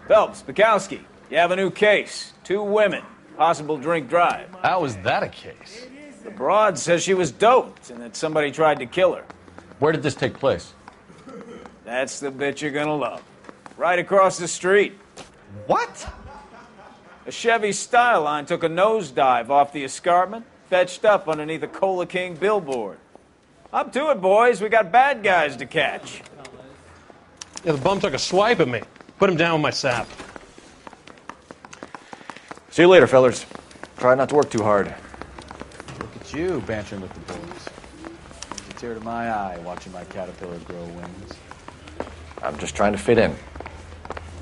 Phelps, Bukowski, you have a new case. 2 women, possible drink drive. How is that a case? The broad says she was doped and that somebody tried to kill her. Where did this take place? That's the bit you're gonna love. Right across the street. What? A Chevy Styline took a nosedive off the escarpment, fetched up underneath a Cola King billboard. Up to it, boys. We got bad guys to catch. Yeah, the bum took a swipe at me. Put him down with my sap. See you later, fellers. Try not to work too hard. Look at you, bantering with the boys. There's a tear to my eye watching my caterpillar grow wings. I'm just trying to fit in.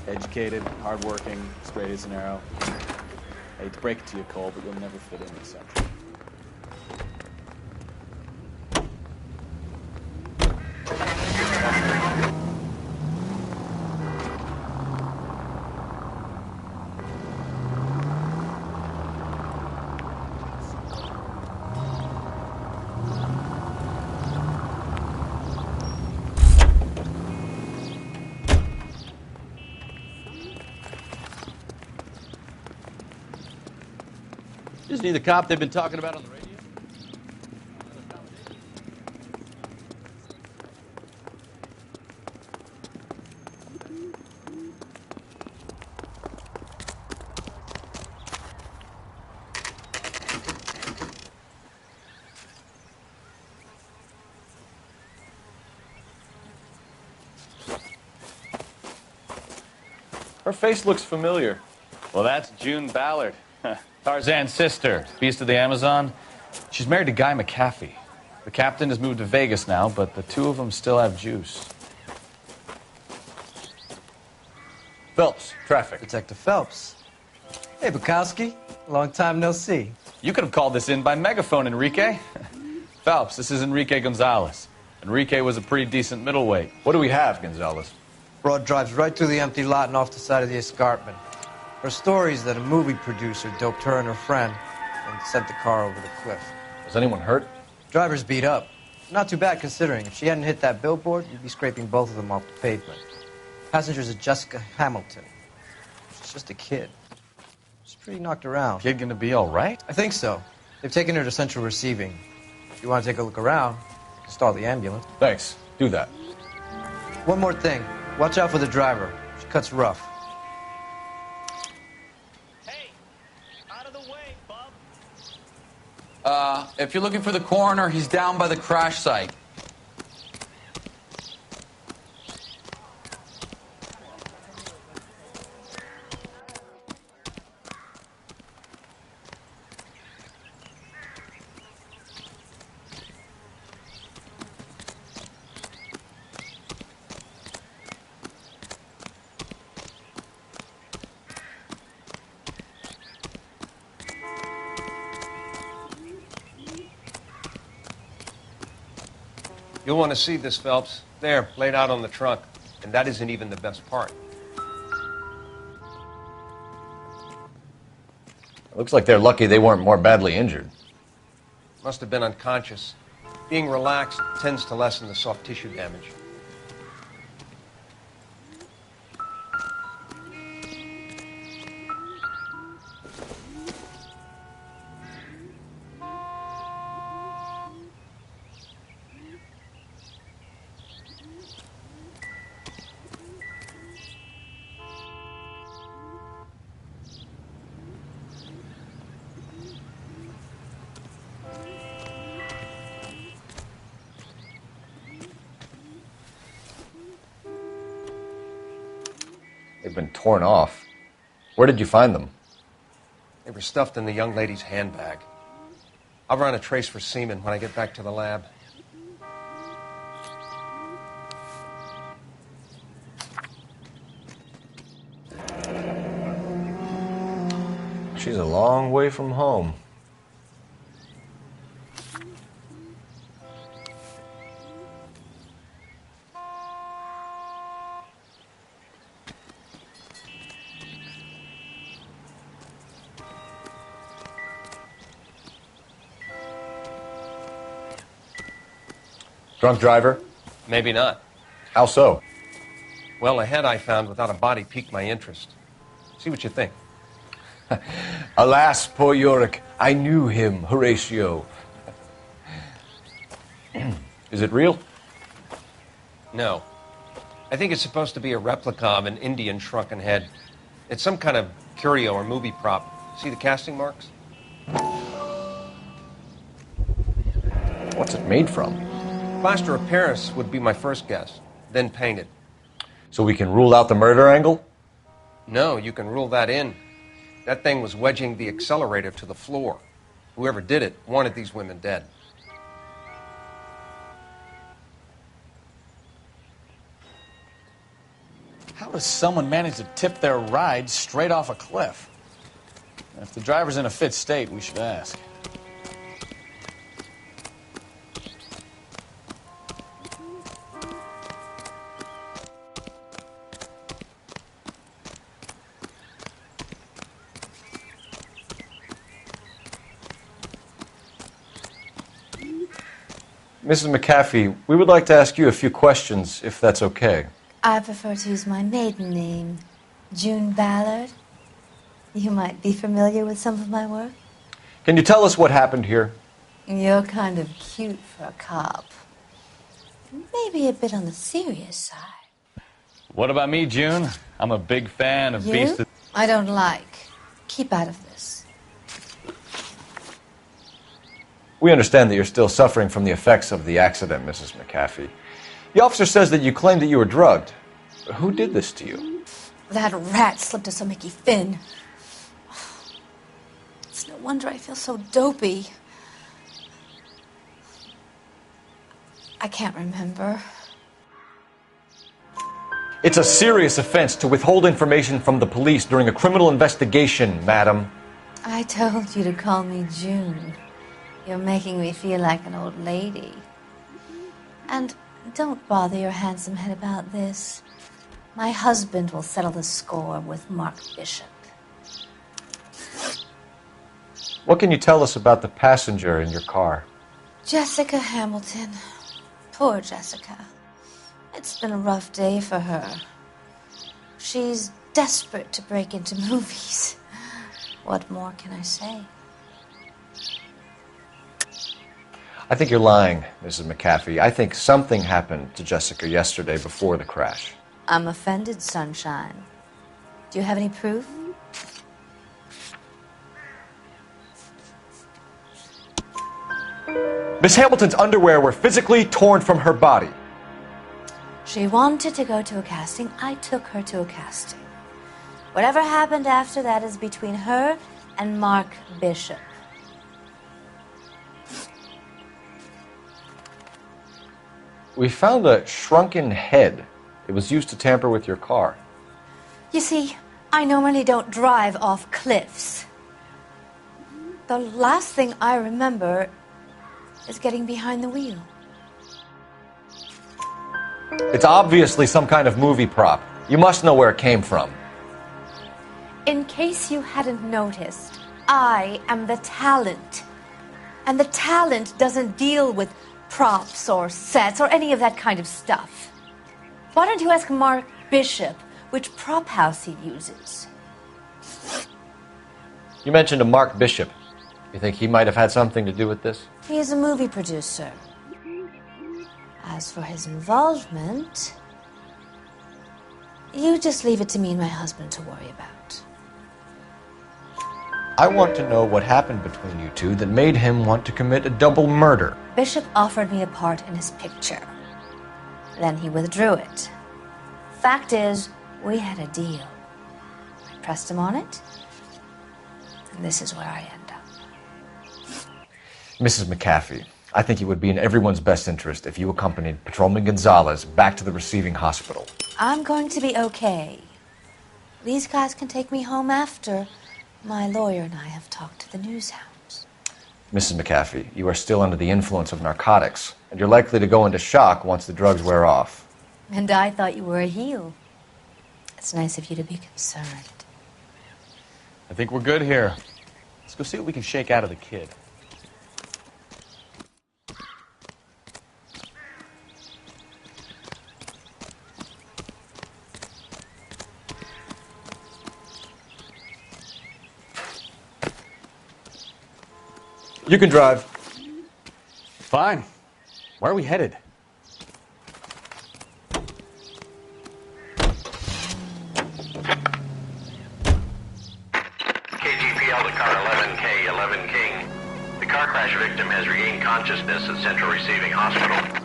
Educated, hardworking, straight as an arrow. I hate to break it to you, Cole, but you'll never fit in this century. Isn't he the cop they've been talking about on the radio? Her face looks familiar. Well, that's June Ballard. Tarzan's sister, beast of the Amazon. She's married to Guy McAfee. The captain has moved to Vegas now, but the 2 of them still have juice. Phelps, traffic. Detective Phelps. Hey, Bukowski. Long time no see. You could have called this in by megaphone, Enrique. Phelps, this is Enrique Gonzalez. Enrique was a pretty decent middleweight. What do we have, Gonzalez? Broad drives right through the empty lot and off the side of the escarpment. Her story is that a movie producer doped her and her friend and sent the car over the cliff. Was anyone hurt? Driver's beat up. Not too bad considering. If she hadn't hit that billboard, you'd be scraping both of them off the pavement. Passenger's a Jessica Hamilton. She's just a kid. She's pretty knocked around. Kid gonna be all right? I think so. They've taken her to central receiving. If you want to take a look around, you can stall the ambulance. Thanks. Do that. One more thing. Watch out for the driver. She cuts rough. If you're looking for the coroner, he's down by the crash site. You'll want to see this, Phelps. There, laid out on the trunk. And that isn't even the best part. Looks like they're lucky they weren't more badly injured. Must have been unconscious. Being relaxed tends to lessen the soft tissue damage. They've been torn off. Where did you find them? They were stuffed in the young lady's handbag. I'll run a trace for semen when I get back to the lab. She's a long way from home. Drunk driver? Maybe not. How so? Well, a head I found without a body piqued my interest. See what you think. Alas, poor Yorick, I knew him, Horatio. Is it real? No. I think it's supposed to be a replica of an Indian shrunken head. It's some kind of curio or movie prop. See the casting marks? What's it made from? Plaster of Paris would be my first guess, then painted. So we can rule out the murder angle? No, you can rule that in. That thing was wedging the accelerator to the floor. Whoever did it wanted these women dead. How does someone manage to tip their ride straight off a cliff? If the driver's in a fit state, we should ask. Mrs. McAfee, we would like to ask you a few questions, if that's okay. I prefer to use my maiden name, June Ballard. You might be familiar with some of my work. Can you tell us what happened here? You're kind of cute for a cop. Maybe a bit on the serious side. What about me, June? I'm a big fan of Beast You? of... I don't like. Keep out of this. We understand that you're still suffering from the effects of the accident, Mrs. McAfee. The officer says that you claimed that you were drugged. Who did this to you? That rat slipped us a Mickey Finn. It's no wonder I feel so dopey. I can't remember. It's a serious offense to withhold information from the police during a criminal investigation, madam. I told you to call me June. You're making me feel like an old lady. And don't bother your handsome head about this. My husband will settle the score with Mark Bishop. What can you tell us about the passenger in your car? Jessica Hamilton. Poor Jessica. It's been a rough day for her. She's desperate to break into movies. What more can I say? I think you're lying, Mrs. McAfee. I think something happened to Jessica yesterday before the crash. I'm offended, Sunshine. Do you have any proof? Miss Hamilton's underwear were physically torn from her body. She wanted to go to a casting. I took her to a casting. Whatever happened after that is between her and Mark Bishop. We found a shrunken head. It was used to tamper with your car. You see, I normally don't drive off cliffs. The last thing I remember is getting behind the wheel. It's obviously some kind of movie prop. You must know where it came from. In case you hadn't noticed, I am the talent. And the talent doesn't deal with props or sets or any of that kind of stuff. Why don't you ask Mark Bishop which prop house he uses? You mentioned a Mark Bishop. You think he might have had something to do with this? He is a movie producer. As for his involvement, you just leave it to me and my husband to worry about. I want to know what happened between you two that made him want to commit a double murder. Bishop offered me a part in his picture. Then he withdrew it. Fact is, we had a deal. I pressed him on it, and this is where I end up. Mrs. McAfee, I think it would be in everyone's best interest if you accompanied Patrolman Gonzalez back to the receiving hospital. I'm going to be okay. These guys can take me home after. My lawyer and I have talked to the news hounds. Mrs. McAfee, you are still under the influence of narcotics, and you're likely to go into shock once the drugs wear off. And I thought you were a heel. It's nice of you to be concerned. I think we're good here. Let's go see what we can shake out of the kid. You can drive. Fine. Where are we headed? KGPL to car 11K, 11 King. The car crash victim has regained consciousness at Central Receiving Hospital.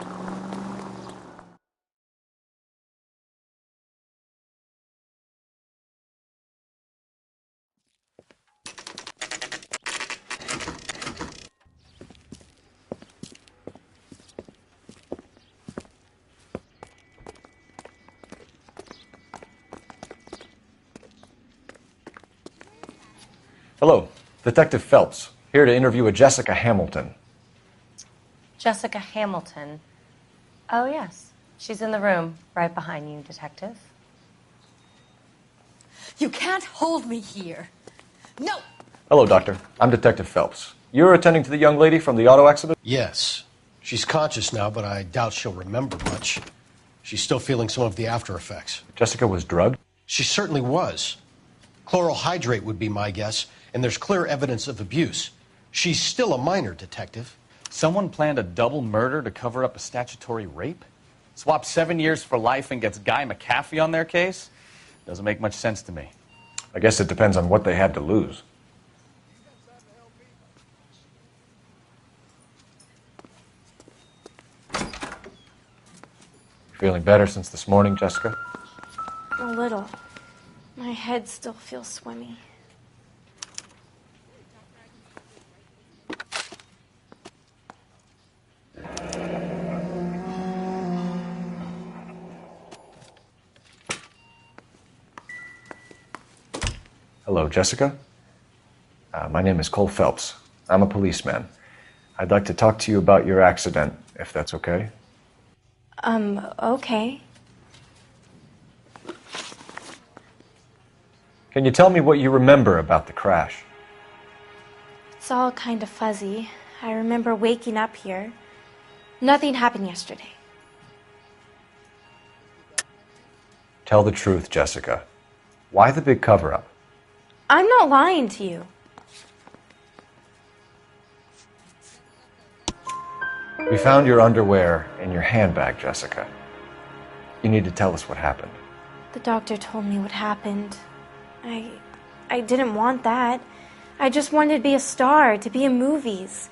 Hello, Detective Phelps, here to interview a Jessica Hamilton. Jessica Hamilton. Oh, yes. She's in the room right behind you, Detective. You can't hold me here. No! Hello, Doctor. I'm Detective Phelps. You're attending to the young lady from the auto accident? Yes. She's conscious now, but I doubt she'll remember much. She's still feeling some of the after effects. Jessica was drugged? She certainly was. Chloral hydrate would be my guess, and there's clear evidence of abuse. She's still a minor, Detective. Someone planned a double murder to cover up a statutory rape? Swap 7 years for life and gets Guy McAfee on their case? Doesn't make much sense to me. I guess it depends on what they had to lose. Feeling better since this morning, Jessica? A little. My head still feels swimmy. Hello, Jessica. My name is Cole Phelps. I'm a policeman. I'd like to talk to you about your accident, if that's okay. Okay. Can you tell me what you remember about the crash? It's all kind of fuzzy. I remember waking up here. Nothing happened yesterday. Tell the truth, Jessica. Why the big cover-up? I'm not lying to you. We found your underwear in your handbag, Jessica. You need to tell us what happened. The doctor told me what happened. I didn't want that. I just wanted to be a star, to be in movies.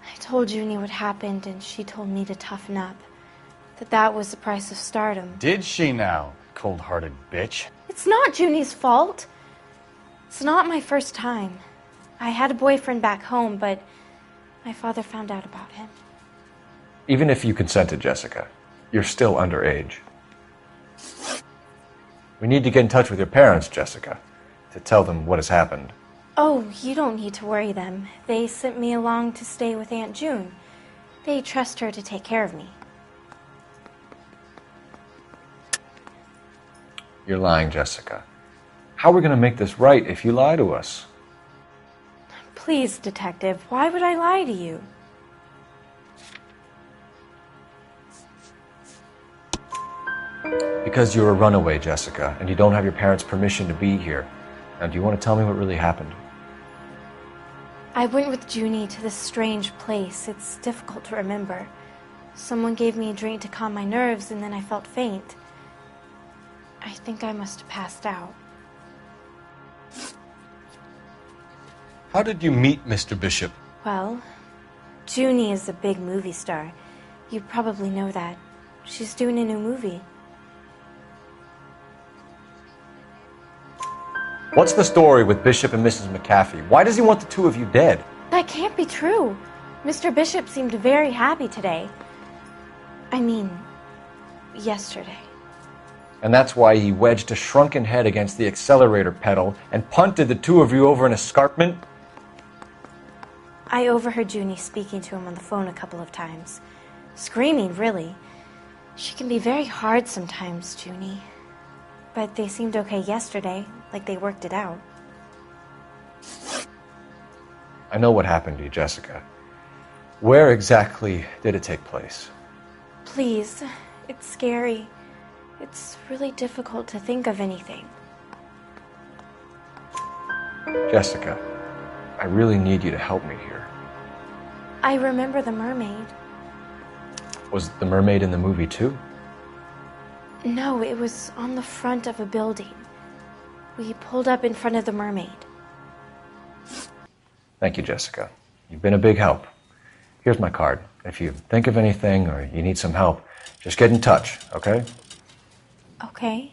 I told Junie what happened, and she told me to toughen up. That was the price of stardom. Did she now, cold-hearted bitch? It's not Junie's fault. It's not my first time. I had a boyfriend back home, but my father found out about him. Even if you consented, Jessica, you're still underage. We need to get in touch with your parents, Jessica, to tell them what has happened. Oh, you don't need to worry them. They sent me along to stay with Aunt June. They trust her to take care of me. You're lying, Jessica. How are we going to make this right if you lie to us? Please, Detective, why would I lie to you? Because you're a runaway, Jessica, and you don't have your parents' permission to be here. Now, do you want to tell me what really happened? I went with Junie to this strange place. It's difficult to remember. Someone gave me a drink to calm my nerves, and then I felt faint. I think I must have passed out. How did you meet Mr. Bishop? Well, Junie is a big movie star. You probably know that. She's doing a new movie. What's the story with Bishop and Mrs. McAfee? Why does he want the two of you dead? That can't be true. Mr. Bishop seemed very happy today. I mean, yesterday. And that's why he wedged a shrunken head against the accelerator pedal and punted the two of you over an escarpment? I overheard Junie speaking to him on the phone a couple of times. Screaming, really. She can be very hard sometimes, Junie. But they seemed okay yesterday, like they worked it out. I know what happened to you, Jessica. Where exactly did it take place? Please, it's scary. It's really difficult to think of anything. Jessica, I really need you to help me here. I remember the mermaid. Was the mermaid in the movie too? No, it was on the front of a building. We pulled up in front of the mermaid. Thank you, Jessica. You've been a big help. Here's my card. If you think of anything or you need some help, just get in touch, okay? Okay.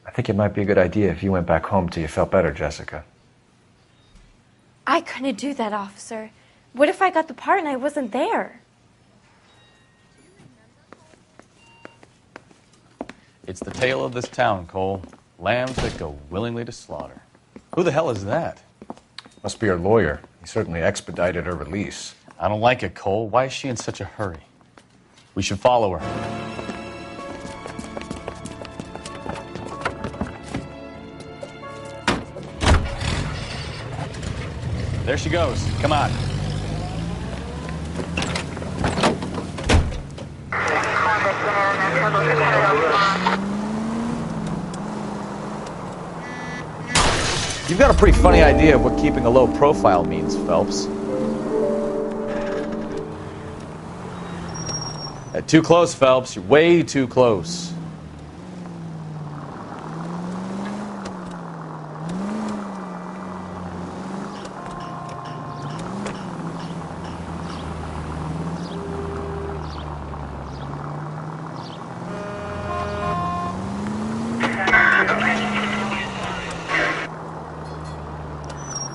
I think it might be a good idea if you went back home till you felt better, Jessica. I couldn't do that, officer. What if I got the part and I wasn't there? It's the tale of this town, Cole. Lambs that go willingly to slaughter. Who the hell is that? Must be her lawyer. He certainly expedited her release. I don't like it, Cole. Why is she in such a hurry? We should follow her. There she goes. Come on. You've got a pretty funny idea of what keeping a low profile means, Phelps. Too close, Phelps. You're way too close.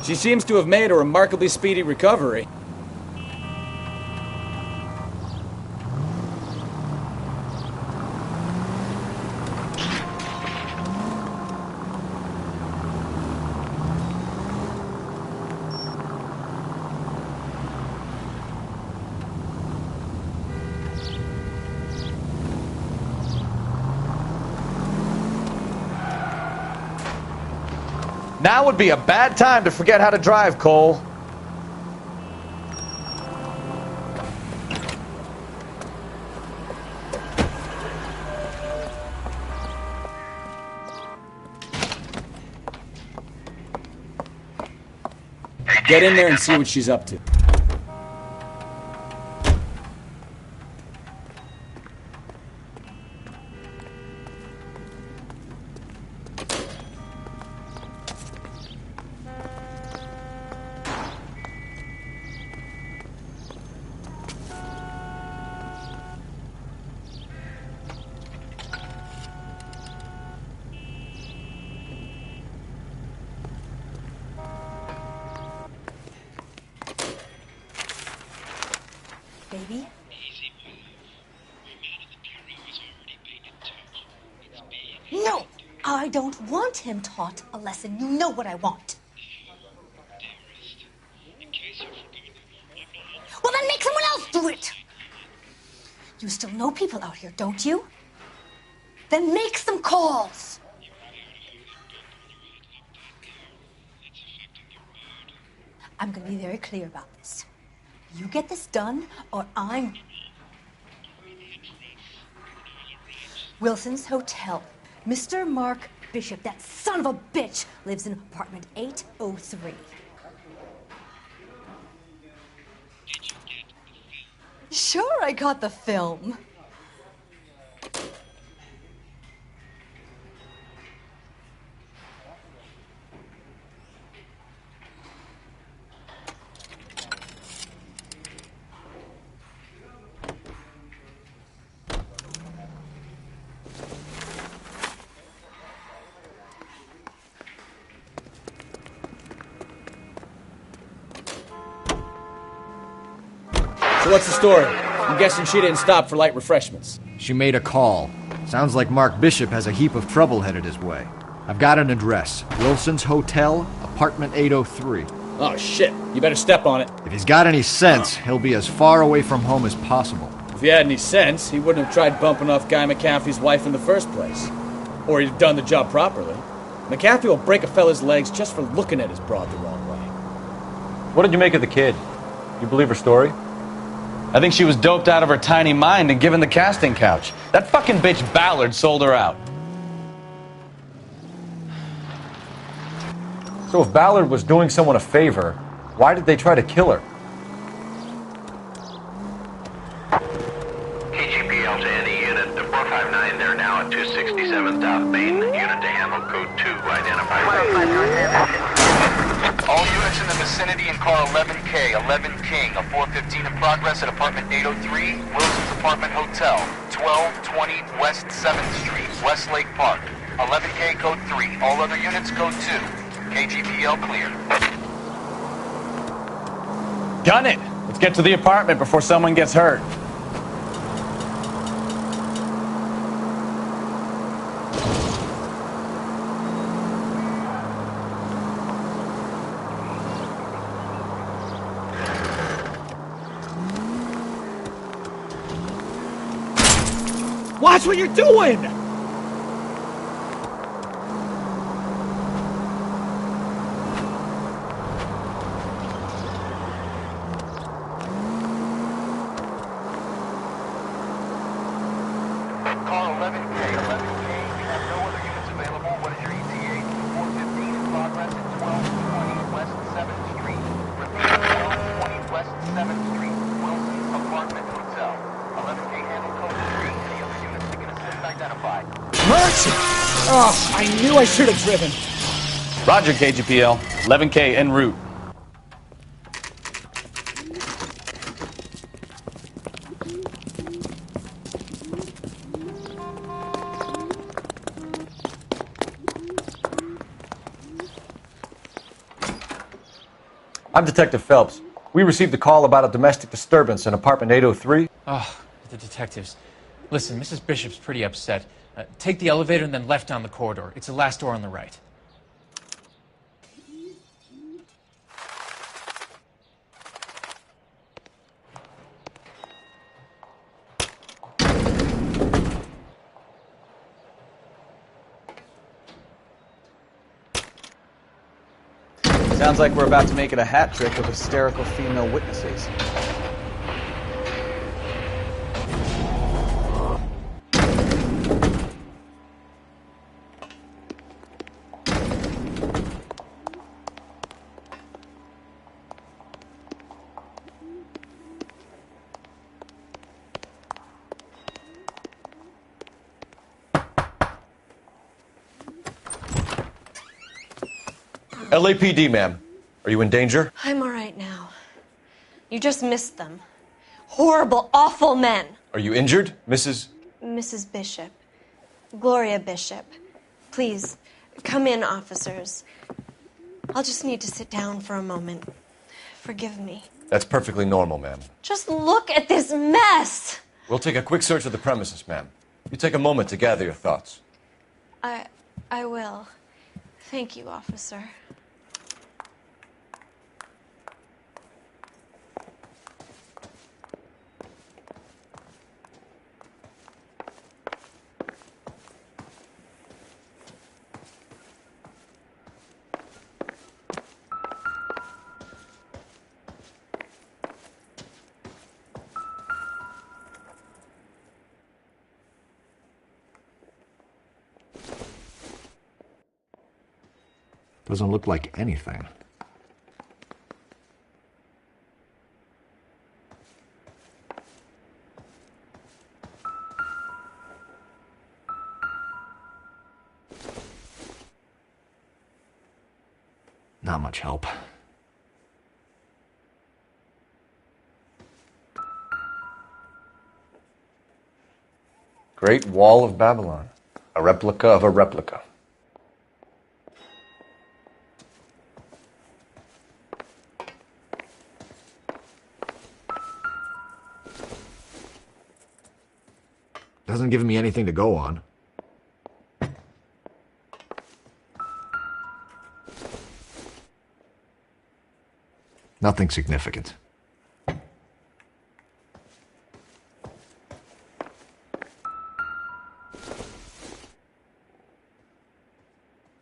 She seems to have made a remarkably speedy recovery. Now would be a bad time to forget how to drive, Cole. Get in there and see what she's up to. Baby? No! I don't want him taught a lesson. You know what I want. Well, then make someone else do it! You still know people out here, don't you? Then make some calls! I'm gonna be very clear about this. You get this done, or I'm... Wilson's Hotel. Mr. Mark Bishop, that son of a bitch, lives in apartment 803. Sure, I got the film. So what's the story? I'm guessing she didn't stop for light refreshments. She made a call. Sounds like Mark Bishop has a heap of trouble headed his way. I've got an address. Wilson's Hotel, apartment 803. Oh, shit. You better step on it. If he's got any sense, he'll be as far away from home as possible. If he had any sense, he wouldn't have tried bumping off Guy McAfee's wife in the first place. Or he'd have done the job properly. McAfee will break a fella's legs just for looking at his broad the wrong way. What did you make of the kid? You believe her story? I think she was doped out of her tiny mind and given the casting couch. That fucking bitch Ballard sold her out. So if Ballard was doing someone a favor, why did they try to kill her? now at 267 South Main. Unit to handle code 2 identified. All units in the vicinity in car 11K, 11 King, a 415 in progress at apartment 803, Wilson's Apartment Hotel, 1220 West 7th Street, Westlake Park. 11K code 3, all other units code 2. KGPL clear. Gun it! Let's get to the apartment before someone gets hurt. Watch what you're doing! Car 11K, 11K, we have no other units available. What is your ETA? 415 in progress at 1220 West 7th Street. Repeat, 1220 West 7th Street, Wilson's Apartment Hotel. 11K handle code 3. Any other units to get assist identified. Merchant! Oh, I knew I should have driven. Roger, KGPL. 11K en route. I'm Detective Phelps. We received a call about a domestic disturbance in apartment 803. Oh, the detectives. Listen, Mrs. Bishop's pretty upset. Take the elevator and then left down the corridor. It's the last door on the right. Sounds like we're about to make it a hat trick of hysterical female witnesses. LAPD, ma'am. Are you in danger? I'm all right now. You just missed them. Horrible, awful men. Are you injured, Mrs.? Mrs. Bishop. Gloria Bishop. Please, come in, officers. I'll just need to sit down for a moment. Forgive me. That's perfectly normal, ma'am. Just look at this mess! We'll take a quick search of the premises, ma'am. You take a moment to gather your thoughts. I will. Thank you, officer. Doesn't look like anything. Not much help. Great Wall of Babylon. A replica of a replica. Doesn't give me anything to go on. Nothing significant.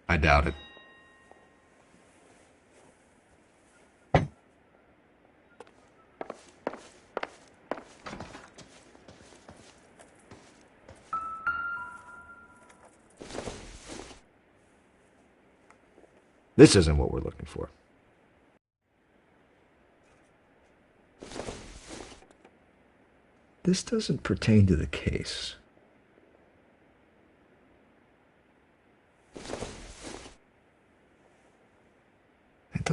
I doubt it. This isn't what we're looking for. This doesn't pertain to the case.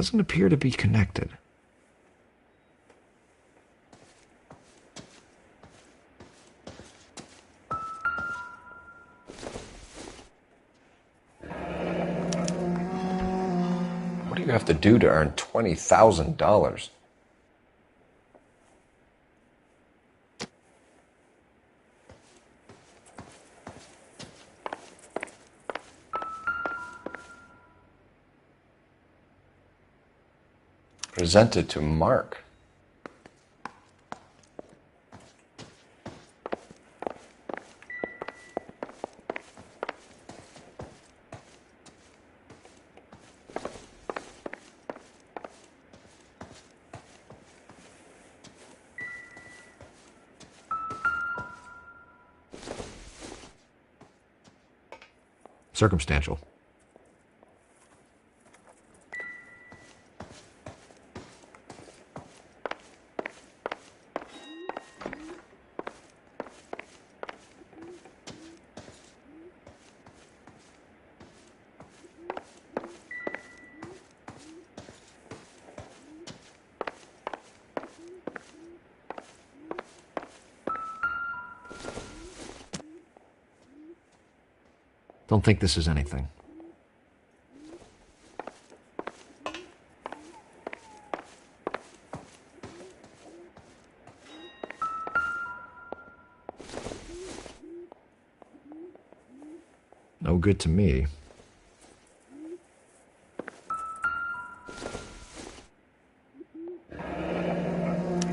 doesn't appear to be connected. What do you have to do to earn $20,000? Presented to Mark. Circumstantial. Don't think this is anything. No good to me.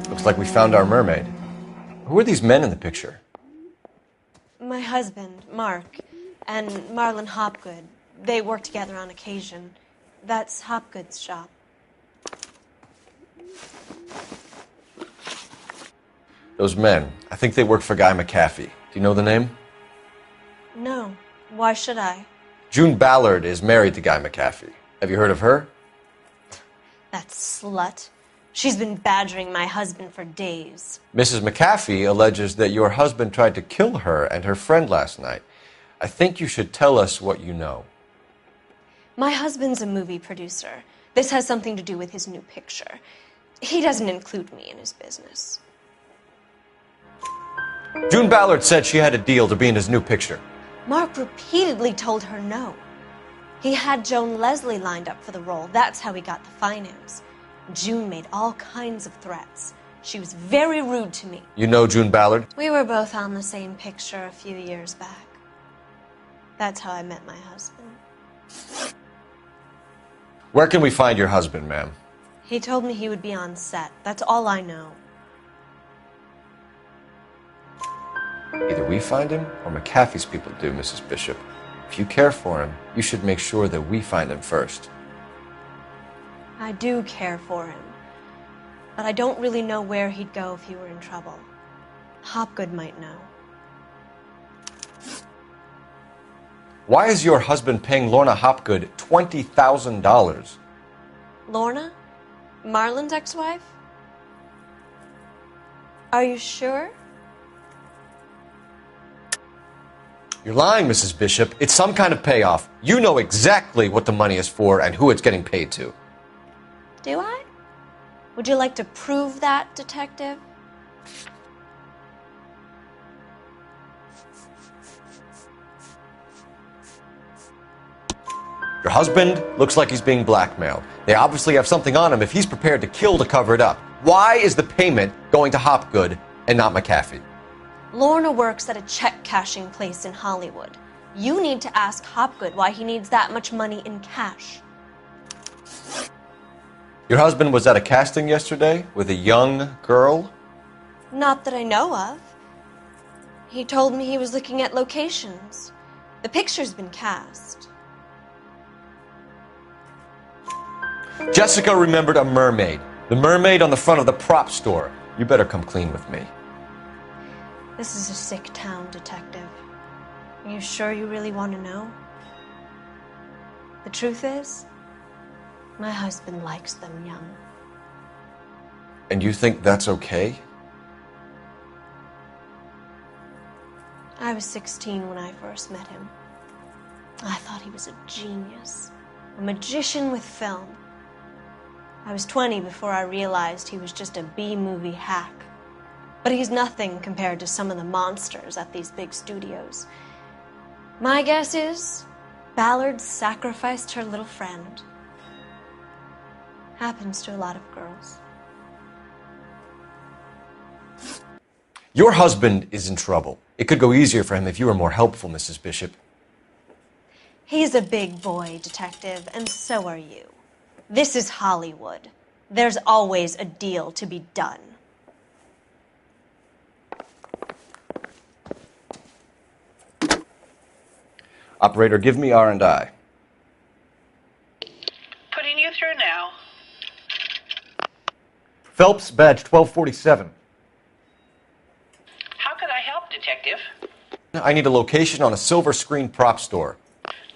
Looks like we found our mermaid. Who are these men in the picture? My husband, Mark, and Marlon Hopgood. They work together on occasion. That's Hopgood's shop. Those men, I think they work for Guy McAfee. Do you know the name? No. Why should I? June Ballard is married to Guy McAfee. Have you heard of her? That slut. She's been badgering my husband for days. Mrs. McAfee alleges that your husband tried to kill her and her friend last night. I think you should tell us what you know. My husband's a movie producer. This has something to do with his new picture. He doesn't include me in his business. June Ballard said she had a deal to be in his new picture. Mark repeatedly told her no. He had Joan Leslie lined up for the role. That's how he got the finance. June made all kinds of threats. She was very rude to me. You know June Ballard? We were both on the same picture a few years back. That's how I met my husband. Where can we find your husband, ma'am? He told me he would be on set. That's all I know. Either we find him or McAfee's people do, Mrs. Bishop. If you care for him, you should make sure that we find him first. I do care for him. But I don't really know where he'd go if he were in trouble. Hopgood might know. Why is your husband paying Lorna Hopgood $20,000? Lorna? Marlon's ex-wife? Are you sure? You're lying, Mrs. Bishop. It's some kind of payoff. You know exactly what the money is for and who it's getting paid to. Do I? Would you like to prove that, detective? Your husband looks like he's being blackmailed. They obviously have something on him if he's prepared to kill to cover it up. Why is the payment going to Hopgood and not McAfee? Lorna works at a check-cashing place in Hollywood. You need to ask Hopgood why he needs that much money in cash. Your husband was at a casting yesterday with a young girl? Not that I know of. He told me he was looking at locations. The picture's been cast. Jessica remembered a mermaid. The mermaid on the front of the prop store. You better come clean with me. This is a sick town, detective. Are you sure you really want to know? The truth is, my husband likes them young. And you think that's okay? I was 16 when I first met him. I thought he was a genius, a magician with film. I was 20 before I realized he was just a B-movie hack. But he's nothing compared to some of the monsters at these big studios. My guess is Ballard sacrificed her little friend. Happens to a lot of girls. Your husband is in trouble. It could go easier for him if you were more helpful, Mrs. Bishop. He's a big boy, Detective, and so are you. This is Hollywood. There's always a deal to be done. Operator, give me R&I. Putting you through now. Phelps, badge 1247. How could I help, Detective? I need a location on a silver screen prop store.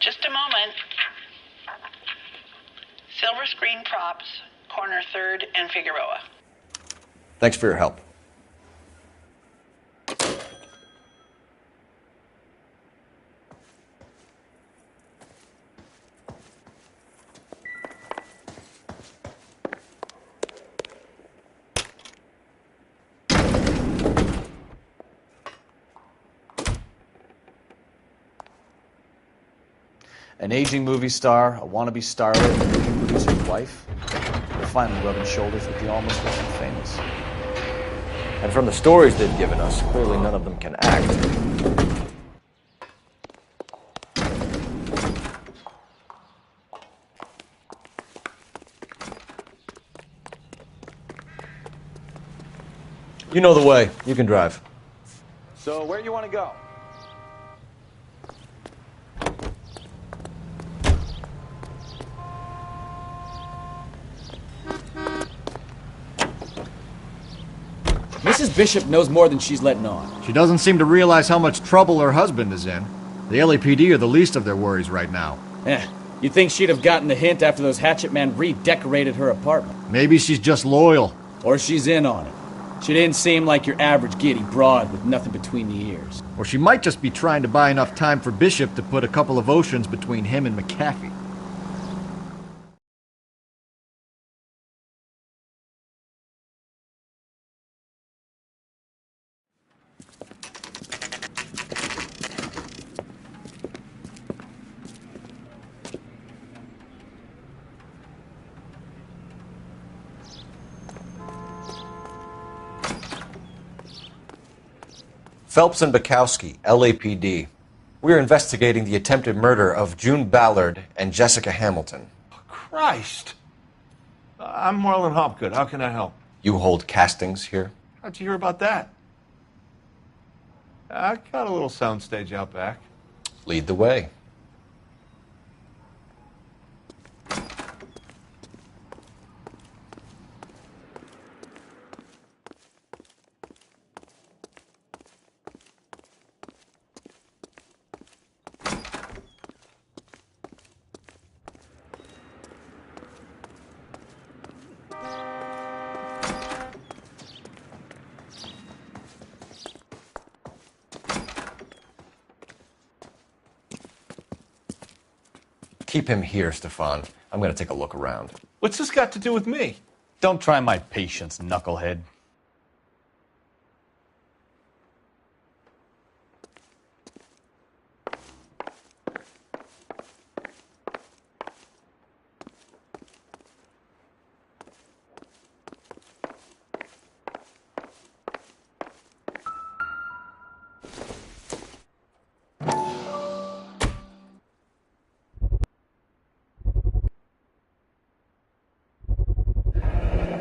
Just a moment. Silver Screen Props, corner 3rd and Figueroa. Thanks for your help. An aging movie star, a wannabe starlet, a movie producer's wife. They're finally rubbing shoulders with the almost rich and famous. And from the stories they've given us, clearly none of them can act. You know the way. You can drive. So, where do you want to go? Mrs. Bishop knows more than she's letting on. She doesn't seem to realize how much trouble her husband is in. The LAPD are the least of their worries right now. You'd think she'd have gotten the hint after those hatchet men redecorated her apartment. Maybe she's just loyal. Or she's in on it. She didn't seem like your average giddy broad with nothing between the ears. Or she might just be trying to buy enough time for Bishop to put a couple of oceans between him and McAfee. Phelps and Bukowski, LAPD. We're investigating the attempted murder of June Ballard and Jessica Hamilton. Christ! I'm Marlon Hopgood. How can I help? You hold castings here? How'd you hear about that? I got a little soundstage out back. Lead the way. Keep him here, Stefan. I'm going to take a look around. What's this got to do with me? Don't try my patience, knucklehead.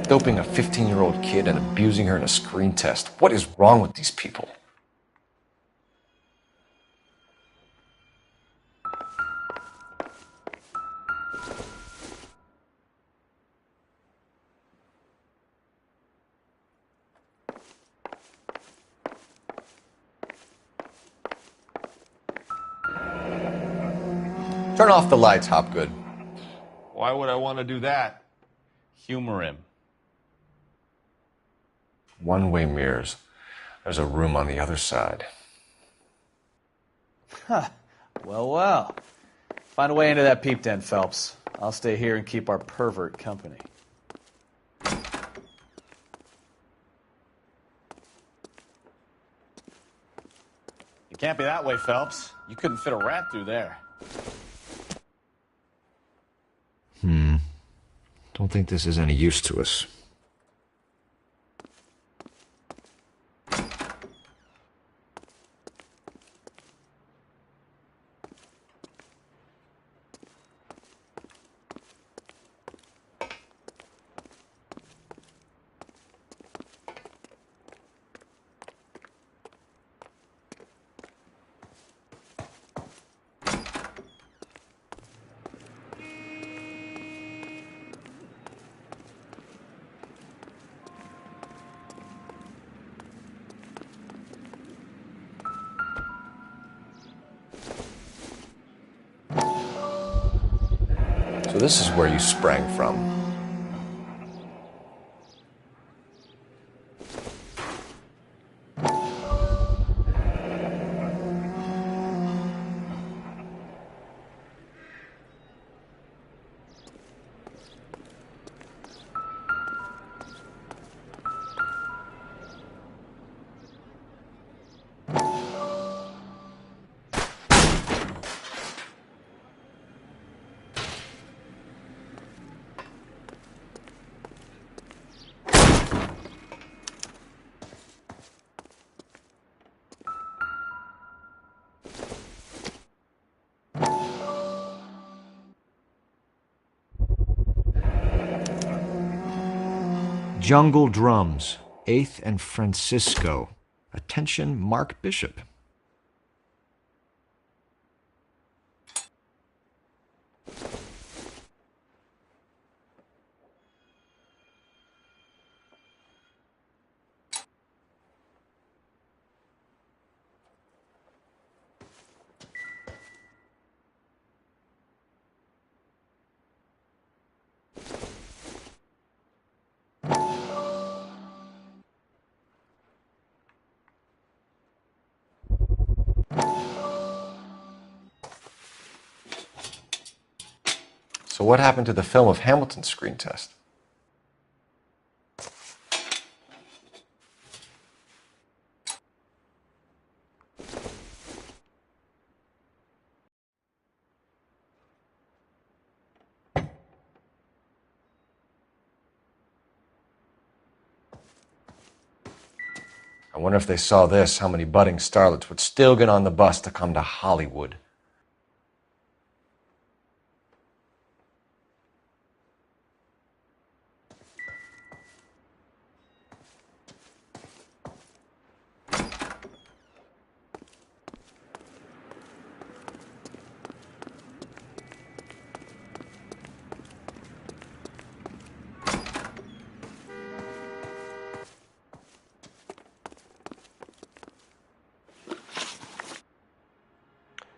Doping a 15-year-old kid and abusing her in a screen test. What is wrong with these people? Turn off the lights, Hopgood. Why would I want to do that? Humor him. One-way mirrors. There's a room on the other side. Huh. Well. Find a way into that peep den, Phelps. I'll stay here and keep our pervert company. Can't be that way, Phelps. You couldn't fit a rat through there. Don't think this is any use to us. So this is where you sprang from. Jungle Drums, 8th and Francisco. Attention, Mark Bishop. So what happened to the film of Hamilton's screen test? I wonder if they saw this, how many budding starlets would still get on the bus to come to Hollywood.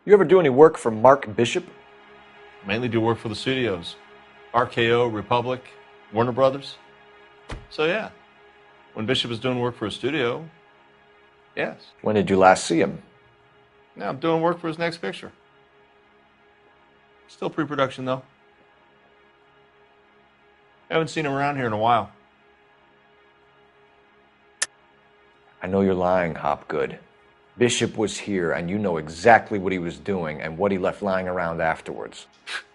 You ever do any work for Mark Bishop? Mainly do work for the studios. RKO, Republic, Warner Brothers. So yeah, when Bishop was doing work for a studio, yes. When did you last see him? Now I'm doing work for his next picture. Still pre-production though. Haven't seen him around here in a while. I know you're lying, Hopgood. Bishop was here, and you know exactly what he was doing and what he left lying around afterwards.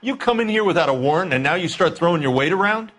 You come in here without a warrant, and now you start throwing your weight around?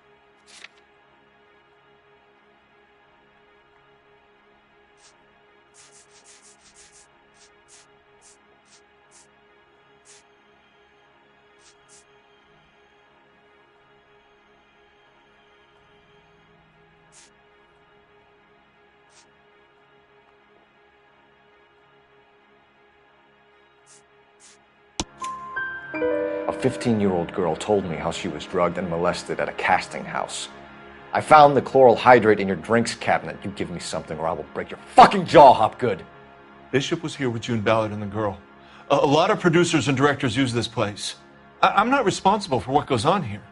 A 15-year-old girl told me how she was drugged and molested at a casting house. I found the chloral hydrate in your drinks cabinet. You give me something or I will break your fucking jaw, Hopgood. Bishop was here with June Ballard and the girl. A lot of producers and directors use this place. I'm not responsible for what goes on here.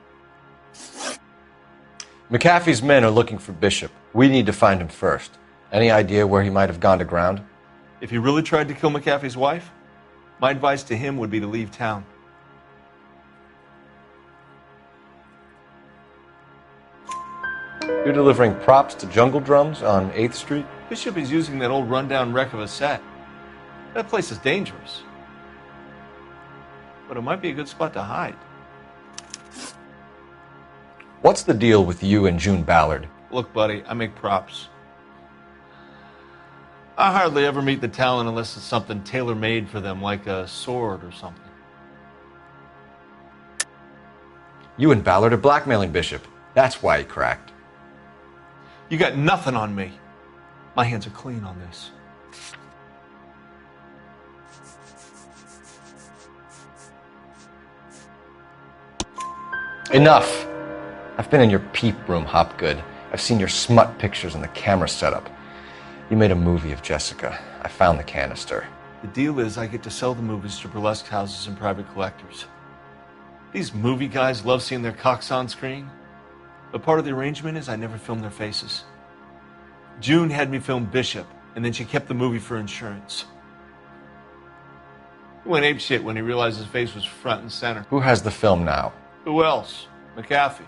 McAfee's men are looking for Bishop. We need to find him first. Any idea where he might have gone to ground? If he really tried to kill McAfee's wife, my advice to him would be to leave town. You're delivering props to Jungle Drums on 8th Street? Bishop is using that old rundown wreck of a set. That place is dangerous. But it might be a good spot to hide. What's the deal with you and June Ballard? Look, buddy, I make props. I hardly ever meet the talent unless it's something tailor-made for them, like a sword or something. You and Ballard are blackmailing Bishop. That's why he cracked. You got nothing on me. My hands are clean on this. Enough! I've been in your peep room, Hopgood. I've seen your smut pictures and the camera setup. You made a movie of Jessica. I found the canister. The deal is I get to sell the movies to burlesque houses and private collectors. These movie guys love seeing their cocks on screen. But part of the arrangement is I never film their faces. June had me film Bishop, and then she kept the movie for insurance. He went apeshit when he realized his face was front and center. Who has the film now? Who else? McAfee.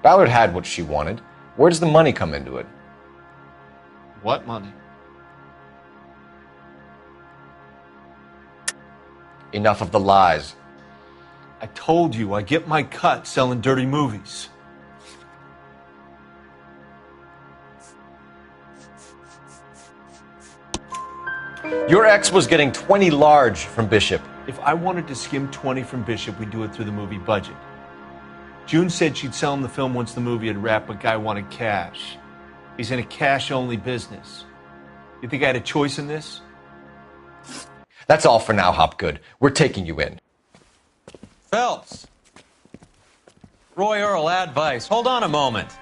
Ballard had what she wanted. Where does the money come into it? What money? Enough of the lies. I told you I get my cut selling dirty movies. Your ex was getting 20 large from Bishop. If I wanted to skim 20 from Bishop, we'd do it through the movie budget. June said she'd sell him the film once the movie had wrapped, but Guy wanted cash. He's in a cash-only business. You think I had a choice in this? That's all for now, Hopgood. We're taking you in. Phelps. Roy Earl, advice. Hold on a moment.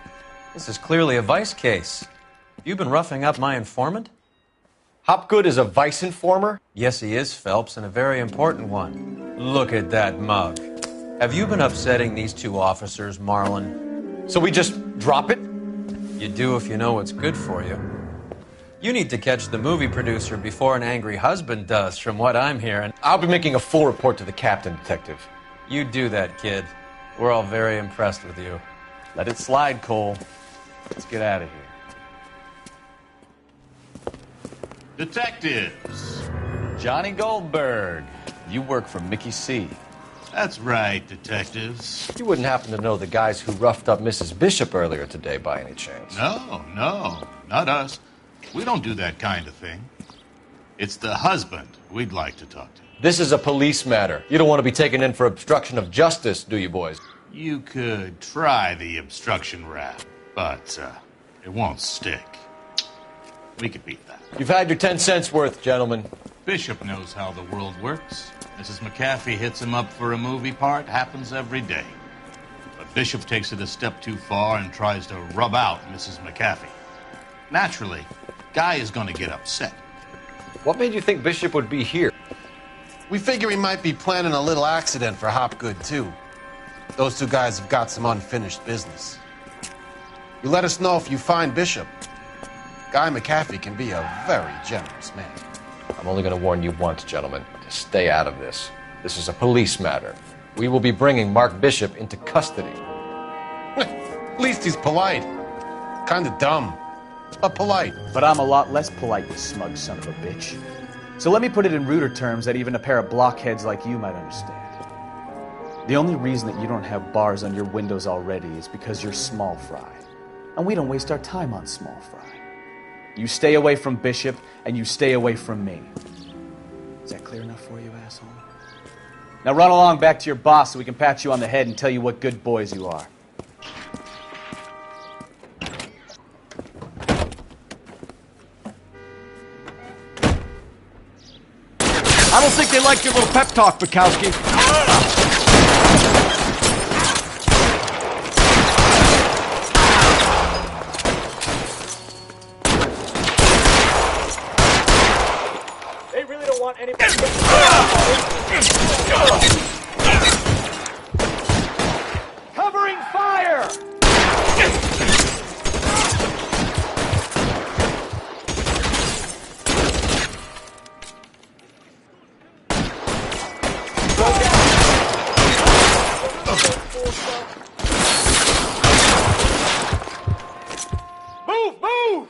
This is clearly a vice case. You've been roughing up my informant? Hopgood is a vice informer? Yes, he is, Phelps, and a very important one. Look at that mug. Have you been upsetting these two officers, Marlin? So we just drop it? You do if you know what's good for you. You need to catch the movie producer before an angry husband does, from what I'm hearing. I'll be making a full report to the captain, Detective. You do that, kid. We're all very impressed with you. Let it slide, Cole. Let's get out of here. Detectives. Johnny Goldberg. You work for Mickey C. That's right, detectives. You wouldn't happen to know the guys who roughed up Mrs. Bishop earlier today by any chance? No, not us. We don't do that kind of thing. It's the husband we'd like to talk to. This is a police matter. You don't want to be taken in for obstruction of justice, do you, boys? You could try the obstruction rap, but it won't stick. We could beat that. You've had your 10 cents worth, gentlemen. Bishop knows how the world works. Mrs. McAfee hits him up for a movie part. Happens every day. But Bishop takes it a step too far and tries to rub out Mrs. McAfee. Naturally, Guy is going to get upset. What made you think Bishop would be here? We figure he might be planning a little accident for Hopgood, too. Those two guys have got some unfinished business. You let us know if you find Bishop. Guy McAfee can be a very generous man. I'm only going to warn you once, gentlemen, to stay out of this. This is a police matter. We will be bringing Mark Bishop into custody. At least he's polite. Kind of dumb, but polite. But I'm a lot less polite, you smug son of a bitch. So let me put it in ruder terms that even a pair of blockheads like you might understand. The only reason that you don't have bars on your windows already is because you're small fry. And we don't waste our time on small fry. You stay away from Bishop, and you stay away from me. Is that clear enough for you, asshole? Now run along back to your boss so we can pat you on the head and tell you what good boys you are. I don't think they like your little pep talk, Bukowski. They really don't want anybody. Covering fire! Move! Move!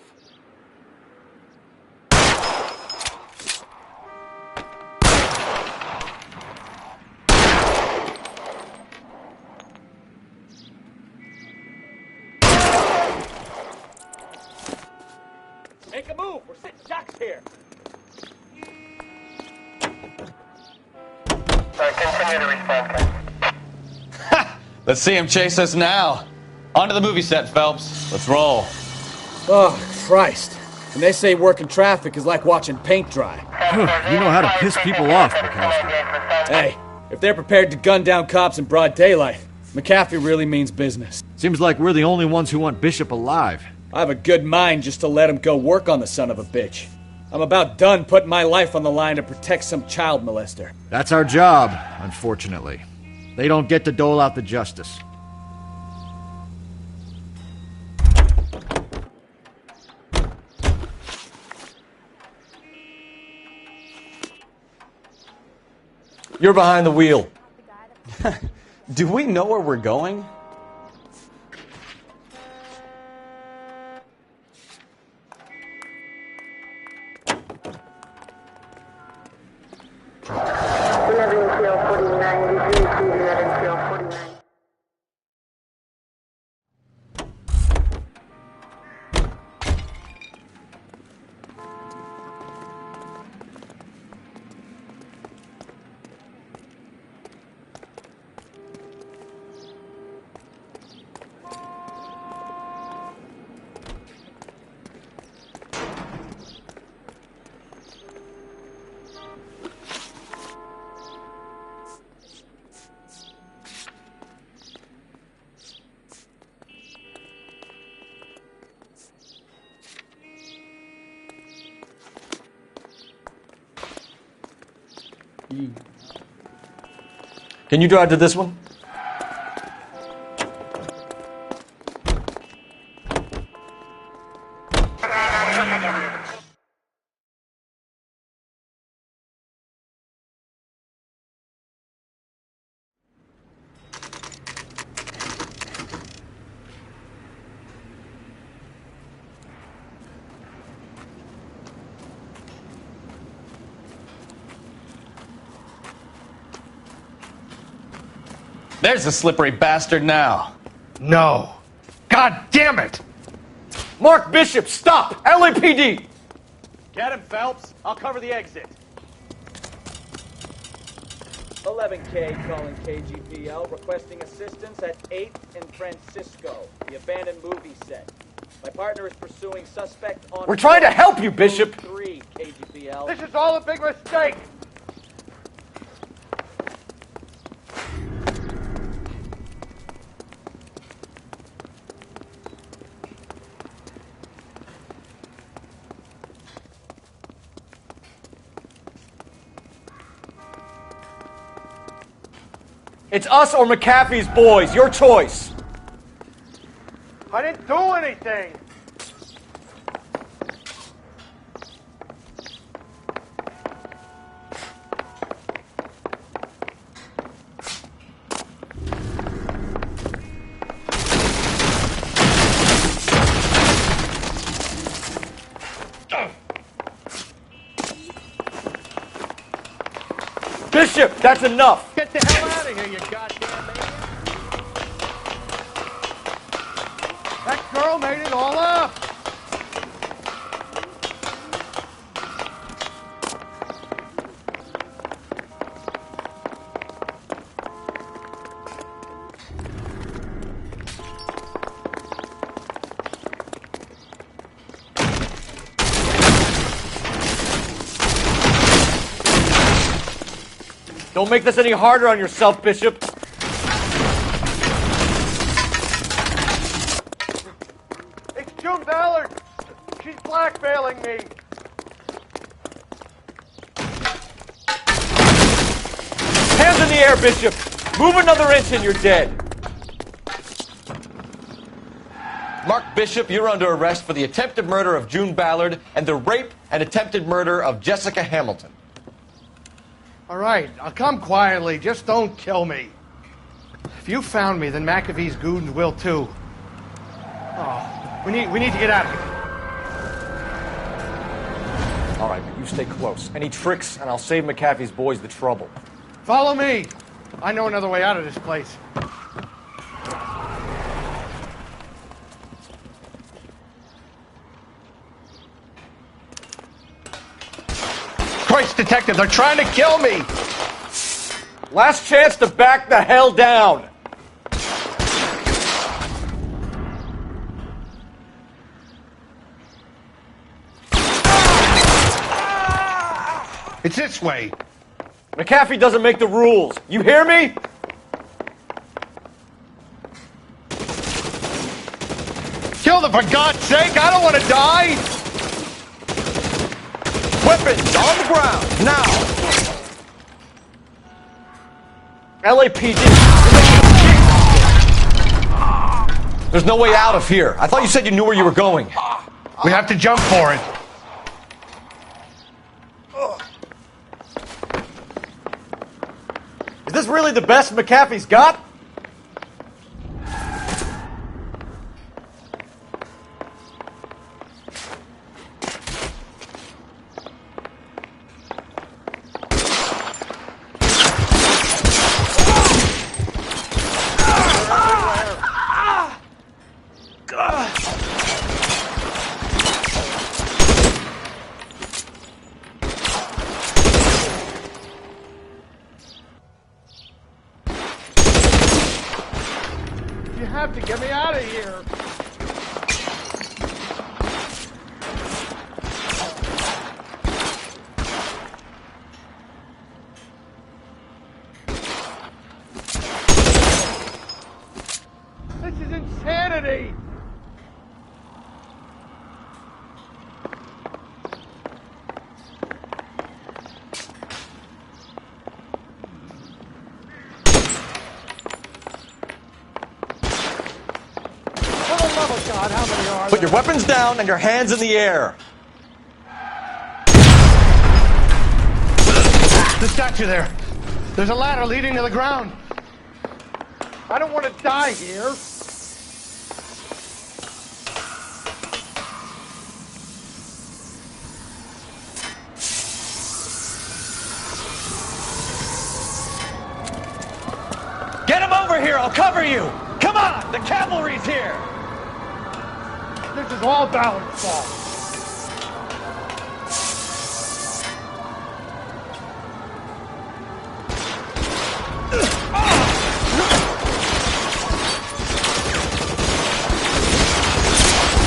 Let's see him chase us now. On to the movie set, Phelps. Let's roll. Oh, Christ. And they say working traffic is like watching paint dry. You know how to piss people off, McCaffrey. Hey, if they're prepared to gun down cops in broad daylight, McCaffrey really means business. Seems like we're the only ones who want Bishop alive. I have a good mind just to let him go work on the son of a bitch. I'm about done putting my life on the line to protect some child molester. That's our job, unfortunately. They don't get to dole out the justice. You're behind the wheel. Do we know where we're going? Can you drive to this one? There's the slippery bastard now. No. God damn it! Mark Bishop, stop! LAPD! Get him, Phelps. I'll cover the exit. 11K calling KGPL, requesting assistance at 8th and Francisco, the abandoned movie set. My partner is pursuing suspect on... We're trying to help you, Bishop! 3 KGPL. This is all a big mistake! It's us or McAfee's boys. Your choice. I didn't do anything! Bishop, that's enough. Get the hell out of here, you goddamn maniac! That girl made it all up! Don't make this any harder on yourself, Bishop. It's June Ballard! She's blackmailing me! Hands in the air, Bishop! Move another inch and you're dead. Mark Bishop, you're under arrest for the attempted murder of June Ballard and the rape and attempted murder of Jessica Hamilton. All right, I'll come quietly. Just don't kill me. If you found me, then McAfee's goons will too. Oh, we need to get out of here. All right, but you stay close. Any tricks, and I'll save McAfee's boys the trouble. Follow me. I know another way out of this place. Christ, detective, they're trying to kill me! Last chance to back the hell down. It's this way. McAfee doesn't make the rules. You hear me? Kill them, for God's sake! I don't want to die! Weapons on the ground, now! LAPD. There's no way out of here. I thought you said you knew where you were going. We have to jump for it. Is this really the best McAfee's got? You have to get me out of here. This is insanity. God, how many are Put your weapons down and your hands in the air. The statue there. There's a ladder leading to the ground. I don't want to die here. Get him over here! I'll cover you! Come on! The cavalry's here! This is all Ballard's fault.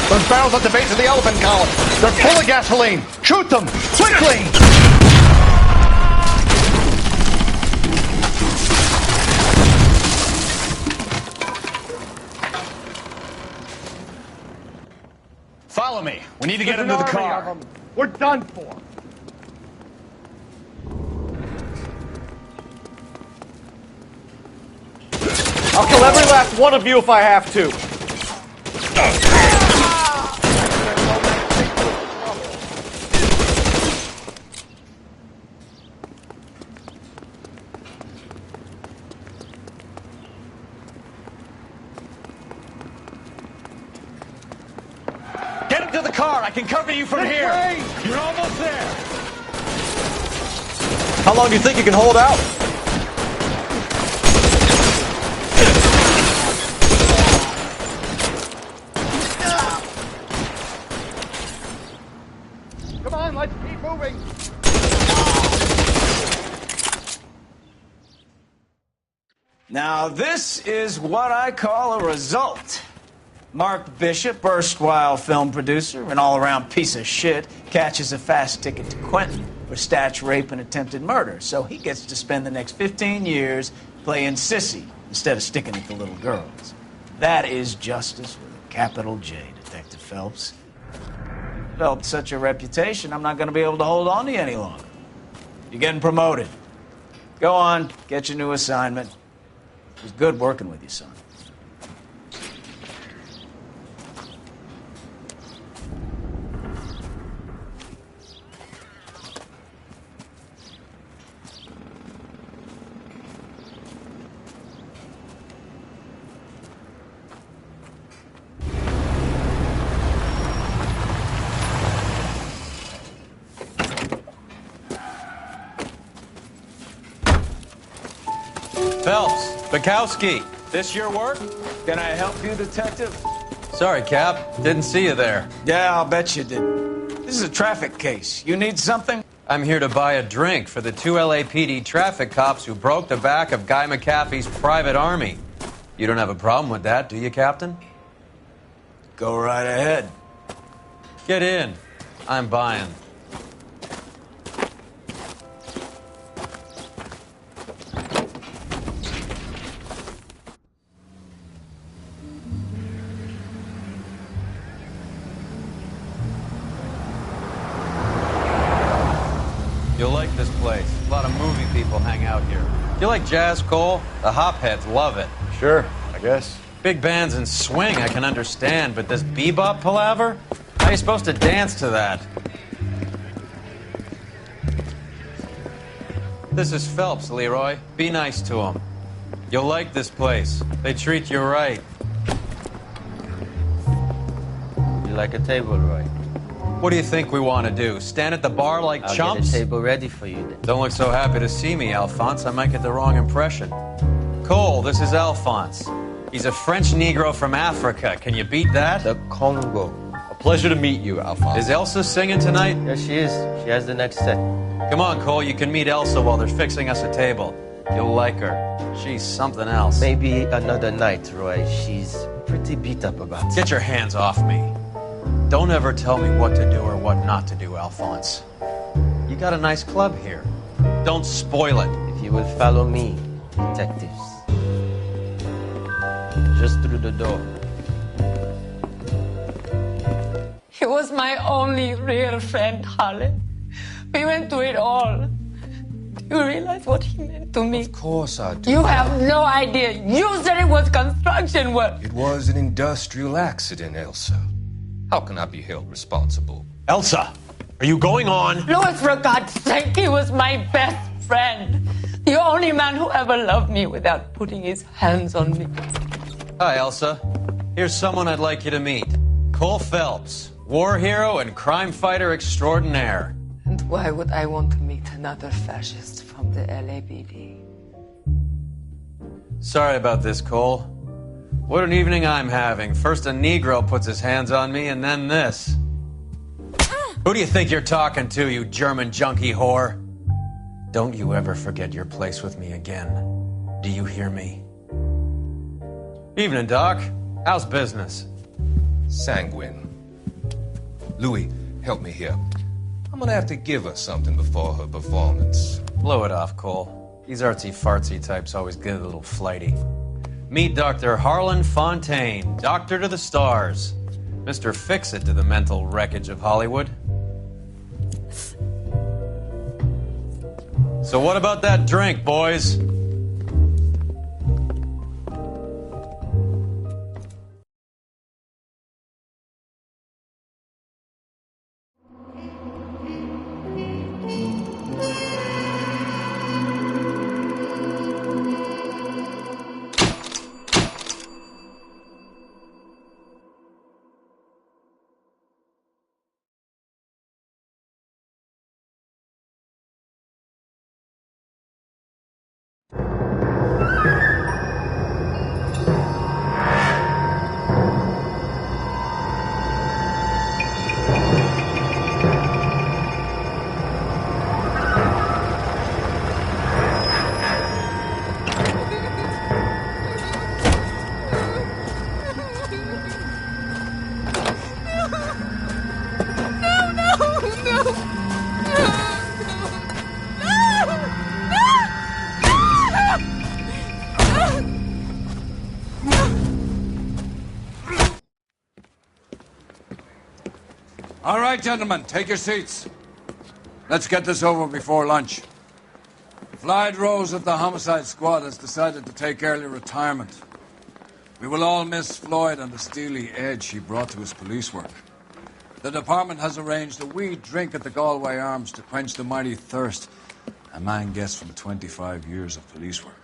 Those barrels at the base of the elephant column. They're full of gasoline. Shoot them! Quickly! Follow me. We need to get There's him to the an army car. of 'em. We're done for. I'll kill every last one of you if I have to. Get him to the car. I can cover you from here. You're almost there. How long do you think you can hold out? Come on, let's keep moving. Now, this is what I call a result. Mark Bishop, erstwhile film producer and all-around piece of shit, catches a fast ticket to Quentin for statch rape and attempted murder, so he gets to spend the next 15 years playing sissy instead of sticking it to little girls. That is justice with a capital J, Detective Phelps. Developed such a reputation, I'm not going to be able to hold on to you any longer. You're getting promoted. Go on, get your new assignment. It was good working with you, son. Phelps, Bukowski, this your work? Can I help you, Detective? Sorry, Cap. Didn't see you there. Yeah, I'll bet you didn't. This is a traffic case. You need something? I'm here to buy a drink for the 2 LAPD traffic cops who broke the back of Guy McAfee's private army. You don't have a problem with that, do you, Captain? Go right ahead. Get in. I'm buying. You'll like this place. A lot of movie people hang out here. You like jazz, Cole? The hopheads love it. Sure, I guess. Big bands and swing I can understand, but this bebop palaver? How are you supposed to dance to that? This is Phelps, Leroy. Be nice to him. You'll like this place. They treat you right. You like a table, Roy? What do you think we want to do? Stand at the bar like I'll chumps? get a table ready for you then. Don't look so happy to see me, Alphonse. I might get the wrong impression. Cole, this is Alphonse. He's a French Negro from Africa. Can you beat that? The Congo. A pleasure to meet you, Alphonse. Is Elsa singing tonight? Yes, she is. She has the next set. Come on, Cole. You can meet Elsa while they're fixing us a table. You'll like her. She's something else. Maybe another night, Roy. She's pretty beat up about it. Get your hands off me. Don't ever tell me what to do or what not to do, Alphonse. You got a nice club here. Don't spoil it. If you will follow me, detectives. Just through the door. He was my only real friend, Harlan. We went through it all. Do you realize what he meant to me? Of course I do. You have no idea. You said it was construction work. It was an industrial accident, Elsa. How can I be held responsible? Elsa, are you going on? Louis, for God's sake, he was my best friend. The only man who ever loved me without putting his hands on me. Hi, Elsa. Here's someone I'd like you to meet. Cole Phelps, war hero and crime fighter extraordinaire. And why would I want to meet another fascist from the LAPD? Sorry about this, Cole. What an evening I'm having. First a Negro puts his hands on me, and then this. Who do you think you're talking to, you German junkie whore? Don't you ever forget your place with me again. Do you hear me? Evening, Doc. How's business? Sanguine. Louis, help me here. I'm gonna have to give her something before her performance. Blow it off, Cole. These artsy-fartsy types always get a little flighty. Meet Dr. Harlan Fontaine, doctor to the stars. Mr. Fix-It to the mental wreckage of Hollywood. So what about that drink, boys? All right, gentlemen, take your seats. Let's get this over before lunch. Floyd Rose of the Homicide Squad has decided to take early retirement. We will all miss Floyd and the steely edge he brought to his police work. The department has arranged a wee drink at the Galway Arms to quench the mighty thirst a man gets from 25 years of police work.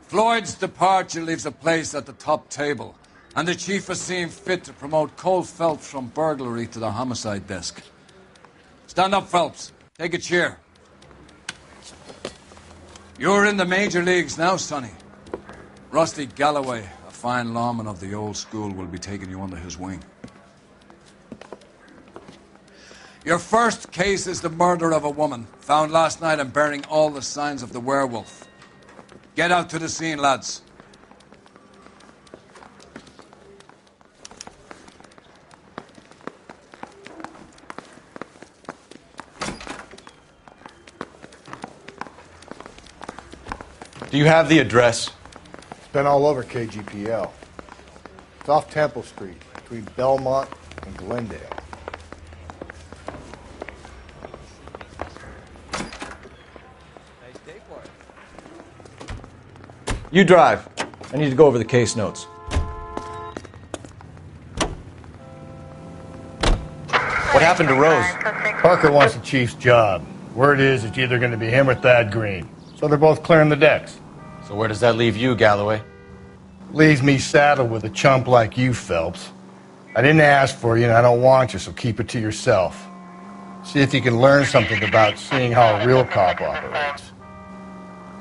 Floyd's departure leaves a place at the top table, and the chief has seen fit to promote Cole Phelps from burglary to the homicide desk. Stand up, Phelps. Take a chair. You're in the major leagues now, Sonny. Rusty Galloway, a fine lawman of the old school, will be taking you under his wing. Your first case is the murder of a woman, found last night and bearing all the signs of the werewolf. Get out to the scene, lads. Do you have the address? It's been all over KGPL. It's off Temple Street, between Belmont and Glendale. You drive. I need to go over the case notes. What happened to Rose? Parker wants the chief's job. Word is it's either going to be him or Thad Green. So they're both clearing the decks. So where does that leave you, Galloway? Leaves me saddled with a chump like you, Phelps. I didn't ask for you and I don't want you, so keep it to yourself. See if you can learn something about seeing how a real cop operates.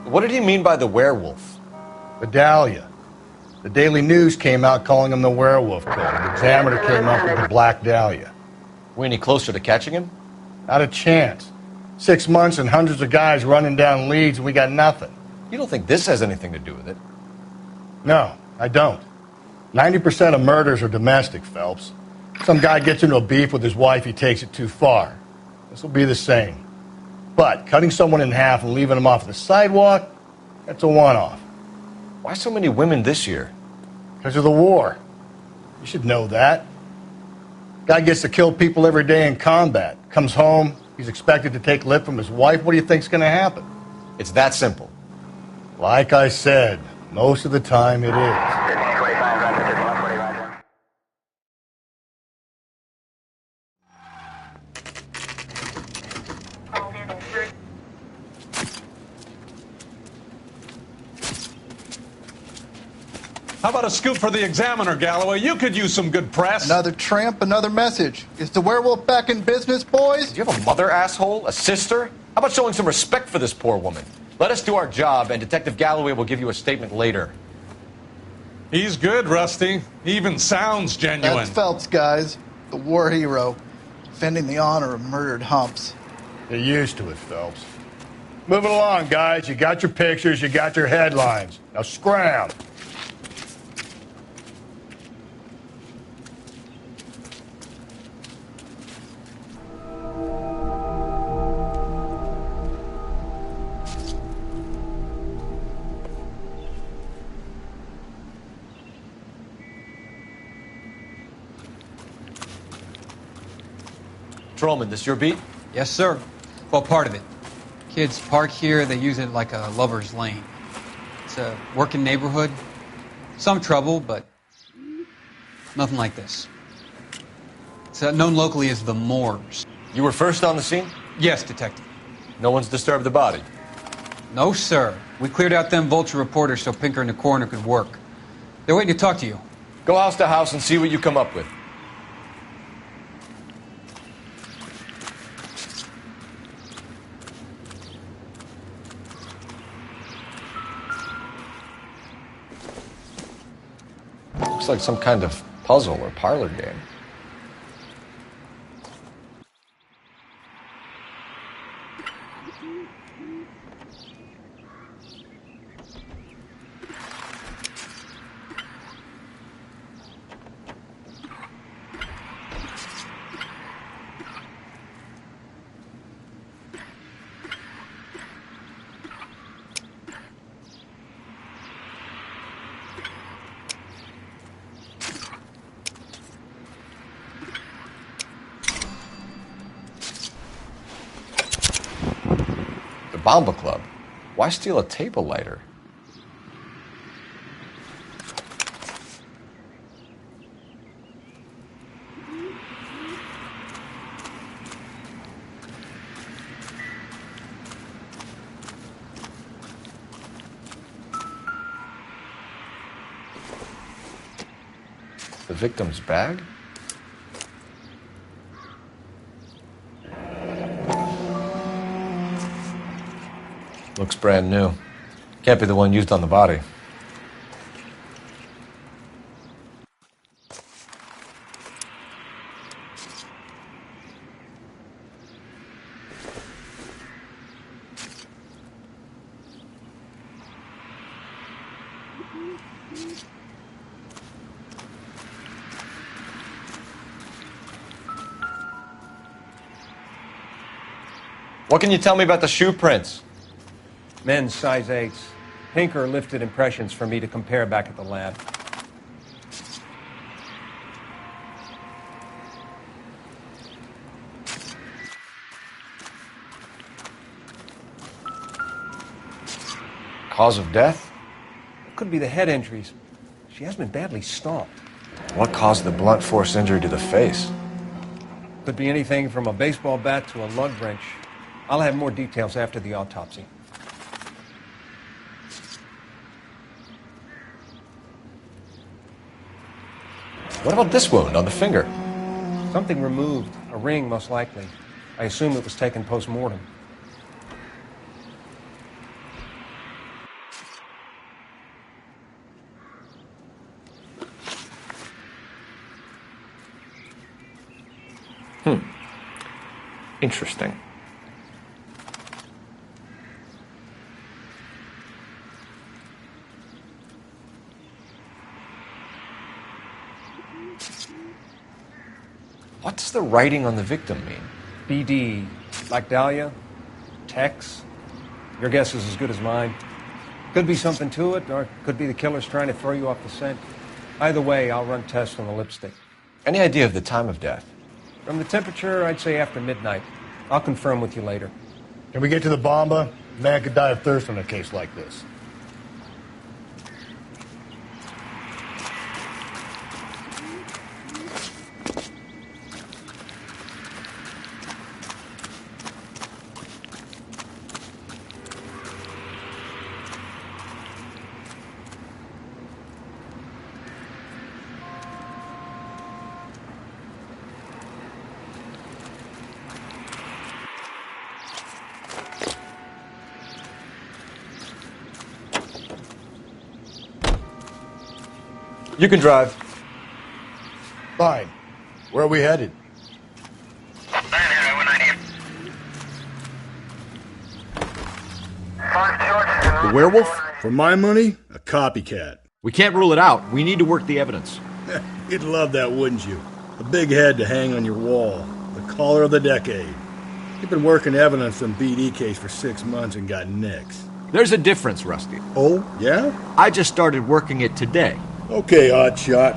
What did he mean by the werewolf? The Dahlia. The Daily News came out calling him the Werewolf Killer. The Examiner came up with the Black Dahlia. We any closer to catching him? Not a chance. 6 months and hundreds of guys running down leads and we got nothing. You don't think this has anything to do with it? No, I don't. 90% of murders are domestic, Phelps. Some guy gets into a beef with his wife, he takes it too far. This will be the same. But cutting someone in half and leaving them off the sidewalk, that's a one-off. Why so many women this year? Because of the war. You should know that. Guy gets to kill people every day in combat. Comes home, he's expected to take lip from his wife. What do you think's going to happen? It's that simple. Like I said, most of the time it is. How about a scoop for the Examiner, Galloway? You could use some good press. Another tramp, another message. Is the werewolf back in business, boys? Do you have a mother, asshole? A sister? How about showing some respect for this poor woman? Let us do our job, and Detective Galloway will give you a statement later. He's good, Rusty. He even sounds genuine. That's Phelps, guys. The war hero. Defending the honor of murdered humps. Get used to it, Phelps. Moving along, guys. You got your pictures, you got your headlines. Now scram. Patrolman, this your beat? Yes, sir. Well, part of it. Kids park here, they use it like a lover's lane. It's a working neighborhood. Some trouble, but nothing like this. It's known locally as the Moors. You were first on the scene? Yes, Detective. No one's disturbed the body? No, sir. We cleared out them vulture reporters so Pinker and the coroner could work. They're waiting to talk to you. Go house to house and see what you come up with. Looks like some kind of puzzle or parlor game. Bomba Club. Why steal a table lighter? The victim's bag? Looks brand new. Can't be the one used on the body. What can you tell me about the shoe prints? Men's size 8s. Pinker lifted impressions for me to compare back at the lab. Cause of death? It could be the head injuries. She has been badly stomped. What caused the blunt force injury to the face? Could be anything from a baseball bat to a lug wrench. I'll have more details after the autopsy. What about this wound on the finger? Something removed. A ring, most likely. I assume it was taken post-mortem. Interesting. What does the writing on the victim mean? BD, like Dahlia, Tex. Your guess is as good as mine. Could be something to it, or it could be the killer's trying to throw you off the scent. Either way, I'll run tests on the lipstick. Any idea of the time of death? From the temperature, I'd say after midnight. I'll confirm with you later. Can we get to the bomba? Man could die of thirst in a case like this. You can drive. Fine. Where are we headed? The werewolf? For my money, a copycat. We can't rule it out. We need to work the evidence. You'd love that, wouldn't you? A big head to hang on your wall. The caller of the decade. You've been working evidence on BD case for 6 months and got nicks. There's a difference, Rusty. Oh, yeah? I just started working it today. Okay, Oddshot.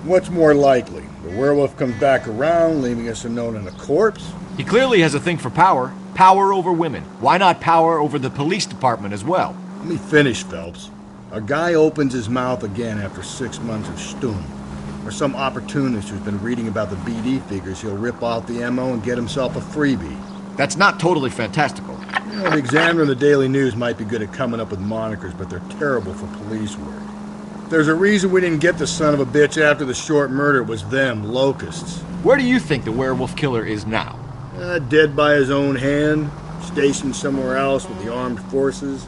What's more likely? The werewolf comes back around, leaving us a note on a corpse? He clearly has a thing for power. Power over women. Why not power over the police department as well? Let me finish, Phelps. A guy opens his mouth again after 6 months of stum. Or some opportunist who's been reading about the BD figures he'll rip off the MO and get himself a freebie. That's not totally fantastical. You know, the Examiner and the Daily News might be good at coming up with monikers, but they're terrible for police work. There's a reason we didn't get the son of a bitch after the short murder. It was them, locusts. Where do you think the werewolf killer is now? Dead by his own hand, stationed somewhere else with the armed forces.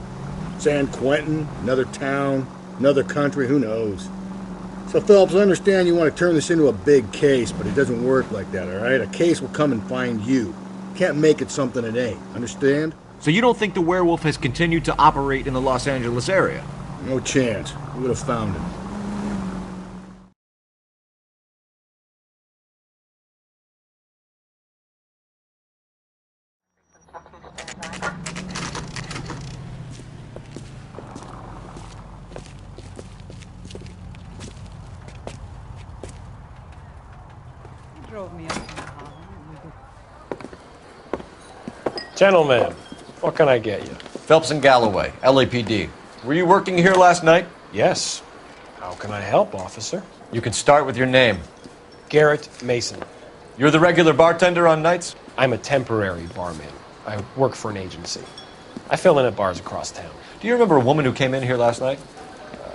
San Quentin, another town, another country, who knows? So, Phelps, I understand you want to turn this into a big case, but it doesn't work like that, all right? A case will come and find you. Can't make it something it ain't, understand? So you don't think the werewolf has continued to operate in the Los Angeles area? No chance. We would have found him. Drove me up from the hall. Gentlemen, what can I get you? Phelps and Galloway, LAPD. Were you working here last night? Yes. How can I help, officer? You can start with your name. Garrett Mason. You're the regular bartender on nights? I'm a temporary barman. I work for an agency. I fill in at bars across town. Do you remember a woman who came in here last night?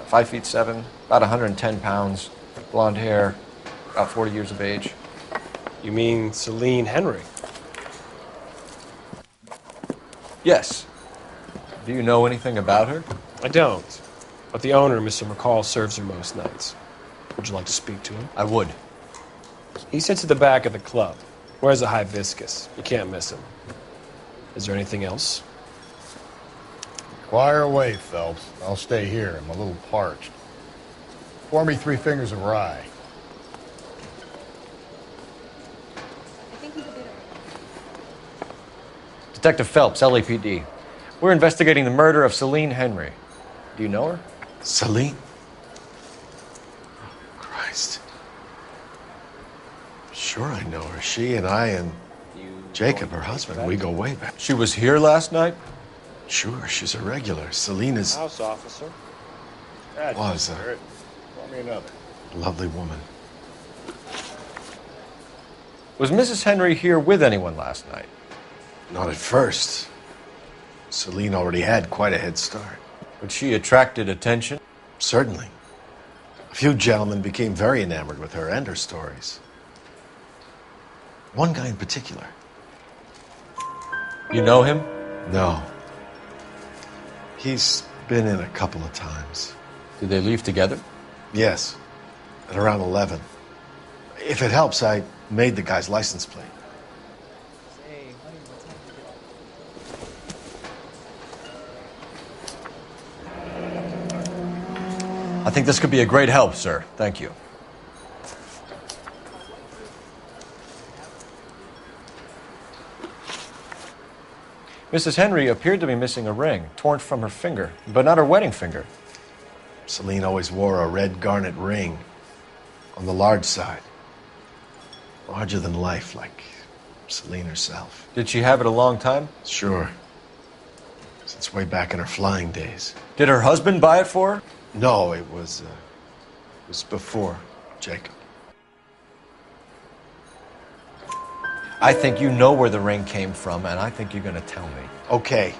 5'7", about 110 pounds, blonde hair, about 40 years of age. You mean Celine Henry? Yes. Do you know anything about her? I don't. But the owner, Mr. McCall, serves her most nights. Would you like to speak to him? I would. He sits at the back of the club. Wears a hibiscus. You can't miss him. Is there anything else? Fire away, Phelps. I'll stay here. I'm a little parched. Pour me 3 fingers of rye. Detective Phelps, LAPD. We're investigating the murder of Celine Henry. Do you know her? Celine? Oh, Christ. Sure I know her. She and I and Jacob, her husband, we go way back. She was here last night? Sure, she's a regular. Celine is... House officer. Was Pour me another. lovely woman. Was Mrs. Henry here with anyone last night? Not at first. Celine already had quite a head start. But she attracted attention? Certainly. A few gentlemen became very enamored with her and her stories. One guy in particular. You know him? No. He's been in a couple of times. Did they leave together? Yes. At around 11. If it helps, I made the guy's license plate. I think this could be a great help, sir. Thank you. Mrs. Henry appeared to be missing a ring, torn from her finger, but not her wedding finger. Celine always wore a red garnet ring on the large side. Larger than life, like Celine herself. Did she have it a long time? Sure. Since way back in her flying days. Did her husband buy it for her? No, it was before Jacob. I think you know where the ring came from, and I think you're going to tell me. Okay.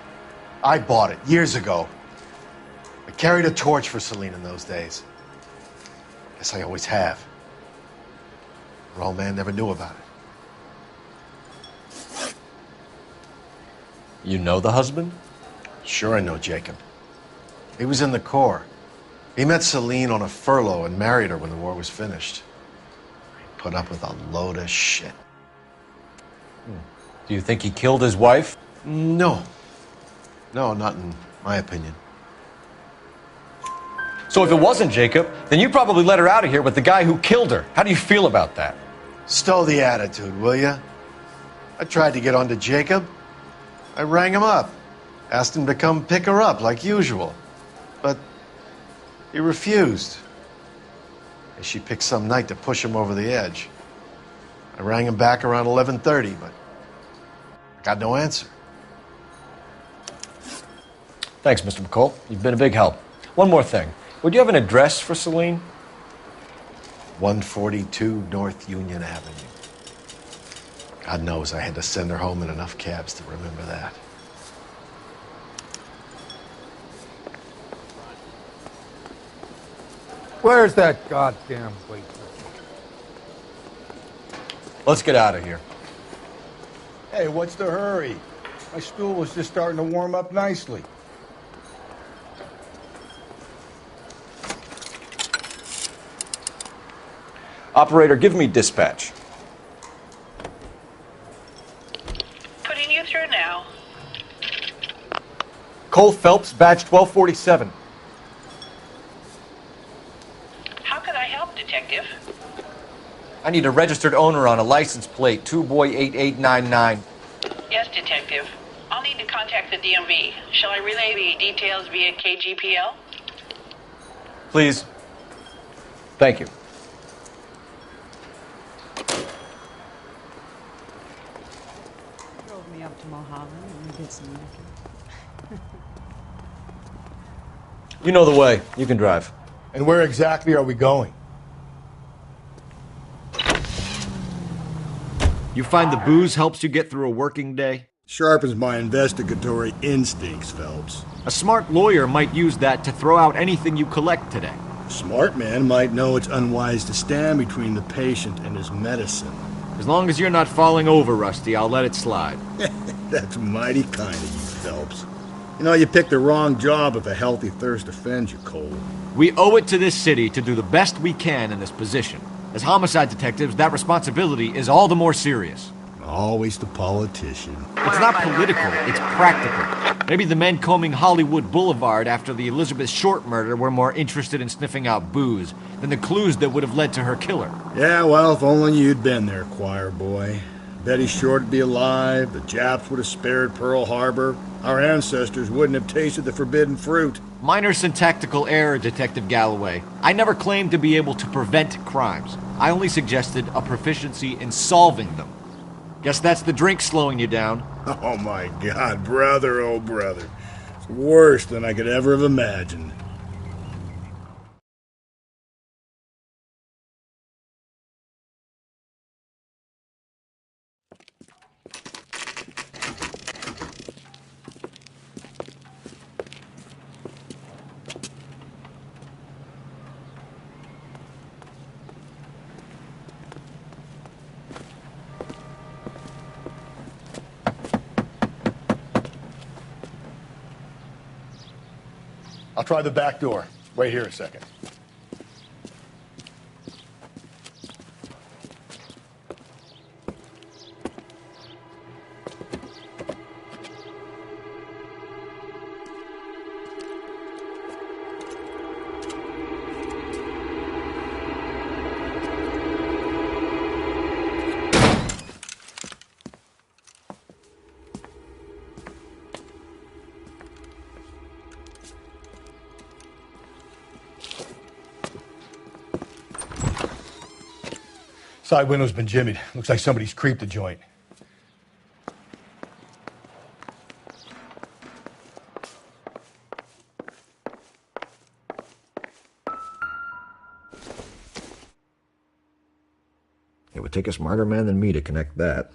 I bought it years ago. I carried a torch for Celine in those days. Guess I always have. Her old man never knew about it. You know the husband? Sure I know Jacob. He was in the Corps. He met Celine on a furlough and married her when the war was finished. He put up with a load of shit. Do you think he killed his wife? No. No, not in my opinion. So if it wasn't Jacob, then you probably let her out of here with the guy who killed her. How do you feel about that? Stow the attitude, will ya? I tried to get onto Jacob. I rang him up. Asked him to come pick her up like usual. But he refused. And she picked some night to push him over the edge. I rang him back around 11:30, but I got no answer. Thanks, Mr. McCall. You've been a big help. One more thing. Would you have an address for Celine? 142 North Union Avenue. God knows I had to send her home in enough cabs to remember that. Where's that goddamn waitress? Let's get out of here. Hey, what's the hurry? My stool was just starting to warm up nicely. Operator, give me dispatch. Putting you through now. Cole Phelps, badge 1247. How can I help, Detective? I need a registered owner on a license plate, 2boy8899. Yes, Detective. I'll need to contact the DMV. Shall I relay the details via KGPL? Please. Thank you. Drove me up to Mulholland and we did some looking. You know the way. You can drive. And where exactly are we going? You find the booze helps you get through a working day? Sharpens my investigatory instincts, Phelps. A smart lawyer might use that to throw out anything you collect today. A smart man might know it's unwise to stand between the patient and his medicine. As long as you're not falling over, Rusty, I'll let it slide. That's mighty kind of you, Phelps. You know, you picked the wrong job if a healthy thirst offends you, Cole. We owe it to this city to do the best we can in this position. As homicide detectives, that responsibility is all the more serious. Always the politician. It's not political, it's practical. Maybe the men combing Hollywood Boulevard after the Elizabeth Short murder were more interested in sniffing out booze than the clues that would have led to her killer. Yeah, well, if only you'd been there, choir boy. Betty's sure to be alive, the Japs would have spared Pearl Harbor, our ancestors wouldn't have tasted the forbidden fruit. Minor syntactical error, Detective Galloway. I never claimed to be able to prevent crimes. I only suggested a proficiency in solving them. Guess that's the drink slowing you down. Oh my God, brother, oh brother. It's worse than I could ever have imagined. I'll try the back door. Wait here a second. Side window's been jimmied. Looks like somebody's creeped the joint. It would take a smarter man than me to connect that.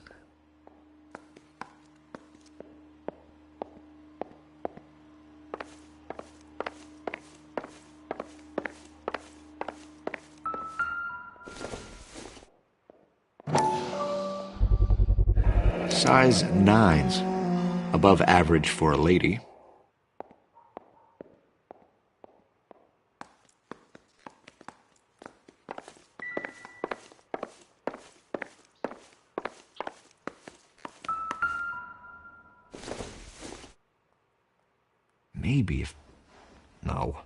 Size 9s. Above average for a lady. Maybe if... No.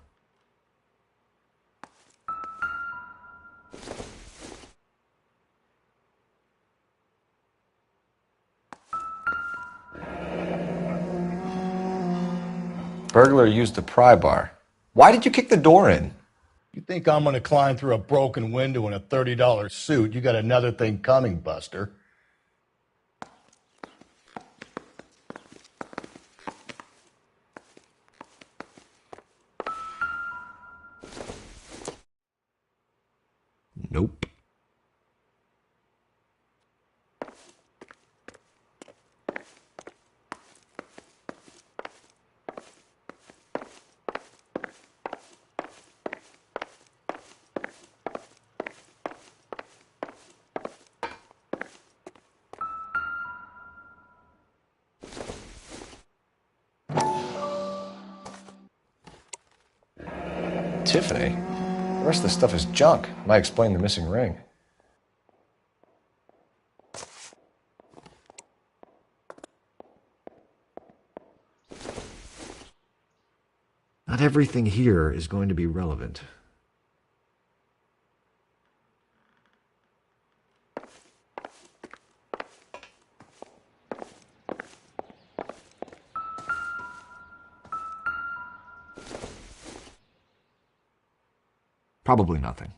Burglar used the pry bar. Why did you kick the door in? You think I'm gonna climb through a broken window in a $30 suit? You got another thing coming, Buster. Nope. Tiffany? The rest of the stuff is junk. Might explain the missing ring. Not everything here is going to be relevant. Probably nothing.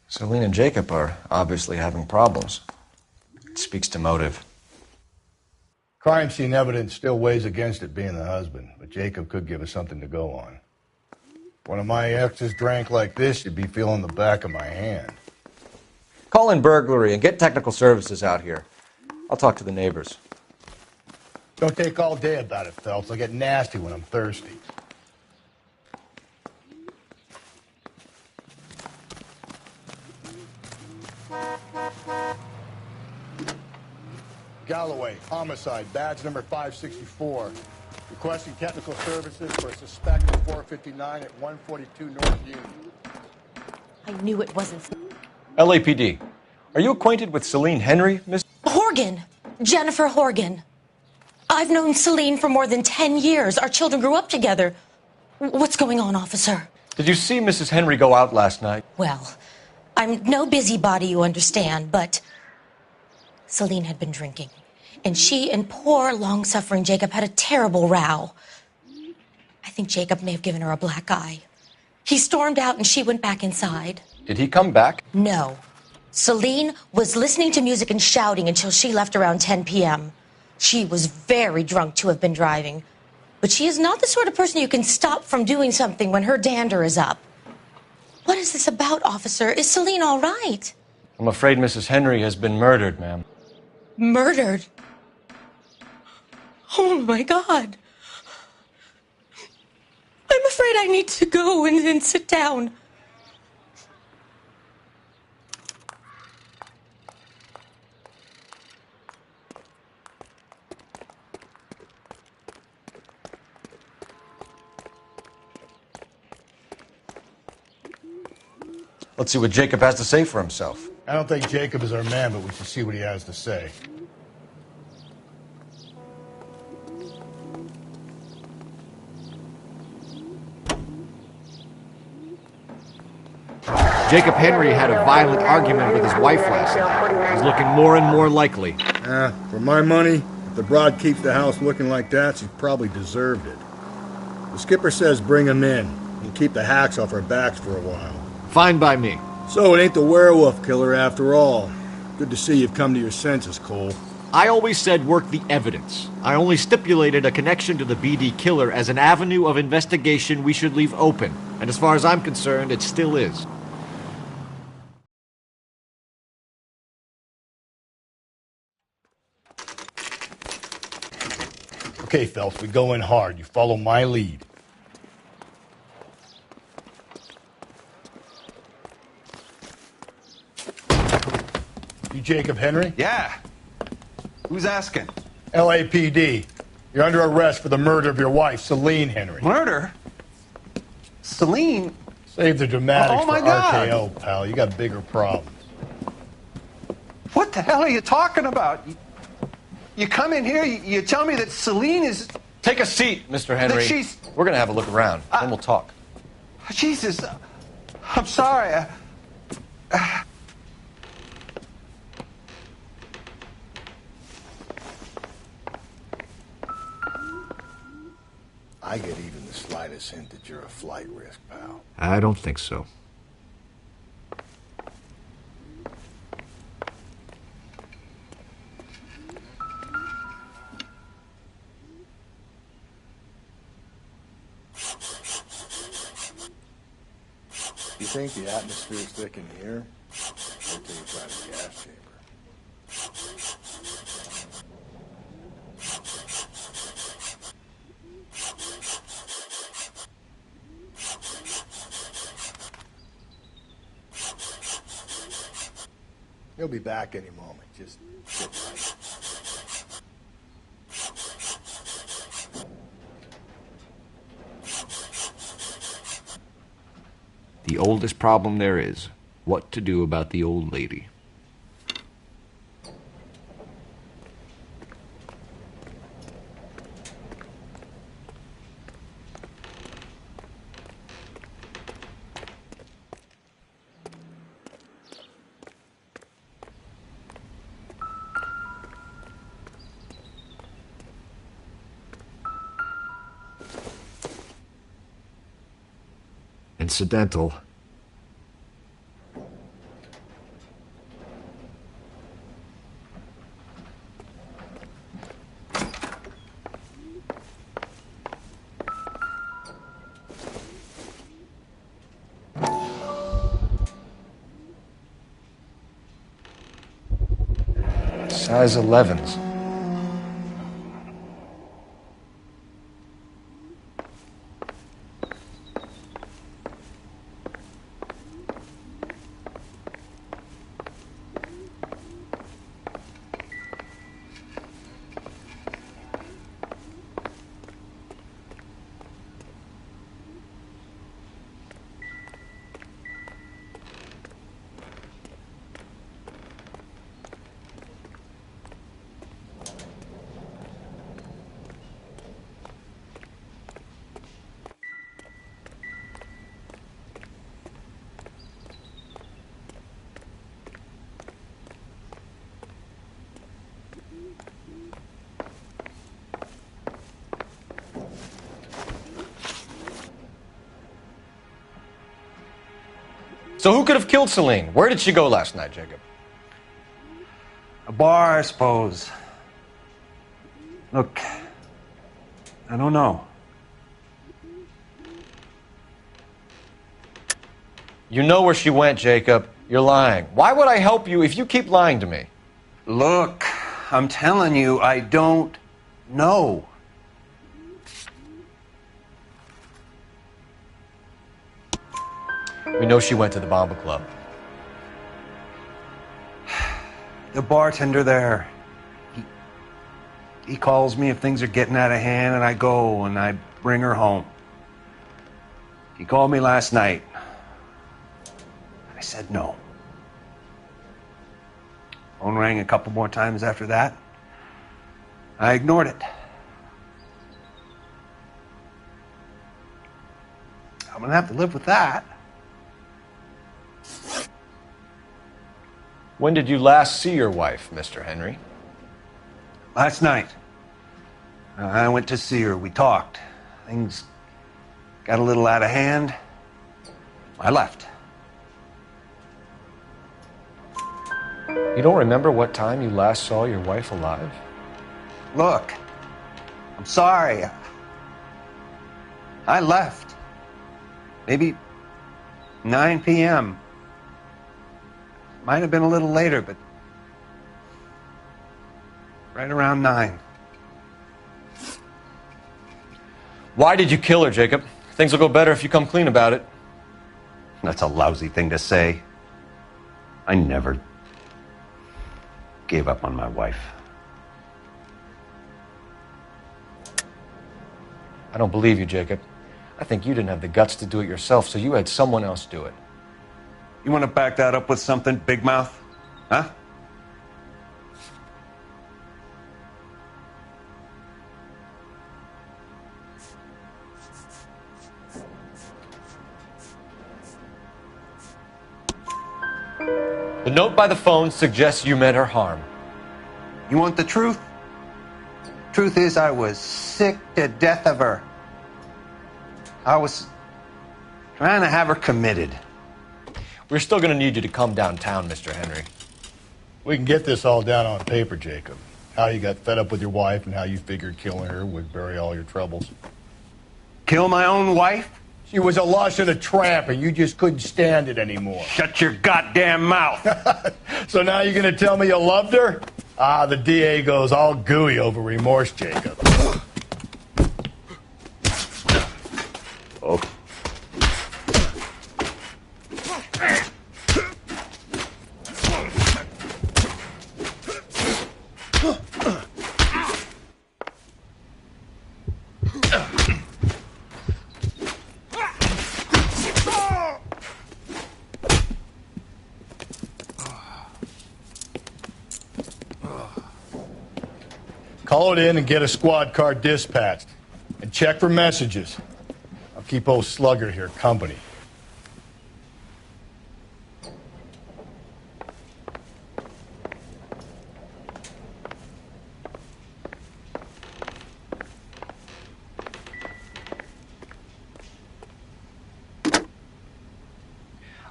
Celine and Jacob are obviously having problems. It speaks to motive. Crime scene evidence still weighs against it being the husband, but Jacob could give us something to go on. If one of my exes drank like this, you'd be feeling the back of my hand. Call in burglary and get technical services out here. I'll talk to the neighbors. Don't take all day about it, Phelps. I get nasty when I'm thirsty. Galloway, homicide, badge number 564. Requesting technical services for a suspect at 459 at 142 North Union. I knew it wasn't... LAPD. Are you acquainted with Celine Henry, Miss? Horgan! Jennifer Horgan. I've known Celine for more than 10 years. Our children grew up together. What's going on, officer? Did you see Mrs. Henry go out last night? Well, I'm no busybody, you understand, but Celine had been drinking. And she and poor, long-suffering Jacob had a terrible row. I think Jacob may have given her a black eye. He stormed out and she went back inside. Did he come back? No. Celine was listening to music and shouting until she left around 10 p.m. She was very drunk to have been driving. But she is not the sort of person you can stop from doing something when her dander is up. What is this about, officer? Is Celine all right? I'm afraid Mrs. Henry has been murdered, ma'am. Murdered? Oh, my God. I'm afraid I need to go and sit down. Let's see what Jacob has to say for himself. I don't think Jacob is our man, but we should see what he has to say. Jacob Henry had a violent argument with his wife last night. He's looking more and more likely. For my money, if the broad keeps the house looking like that, she's probably deserved it. The skipper says bring him in and keep the hacks off our backs for a while. Fine by me. So it ain't the werewolf killer after all. Good to see you've come to your senses, Cole. I always said work the evidence. I only stipulated a connection to the BD killer as an avenue of investigation we should leave open. And as far as I'm concerned, it still is. Okay, Phelps, we go in hard. You follow my lead. You Jacob Henry? Yeah. Who's asking? LAPD. You're under arrest for the murder of your wife, Celine Henry. Murder? Celine? Save the dramatics Oh, my for God. RKO, pal. You got bigger problems. What the hell are you talking about? You come in here, you tell me that Celine is... Take a seat, Mr. Henry. That she's... We're going to have a look around, then we'll talk. Jesus. I'm sorry. I get even the slightest hint that you're a flight risk, pal. I don't think so. You think the atmosphere's thick in here? Wait till you try the gas chamber. He'll be back any moment. Just sit tight. The oldest problem there is, what to do about the old lady. Incidental. Size 11s. So who could have killed Celine? Where did she go last night, Jacob? A bar, I suppose. Look, I don't know. You know where she went, Jacob. You're lying. Why would I help you if you keep lying to me? Look, I'm telling you, I don't know. We know she went to the Bomba Club. The bartender there, he calls me if things are getting out of hand, and I go and I bring her home. He called me last night. I said no. Phone rang a couple more times after that. I ignored it. I'm gonna have to live with that. When did you last see your wife, Mr. Henry? Last night. I went to see her. We talked. Things got a little out of hand. I left. You don't remember what time you last saw your wife alive? Look, I'm sorry. I left. Maybe 9 p.m. Might have been a little later, but right around 9. Why did you kill her, Jacob? Things will go better if you come clean about it. That's a lousy thing to say. I never gave up on my wife. I don't believe you, Jacob. I think you didn't have the guts to do it yourself, so you had someone else do it. You want to back that up with something, Big Mouth? Huh? The note by the phone suggests you meant her harm. You want the truth? Truth is, I was sick to death of her. I was trying to have her committed. We're still going to need you to come downtown, Mr. Henry. We can get this all down on paper, Jacob. How you got fed up with your wife and how you figured killing her would bury all your troubles. Kill my own wife? She was a lush and a tramp, and you just couldn't stand it anymore. Shut your goddamn mouth. So now you're going to tell me you loved her? Ah, the DA goes all gooey over remorse, Jacob. Oh. Call it in and get a squad car dispatched. And check for messages. I'll keep old Slugger here company.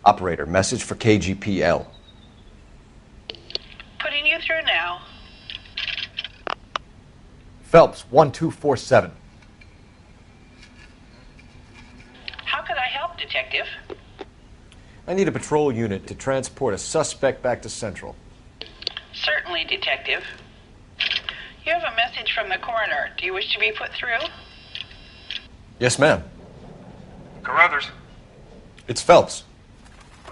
Operator, message for KGPL. Putting you through now. Phelps, 1247. How could I help, Detective? I need a patrol unit to transport a suspect back to Central. Certainly, County Detective. You have a message from the coroner. Do you wish to be put through? Yes, ma'am. Carruthers, It's Phelps.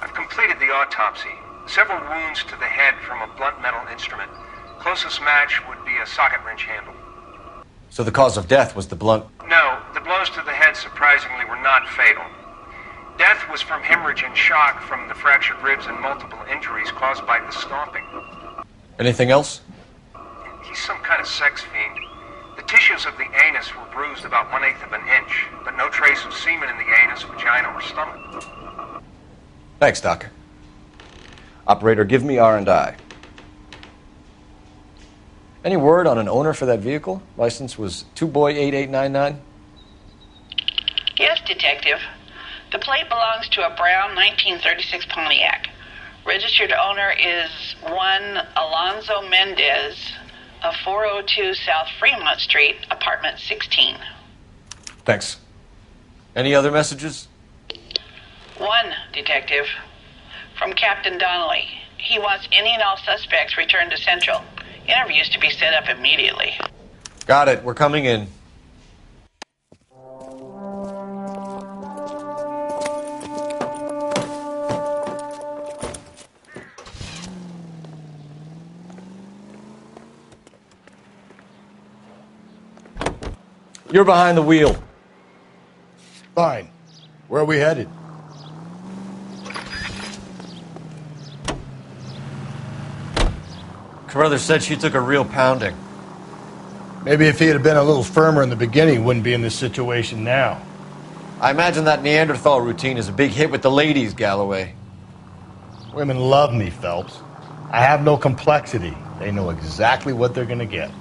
I've completed the autopsy. Several wounds to the head from a blunt metal instrument. Closest match would be a socket wrench handle. So the cause of death was the blunt... No, the blows to the head surprisingly were not fatal. Death was from hemorrhage and shock from the fractured ribs and multiple injuries caused by the stomping. Anything else? He's some kind of sex fiend. The tissues of the anus were bruised about 1/8 of an inch, but no trace of semen in the anus, vagina, or stomach. Thanks, Doc. Operator, give me R&I. Any word on an owner for that vehicle? License was 2boy8899. Yes, Detective. The plate belongs to a brown 1936 Pontiac. Registered owner is one Alonzo Mendez of 402 South Fremont Street, apartment 16. Thanks. Any other messages? One, Detective. From Captain Donnelly. He wants any and all suspects returned to Central. Interviews to be set up immediately. Got it. We're coming in. You're behind the wheel. Fine. Where are we headed? Carruthers said she took a real pounding. Maybe if he had been a little firmer in the beginning, he wouldn't be in this situation now. I imagine that Neanderthal routine is a big hit with the ladies, Galloway. Women love me, Phelps. I have no complexity. They know exactly what they're going to get.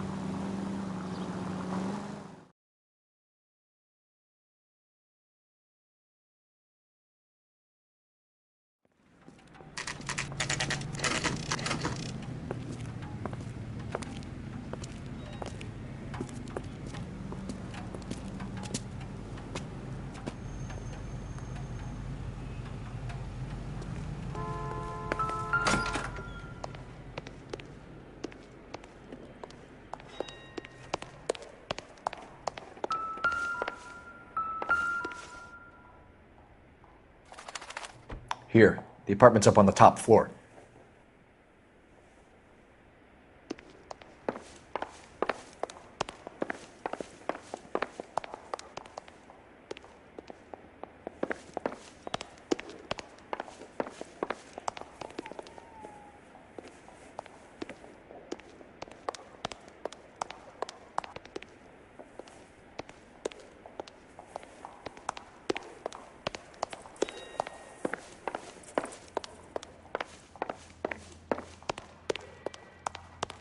Here, the apartment's up on the top floor.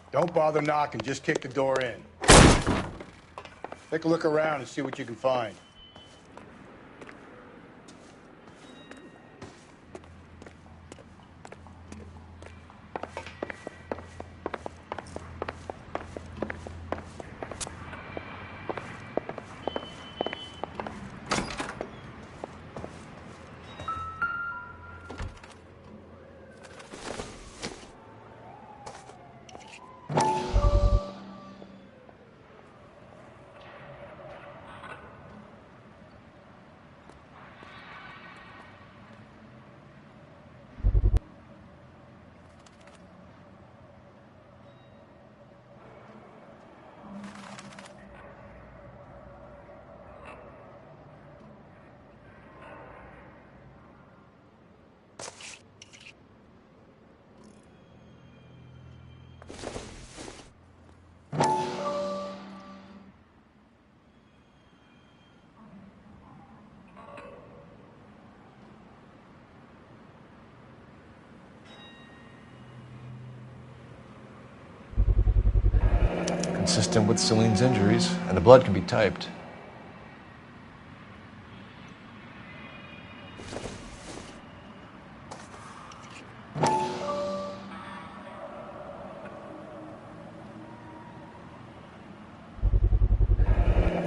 Don't bother knocking, just kick the door in. Take a look around and see what you can find. Consistent with Celine's injuries, and the blood can be typed.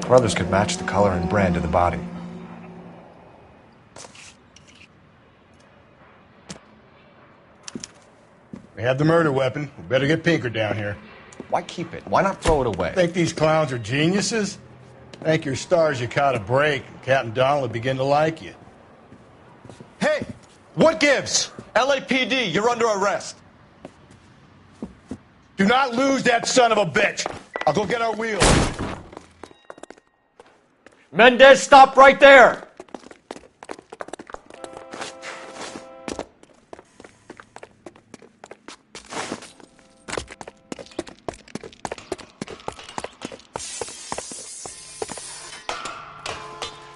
Carruthers could match the color and brand of the body. We have the murder weapon. We better get Pinker down here. Why keep it? Why not throw it away? Think these clowns are geniuses? Thank your stars you caught a break, and Captain Donald will begin to like you. Hey, what gives? LAPD, you're under arrest. Do not lose that son of a bitch. I'll go get our wheels. Mendez, stop right there!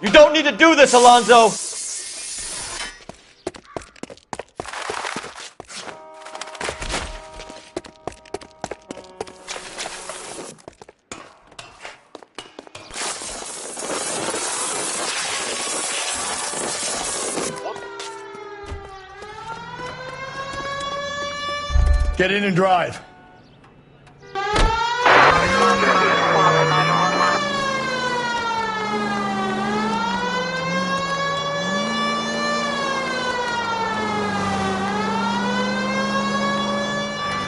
You don't need to do this, Alonzo! Get in and drive.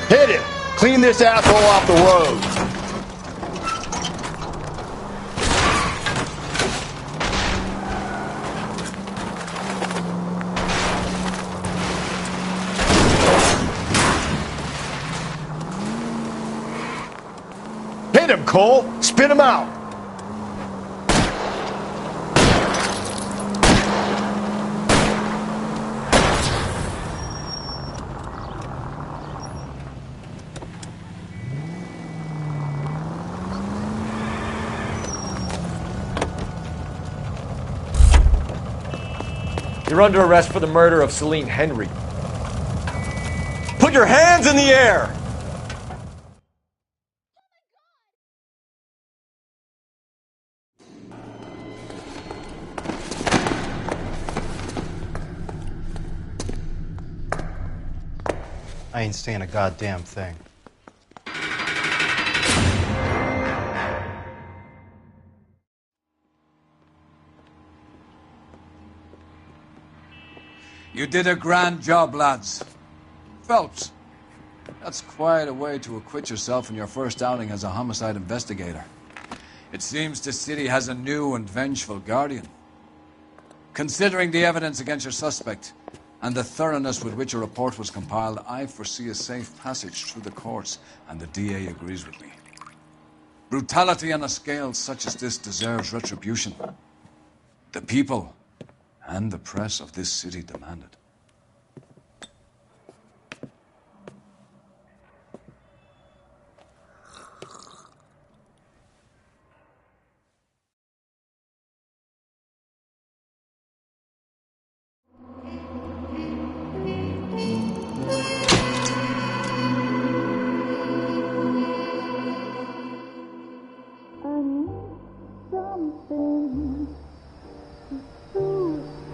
Hit it! Clean this asshole off the road. Hit him, Cole! Spin him out! You're under arrest for the murder of Celine Henry. Put your hands in the air! I ain't saying a goddamn thing. You did a grand job, lads. Phelps, that's quite a way to acquit yourself in your first outing as a homicide investigator. It seems the city has a new and vengeful guardian. Considering the evidence against your suspect and the thoroughness with which a report was compiled, I foresee a safe passage through the courts, and the DA agrees with me. Brutality on a scale such as this deserves retribution. The people and the press of this city demand it.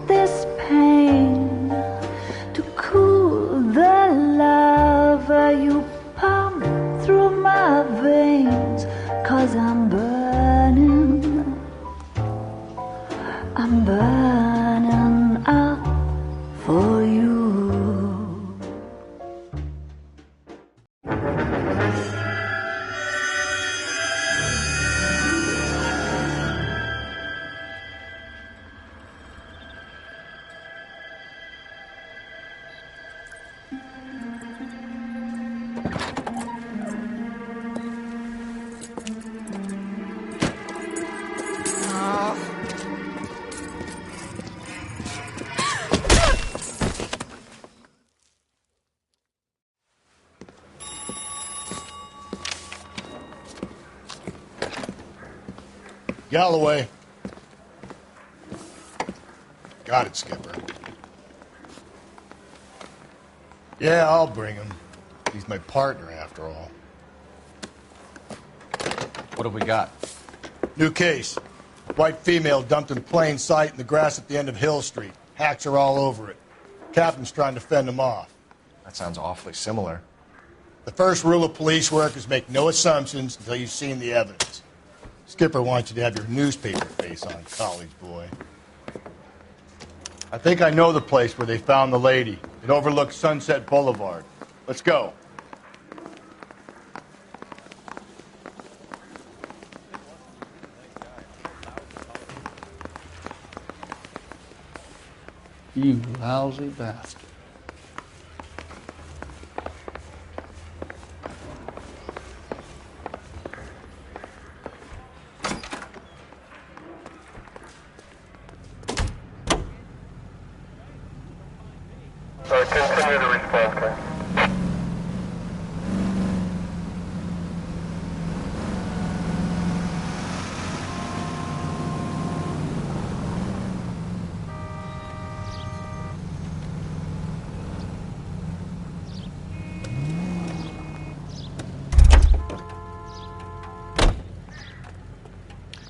This pain to cool the lava you pump through my veins, 'cause I'm burning up for you. Galloway. Got it, Skipper. Yeah, I'll bring him. He's my partner, after all. What have we got? New case. White female dumped in plain sight in the grass at the end of Hill Street. Hacks are all over it. Captain's trying to fend them off. That sounds awfully similar. The first rule of police work is make no assumptions until you've seen the evidence. Skipper wants you to have your newspaper face on, college boy. I think I know the place where they found the lady. It overlooks Sunset Boulevard. Let's go. You lousy bastard. Continue to respond, sir.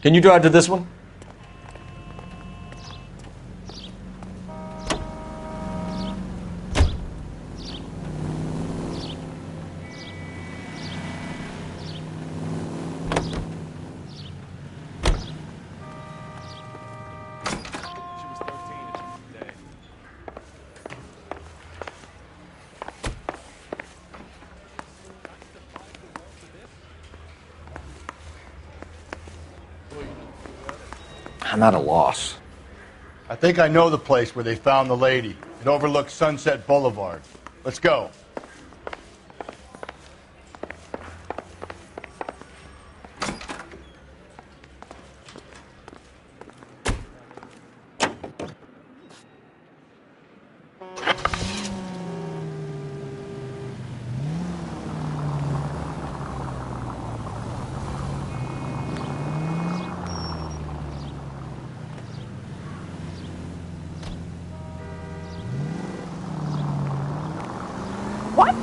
Can you drive to this one? I'm at a loss. I think I know the place where they found the lady. It overlooks Sunset Boulevard. Let's go. What?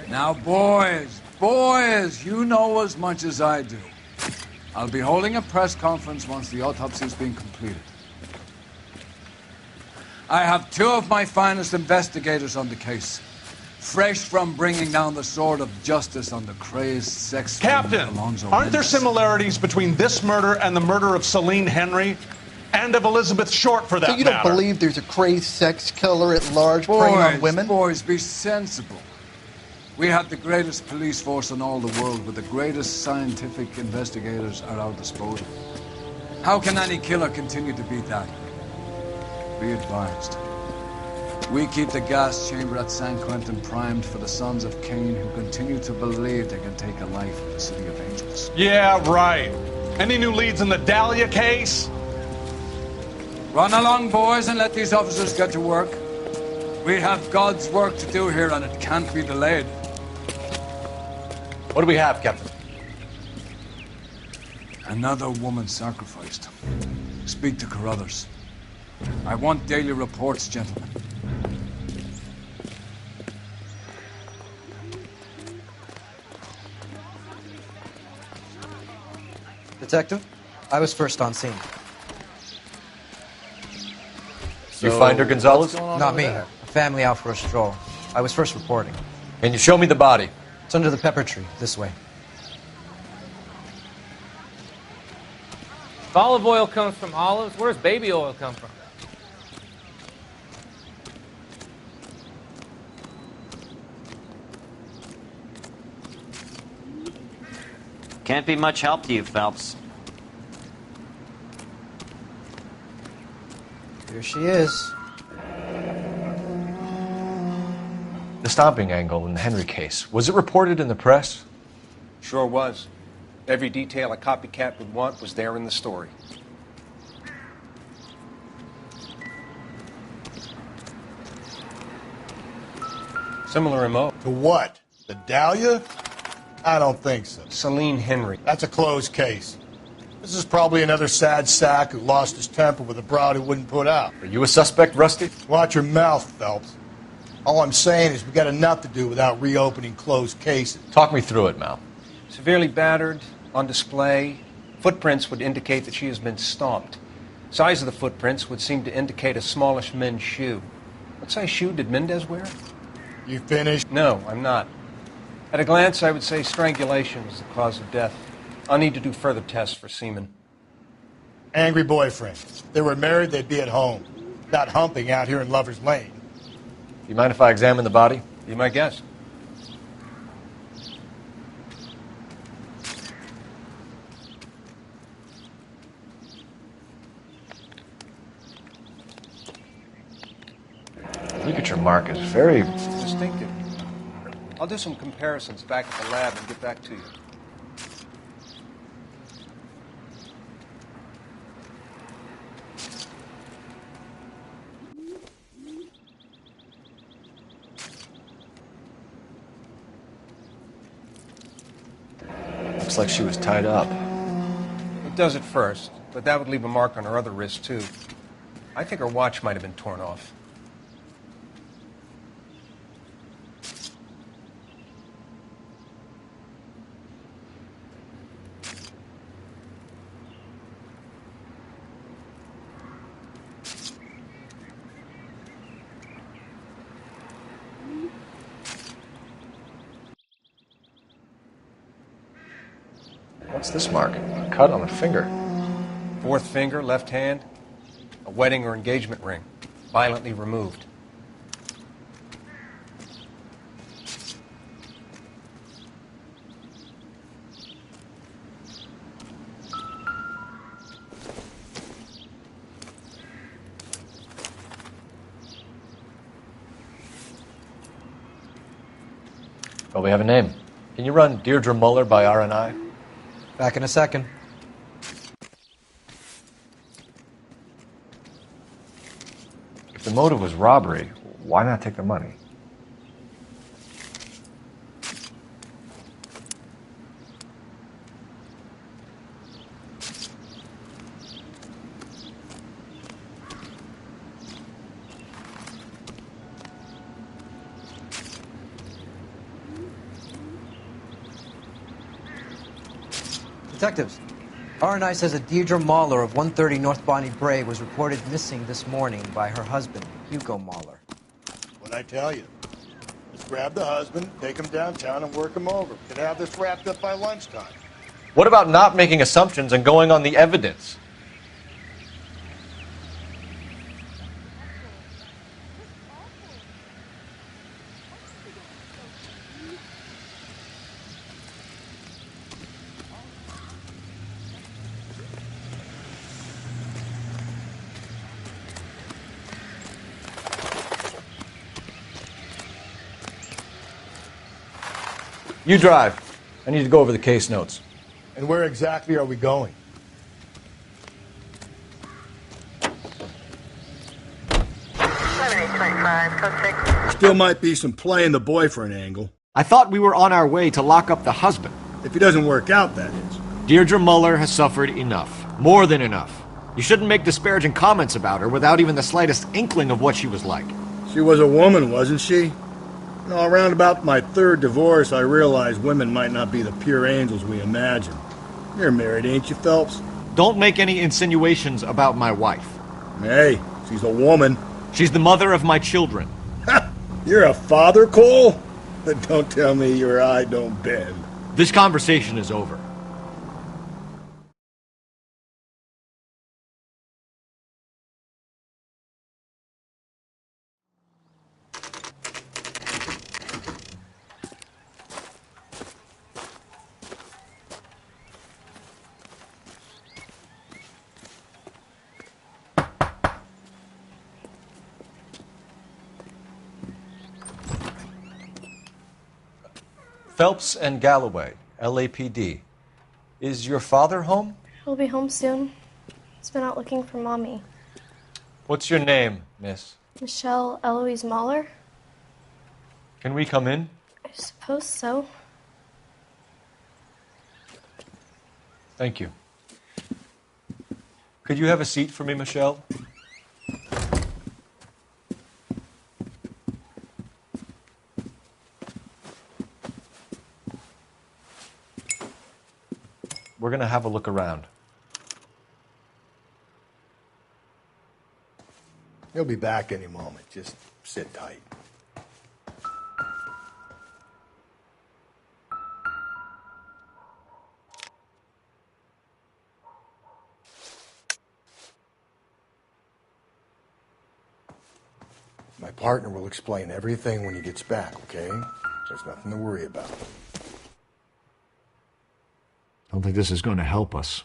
Now, boys, you know as much as I do. I'll be holding a press conference once the autopsy's been completed. I have two of my finest investigators on the case, fresh from bringing down the sword of justice on the crazed sex Captain, aren't there similarities between this murder and the murder of Celine Henry and of Elizabeth Short, for that So you don't matter? believe there's a crazed sex killer at large preying on women? Boys, be sensible. We have the greatest police force in all the world with the greatest scientific investigators at our disposal. How can any killer continue to beat that? Be advised. We keep the gas chamber at San Quentin primed for the sons of Cain who continue to believe they can take a life in the City of Angels. Yeah, right. Any new leads in the Dahlia case? Run along, boys, and let these officers get to work. We have God's work to do here, and it can't be delayed. What do we have, Captain? Another woman sacrificed. Speak to Carruthers. I want daily reports, gentlemen. Detective, I was first on scene. You find her, Gonzalez? Not me. A family out for a stroll. I was first reporting. Can you show me the body? It's under the pepper tree, this way. If olive oil comes from olives, where does baby oil come from? Can't be much help to you, Phelps. Here she is. The stomping angle in the Henry case, was it reported in the press? Sure was. Every detail a copycat would want was there in the story. Similar MO. To what? The Dahlia? I don't think so. Celine Henry. That's a closed case. This is probably another sad sack who lost his temper with a broad who wouldn't put out. Are you a suspect, Rusty? Watch your mouth, Phelps. All I'm saying is we got enough to do without reopening closed cases. Talk me through it, Mal. Severely battered, on display. Footprints would indicate that she has been stomped. Size of the footprints would seem to indicate a smallish men's shoe. What size shoe did Mendez wear? You finished? No, I'm not. At a glance, I would say strangulation was the cause of death. I'll need to do further tests for semen. Angry boyfriend. If they were married, they'd be at home. Not humping out here in Lover's Lane. Do you mind if I examine the body? Be my guest. Ligature mark is very distinctive. I'll do some comparisons back at the lab and get back to you. Looks like she was tied up. It does at first, but that would leave a mark on her other wrist, too. I think her watch might have been torn off. What's this mark? A cut on a finger. Fourth finger, left hand. A wedding or engagement ring. Violently removed. Well, we have a name. Can you run Deirdre Muller by RNI? Back in a second. If the motive was robbery, why not take the money? Detectives, RNI says that Deirdre Mahler of 130 North Bonnie Bray was reported missing this morning by her husband, Hugo Mahler. What'd I tell you? Just grab the husband, take him downtown, and work him over. Could have this wrapped up by lunchtime. What about not making assumptions and going on the evidence? You drive. I need to go over the case notes. And where exactly are we going? Still might be some playing the boyfriend angle. I thought we were on our way to lock up the husband. If he doesn't work out, that is. Deirdre Muller has suffered enough. More than enough. You shouldn't make disparaging comments about her without even the slightest inkling of what she was like. She was a woman, wasn't she? You know, around about my third divorce, I realized women might not be the pure angels we imagine. You're married, ain't you, Phelps? Don't make any insinuations about my wife. Hey, she's a woman. She's the mother of my children. You're a father, Cole? Don't tell me your eye don't bend. This conversation is over. Phelps and Galloway, LAPD. Is your father home? He'll be home soon. He's been out looking for Mommy. What's your name, miss? Michelle Eloise Mahler? Can we come in? I suppose so. Thank you. Could you have a seat for me, Michelle? We're going to have a look around. He'll be back any moment. Just sit tight. My partner will explain everything when he gets back, okay? There's nothing to worry about. I don't think this is going to help us.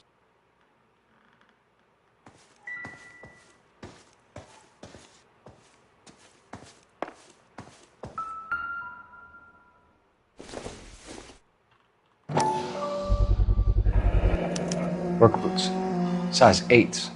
Work boots. Size 8s.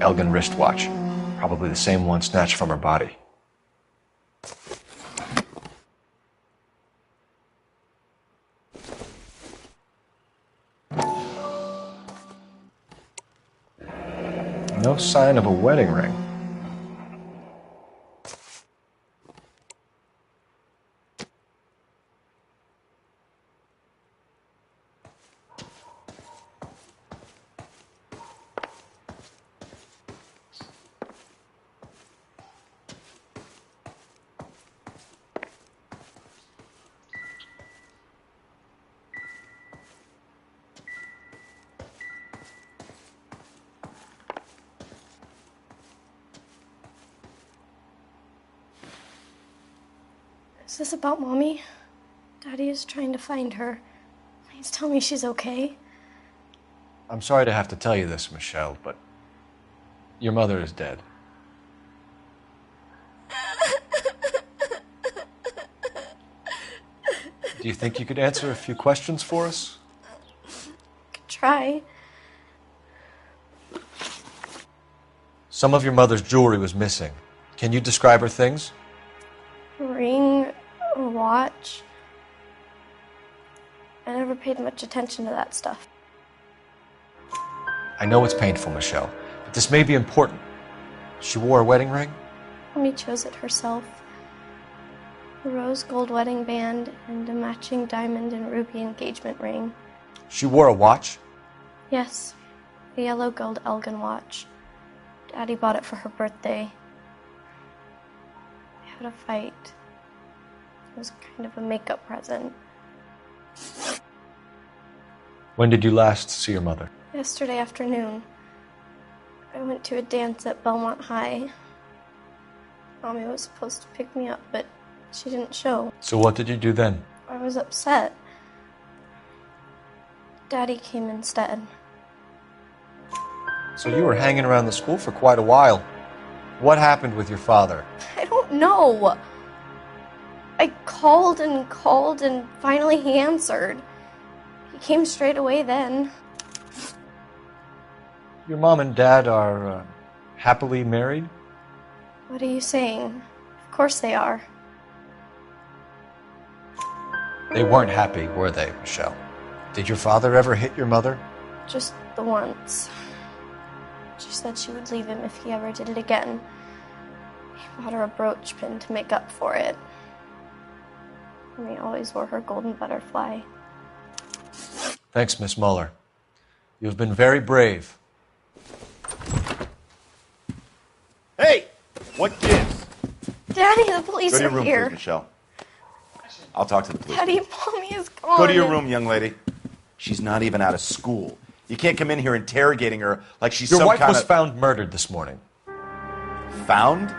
Elgin wristwatch. Probably the same one snatched from her body. No sign of a wedding ring. Is this about Mommy? Daddy is trying to find her. Please tell me she's okay. I'm sorry to have to tell you this, Michelle, but your mother is dead. Do you think you could answer a few questions for us? Could try. Some of your mother's jewelry was missing. Can you describe her things? A ring, a watch. I never paid much attention to that stuff. I know it's painful, Michelle, but this may be important. She wore a wedding ring? Mommy chose it herself. A rose gold wedding band and a matching diamond and ruby engagement ring. She wore a watch? Yes, a yellow gold Elgin watch. Daddy bought it for her birthday. We had a fight. It was kind of a makeup present. When did you last see your mother? Yesterday afternoon. I went to a dance at Belmont High. Mommy was supposed to pick me up, but she didn't show. So what did you do then? I was upset. Daddy came instead. So you were hanging around the school for quite a while. What happened with your father? I don't know. I called and finally he answered. He came straight away then. Your mom and dad are happily married? What are you saying? Of course they are. They weren't happy, were they, Michelle? Did your father ever hit your mother? Just the once. She said she would leave him if he ever did it again. He bought her a brooch pin to make up for it. And he always wore her golden butterfly. Thanks, Miss Muller. You have been very brave. Hey! What gives? Daddy, the police Go to your are room, here. please, Michelle. I'll talk to the police. Daddy, Mommy is gone. Go to your room, young lady. She's not even out of school. You can't come in here interrogating her like she's Your some wife kind was of... found murdered this morning. Found?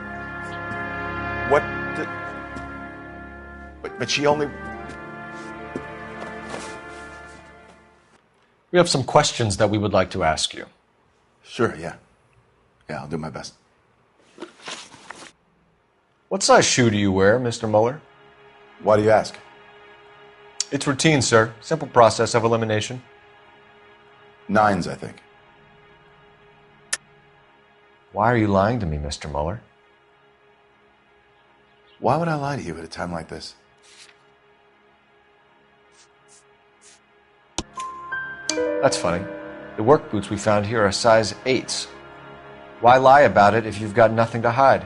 What the... But she only... We have some questions that we would like to ask you. Sure, yeah. Yeah, I'll do my best. What size shoe do you wear, Mr. Muller? Why do you ask? It's routine, sir. Simple process of elimination. 9s, I think. Why are you lying to me, Mr. Mueller? Why would I lie to you at a time like this? That's funny. The work boots we found here are size 8s. Why lie about it if you've got nothing to hide?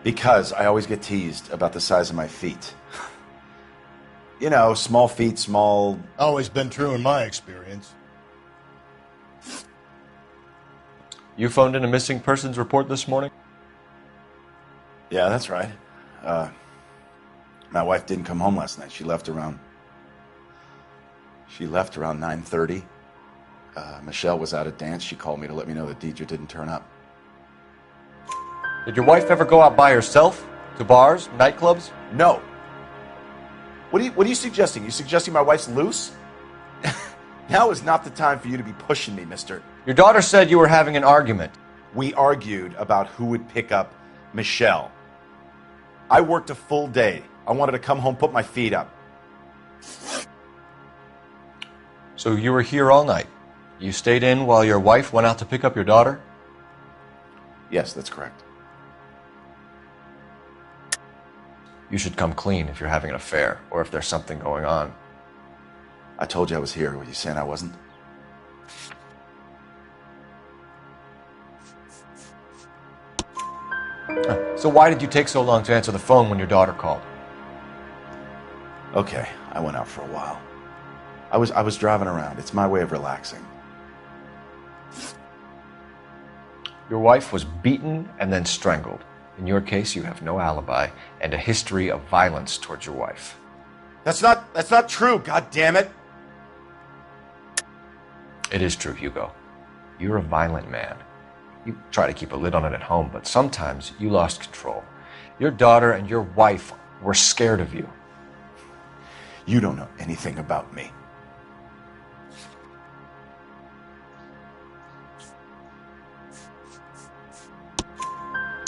Because I always get teased about the size of my feet. You know, small feet, small... Always been true in my experience. You phoned in a missing persons report this morning? Yeah, that's right. My wife didn't come home last night. She left around 9:30. Michelle was out at dance. She called me to let me know that Deidre didn't turn up. Did your wife ever go out by herself? To bars, nightclubs? No. What are you suggesting? You suggesting my wife's loose? Now is not the time for you to be pushing me, mister. Your daughter said you were having an argument. We argued about who would pick up Michelle. I worked a full day. I wanted to come home, put my feet up. So you were here all night? You stayed in while your wife went out to pick up your daughter? Yes, that's correct. You should come clean if you're having an affair, or if there's something going on. I told you I was here. Were you saying I wasn't? So why did you take so long to answer the phone when your daughter called? Okay, I went out for a while. I was driving around. It's my way of relaxing. Your wife was beaten and then strangled. In your case, you have no alibi and a history of violence towards your wife. That's not true, God damn it. It is true, Hugo. You're a violent man. You try to keep a lid on it at home, but sometimes you lost control. Your daughter and your wife were scared of you. You don't know anything about me.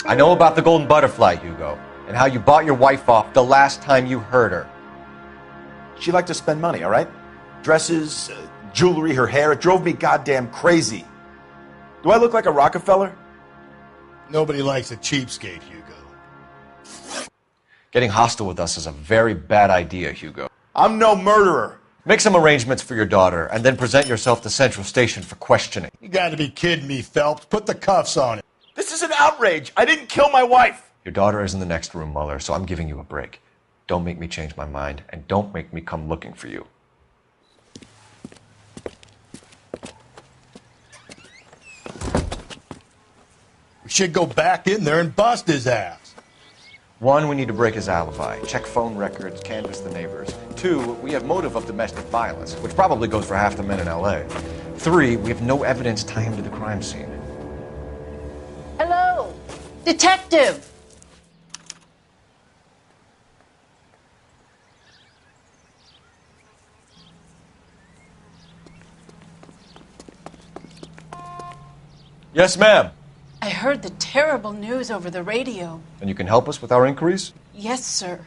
I know about the golden butterfly, Hugo, and how you bought your wife off the last time you heard her. She liked to spend money, all right? Dresses, jewelry, her hair. It drove me goddamn crazy. Do I look like a Rockefeller? Nobody likes a cheapskate, Hugo. Getting hostile with us is a very bad idea, Hugo. I'm no murderer. Make some arrangements for your daughter, and then present yourself to Central Station for questioning. You gotta be kidding me, Phelps. Put the cuffs on it. This is an outrage. I didn't kill my wife. Your daughter is in the next room, Mueller, so I'm giving you a break. Don't make me change my mind, and don't make me come looking for you. We should go back in there and bust his ass. 1, we need to break his alibi. Check phone records, canvass the neighbors. 2, we have motive of domestic violence, which probably goes for half the men in L.A. 3, we have no evidence tying him to the crime scene. Hello, detective. Yes, ma'am. I heard the terrible news over the radio. And you can help us with our inquiries? Yes, sir.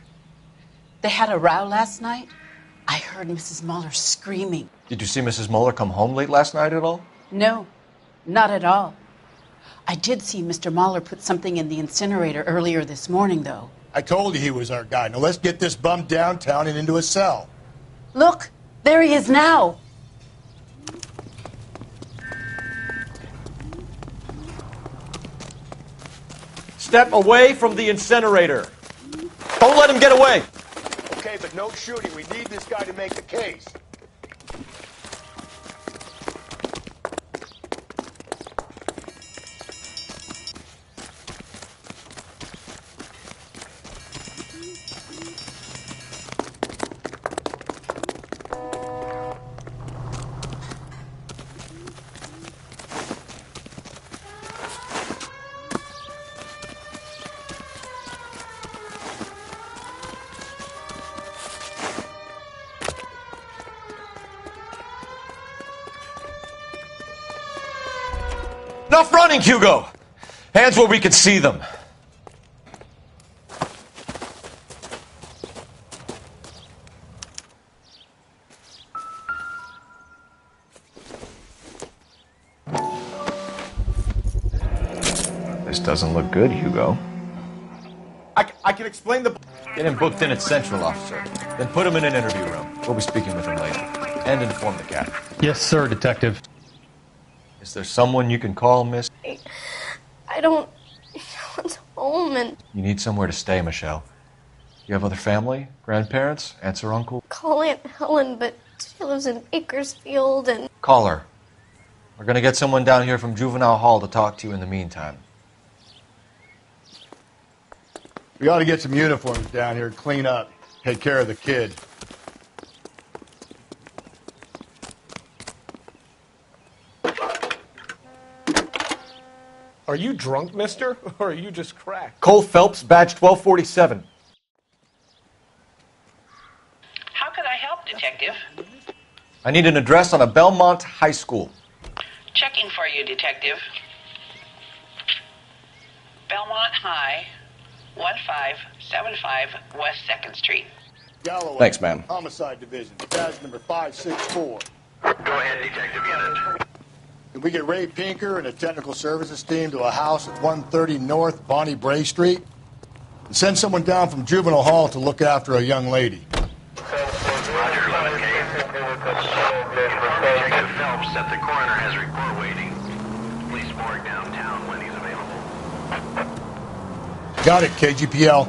They had a row last night. I heard Mrs. Mueller screaming. Did you see Mrs. Mueller come home late last night at all? No, not at all. I did see Mr. Mueller put something in the incinerator earlier this morning, though. I told you he was our guy. Now let's get this bum downtown and into a cell. Look, there he is now. Step away from the incinerator. Don't let him get away. Okay, but no shooting. We need this guy to make the case. Enough running, Hugo! Hands where we can see them. Doesn't look good, Hugo. I can explain the... Get him booked in at Central, officer. Then put him in an interview room. We'll be speaking with him later. And inform the captain. Yes, sir, Detective. Is there someone you can call, miss? I don't... No one's home and... You need somewhere to stay, Michelle. You have other family? Grandparents? Aunts or uncle? Call Aunt Helen, but she lives in Bakersfield and... Call her. We're gonna get someone down here from Juvenile Hall to talk to you in the meantime. We ought to get some uniforms down here, clean up, take care of the kid. Are you drunk, mister? Or are you just cracked? Cole Phelps, badge 1247. How could I help, Detective? I need an address on a Belmont High School. Checking for you, Detective. Belmont High, 1575 West 2nd Street. Galloway. Thanks, ma'am. Homicide Division, badge number 564. Go ahead, Detective Unit. Can we get Ray Pinker and a technical services team to a house at 130 North Bonnie Bray Street? And send someone down from Juvenile Hall to look after a young lady. Roger, 11K. Detective Phelps that the coroner has a report waiting. Police morgue downtown when he's available. Got it, KGPL.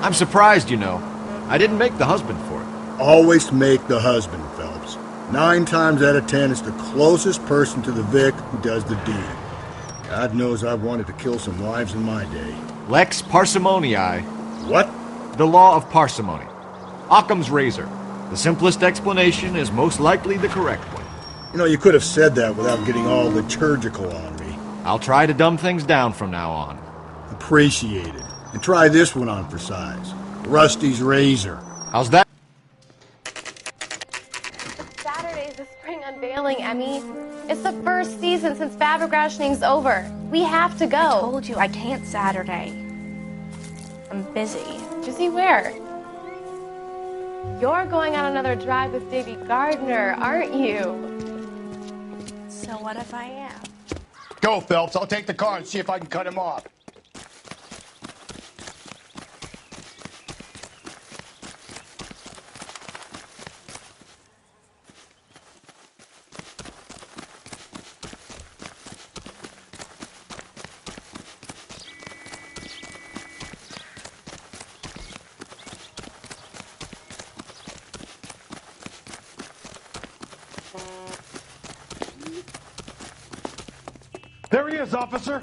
I'm surprised, you know. I didn't make the husband for it. Always make the husband, Phelps. 9 times out of 10, it's the closest person to the Vic who does the deed. God knows I've wanted to kill some wives in my day. Lex parsimoniae. What? The law of parsimony. Occam's razor. The simplest explanation is most likely the correct one. You know, you could have said that without getting all liturgical on me. I'll try to dumb things down from now on. Appreciate it. And try this one on for size. Rusty's Razor. How's that? Saturday's the spring unveiling, Emmy. It's the first season since fabric rationing's over. We have to go. I told you I can't Saturday. I'm busy. Busy where? You're going on another drive with Davy Gardner, aren't you? So what if I am? Go, Phelps. I'll take the car and see if I can cut him off. There he is, officer.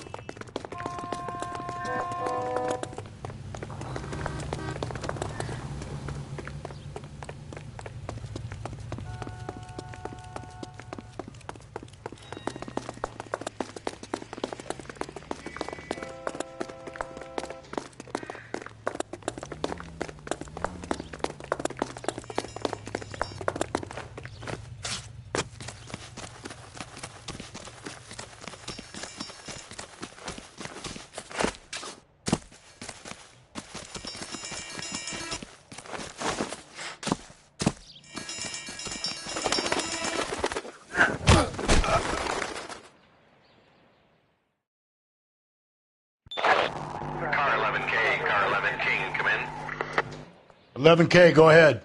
Car 11K, car 11 King, come in. 11K, go ahead.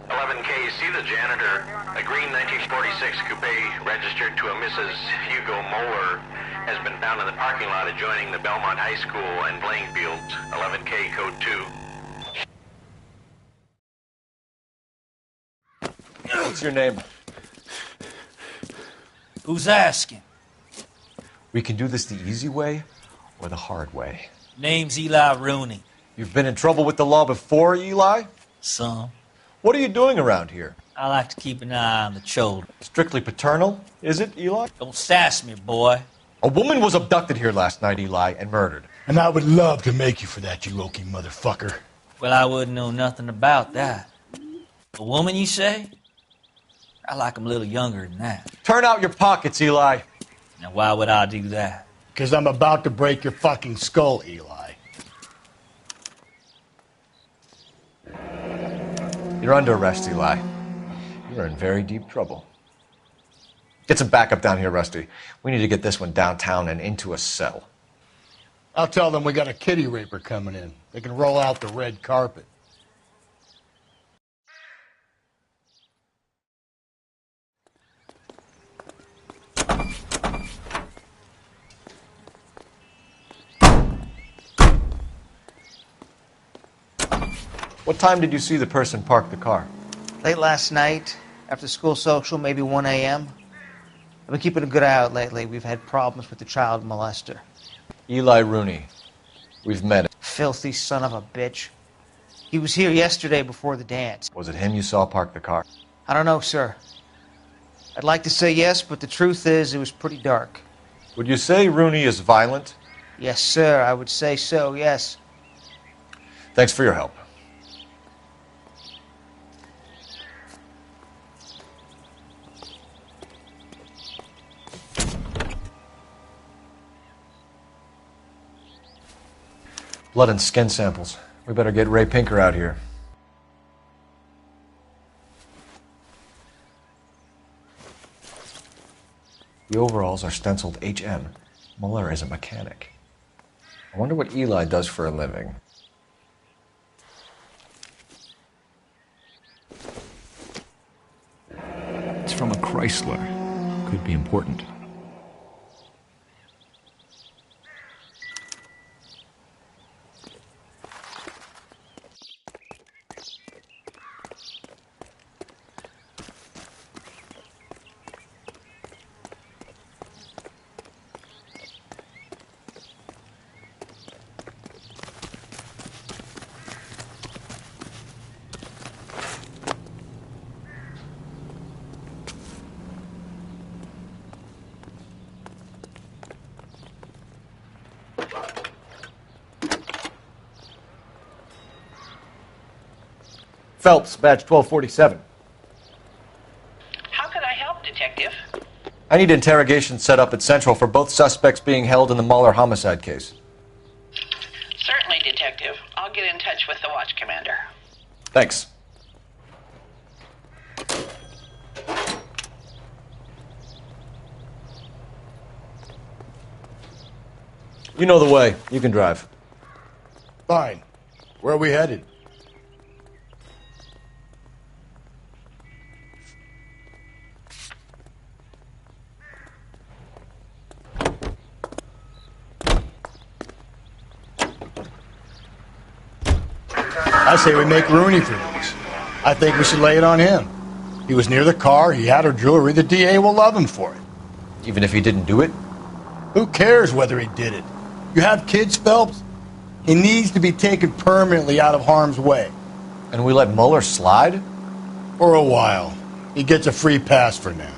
11K, see the janitor. A green 1946 coupe registered to a Mrs. Hugo Moeller has been found in the parking lot adjoining the Belmont High School and playing fields. 11K, code 2. What's your name? Who's asking? We can do this the easy way or the hard way. Name's Eli Rooney. You've been in trouble with the law before, Eli? Some. What are you doing around here? I like to keep an eye on the children. Strictly paternal, is it, Eli? Don't sass me, boy. A woman was abducted here last night, Eli, and murdered. And I would love to make you for that, you oaky motherfucker. Well, I wouldn't know nothing about that. A woman, you say? I like 'em a little younger than that. Turn out your pockets, Eli. Now, why would I do that? Because I'm about to break your fucking skull, Eli. You're under arrest, Eli. You're in very deep trouble. Get some backup down here, Rusty. We need to get this one downtown and into a cell. I'll tell them we got a kitty raper coming in. They can roll out the red carpet. What time did you see the person park the car? Late last night, after school social, maybe 1 a.m. I've been keeping a good eye out lately. We've had problems with the child molester. Eli Rooney. We've met him. Filthy son of a bitch. He was here yesterday before the dance. Was it him you saw park the car? I don't know, sir. I'd like to say yes, but the truth is it was pretty dark. Would you say Rooney is violent? Yes, sir. I would say so, yes. Thanks for your help. Blood and skin samples. We better get Ray Pinker out here. The overalls are stenciled HM. Muller is a mechanic. I wonder what Eli does for a living. It's from a Chrysler. Could be important. Phelps, badge 1247. How could I help, Detective? I need interrogation set up at Central for both suspects being held in the Muller homicide case. Certainly, Detective. I'll get in touch with the watch commander. Thanks. You know the way. You can drive. Fine. Where are we headed? I say we make Rooney for this. I think we should lay it on him. He was near the car, he had her jewelry, the DA will love him for it. Even if he didn't do it? Who cares whether he did it? You have kids, Phelps? He needs to be taken permanently out of harm's way. And we let Muller slide? For a while. He gets a free pass for now.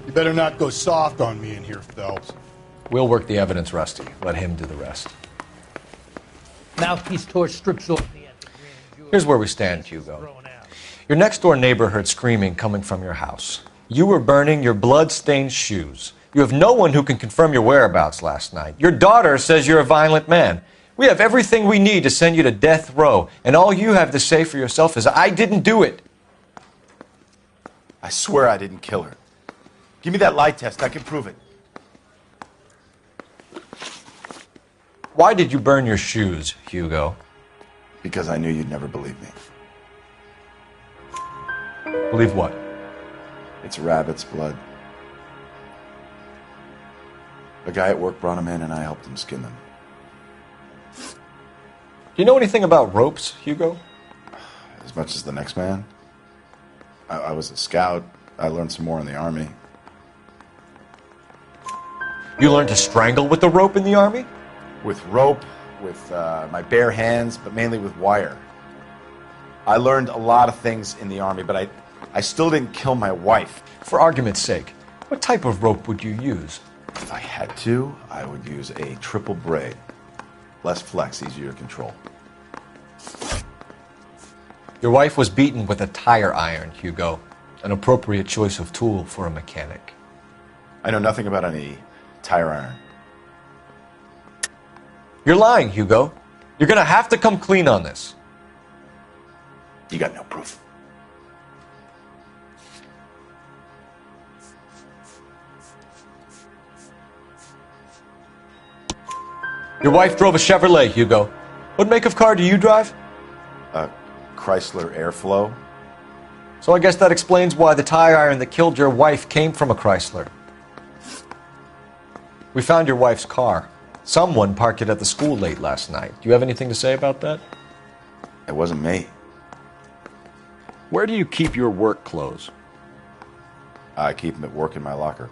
You better not go soft on me in here, Phelps. We'll work the evidence, Rusty. Let him do the rest. Mouthpiece torch strips off the end. Here's where we stand, Hugo. Your next-door neighbor heard screaming coming from your house. You were burning your blood-stained shoes. You have no one who can confirm your whereabouts last night. Your daughter says you're a violent man. We have everything we need to send you to death row, and all you have to say for yourself is, I didn't do it. I swear I didn't kill her. Give me that lie test. I can prove it. Why did you burn your shoes, Hugo? Because I knew you'd never believe me. Believe what? It's rabbit's blood. A guy at work brought him in and I helped him skin them. Do you know anything about ropes, Hugo? As much as the next man. I was a scout. I learned some more in the Army. You learned to strangle with the rope in the Army? With rope, with my bare hands, but mainly with wire. I learned a lot of things in the Army, but I still didn't kill my wife. For argument's sake, what type of rope would you use? If I had to, I would use a triple braid. Less flex, easier to control. Your wife was beaten with a tire iron, Hugo. An appropriate choice of tool for a mechanic. I know nothing about any tire iron. You're lying, Hugo. You're gonna have to come clean on this. You got no proof. Your wife drove a Chevrolet, Hugo. What make of car do you drive? A Chrysler Airflow. So I guess that explains why the tire iron that killed your wife came from a Chrysler. We found your wife's car. Someone parked it at the school late last night. Do you have anything to say about that? It wasn't me. Where do you keep your work clothes? I keep them at work in my locker.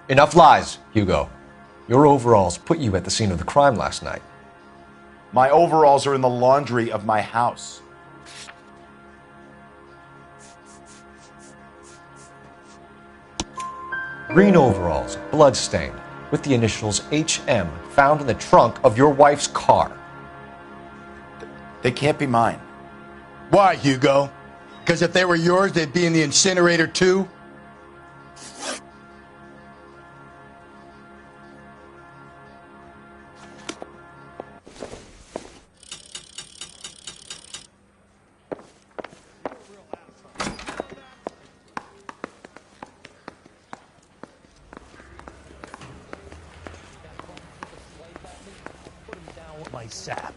Enough lies, Hugo. Your overalls put you at the scene of the crime last night. My overalls are in the laundry of my house. Green overalls, bloodstained, with the initials HM found in the trunk of your wife's car. They can't be mine. Why, Hugo? Because if they were yours, they'd be in the incinerator too? My sap.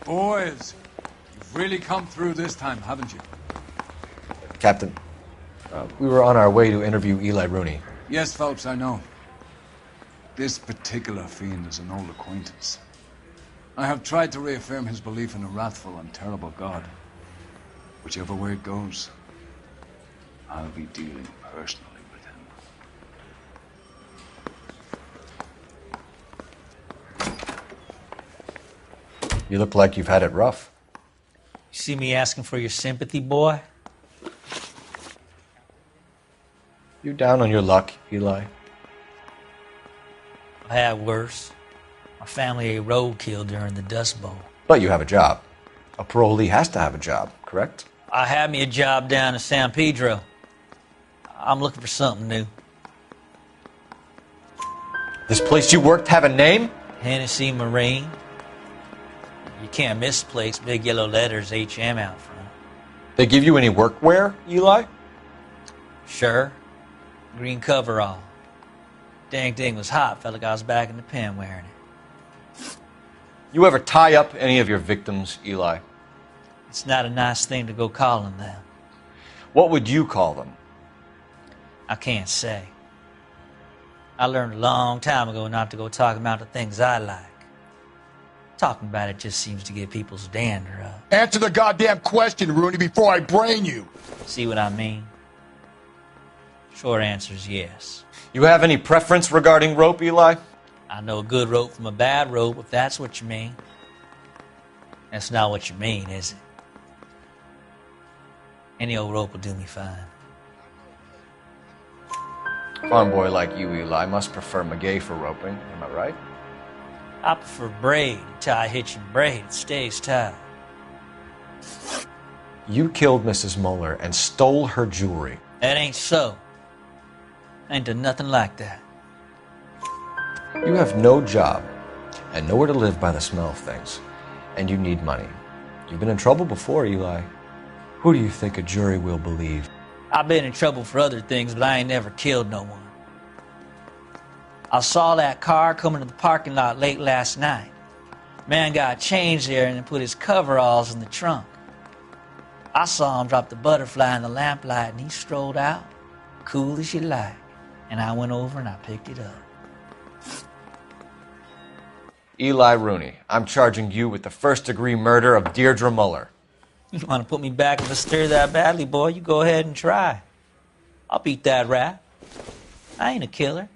Boys, you've really come through this time, haven't you? Captain, we were on our way to interview Eli Rooney. Yes, Phelps, I know. This particular fiend is an old acquaintance. I have tried to reaffirm his belief in a wrathful and terrible God. Whichever way it goes, I'll be dealing personally with him. You look like you've had it rough. You see me asking for your sympathy, boy? You down on your luck, Eli? I had worse. My family ate roadkill during the Dust Bowl. But you have a job. A parolee has to have a job, correct? I had me a job down in San Pedro. I'm looking for something new. This place you worked have a name? Hennessy Marine. You can't miss the place. Big yellow letters, HM out front. They give you any workwear, Eli? Sure. Green coverall. Dang thing was hot. Felt like I was back in the pen wearing it. You ever tie up any of your victims, Eli? It's not a nice thing to go calling them. What would you call them? I can't say. I learned a long time ago not to go talking about the things I like. Talking about it just seems to get people's dander up. Answer the goddamn question, Rooney, before I brain you. See what I mean? Short answer is yes. You have any preference regarding rope, Eli? I know a good rope from a bad rope, if that's what you mean. That's not what you mean, is it? Any old rope will do me fine. Farm boy like you, Eli, must prefer Magay for roping. Am I right? I prefer braid. Until I hitch and braid, it stays tied. You killed Mrs. Moeller and stole her jewelry. That ain't so. I ain't done nothing like that. You have no job and nowhere to live by the smell of things. And you need money. You've been in trouble before, Eli. Who do you think a jury will believe? I've been in trouble for other things, but I ain't never killed no one. I saw that car coming to the parking lot late last night. Man got changed there and then put his coveralls in the trunk. I saw him drop the butterfly in the lamplight and he strolled out, cool as you like. And I went over and I picked it up. Eli Rooney, I'm charging you with the first-degree murder of Deirdre Muller. You want to put me back in the stir that badly, boy? You go ahead and try. I'll beat that rap. I ain't a killer.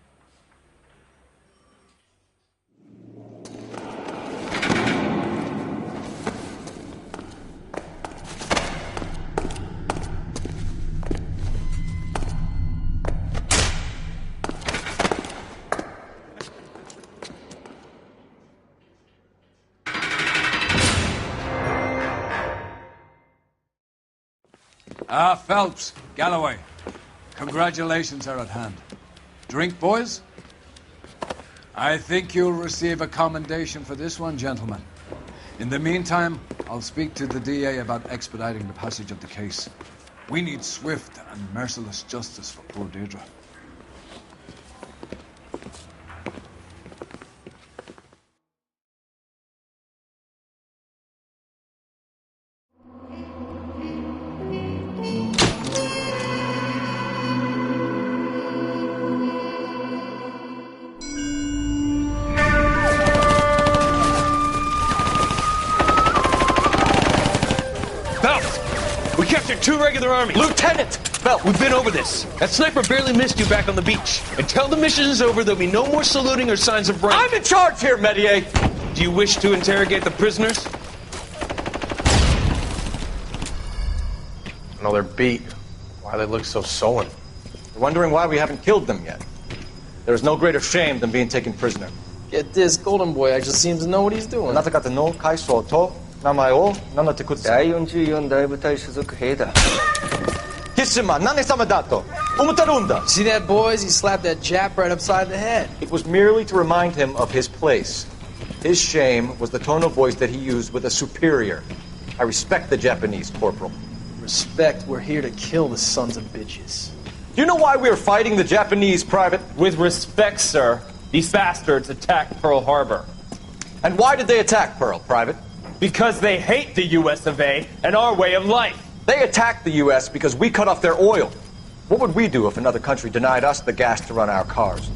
Ah, Phelps, Galloway. Congratulations are at hand. Drink, boys? I think you'll receive a commendation for this one, gentlemen. In the meantime, I'll speak to the DA about expediting the passage of the case. We need swift and merciless justice for poor Deirdre. Two regular army. Lieutenant! Belt, we've been over this. That sniper barely missed you back on the beach. Until the mission is over, there'll be no more saluting or signs of rank. I'm in charge here, Medier! Do you wish to interrogate the prisoners? No, they're beat. Why they look so sullen? They're wondering why we haven't killed them yet. There is no greater shame than being taken prisoner. Get this, Golden Boy actually seems to know what he's doing. See that, boys? He slapped that Jap right upside the head. It was merely to remind him of his place. His shame was the tone of voice that he used with a superior. I respect the Japanese, Corporal. Respect, we're here to kill the sons of bitches. Do you know why we are fighting the Japanese, Private? With respect, sir, these bastards attacked Pearl Harbor. And why did they attack Pearl, Private? Because they hate the US of A and our way of life. They attacked the US because we cut off their oil. What would we do if another country denied us the gas to run our cars?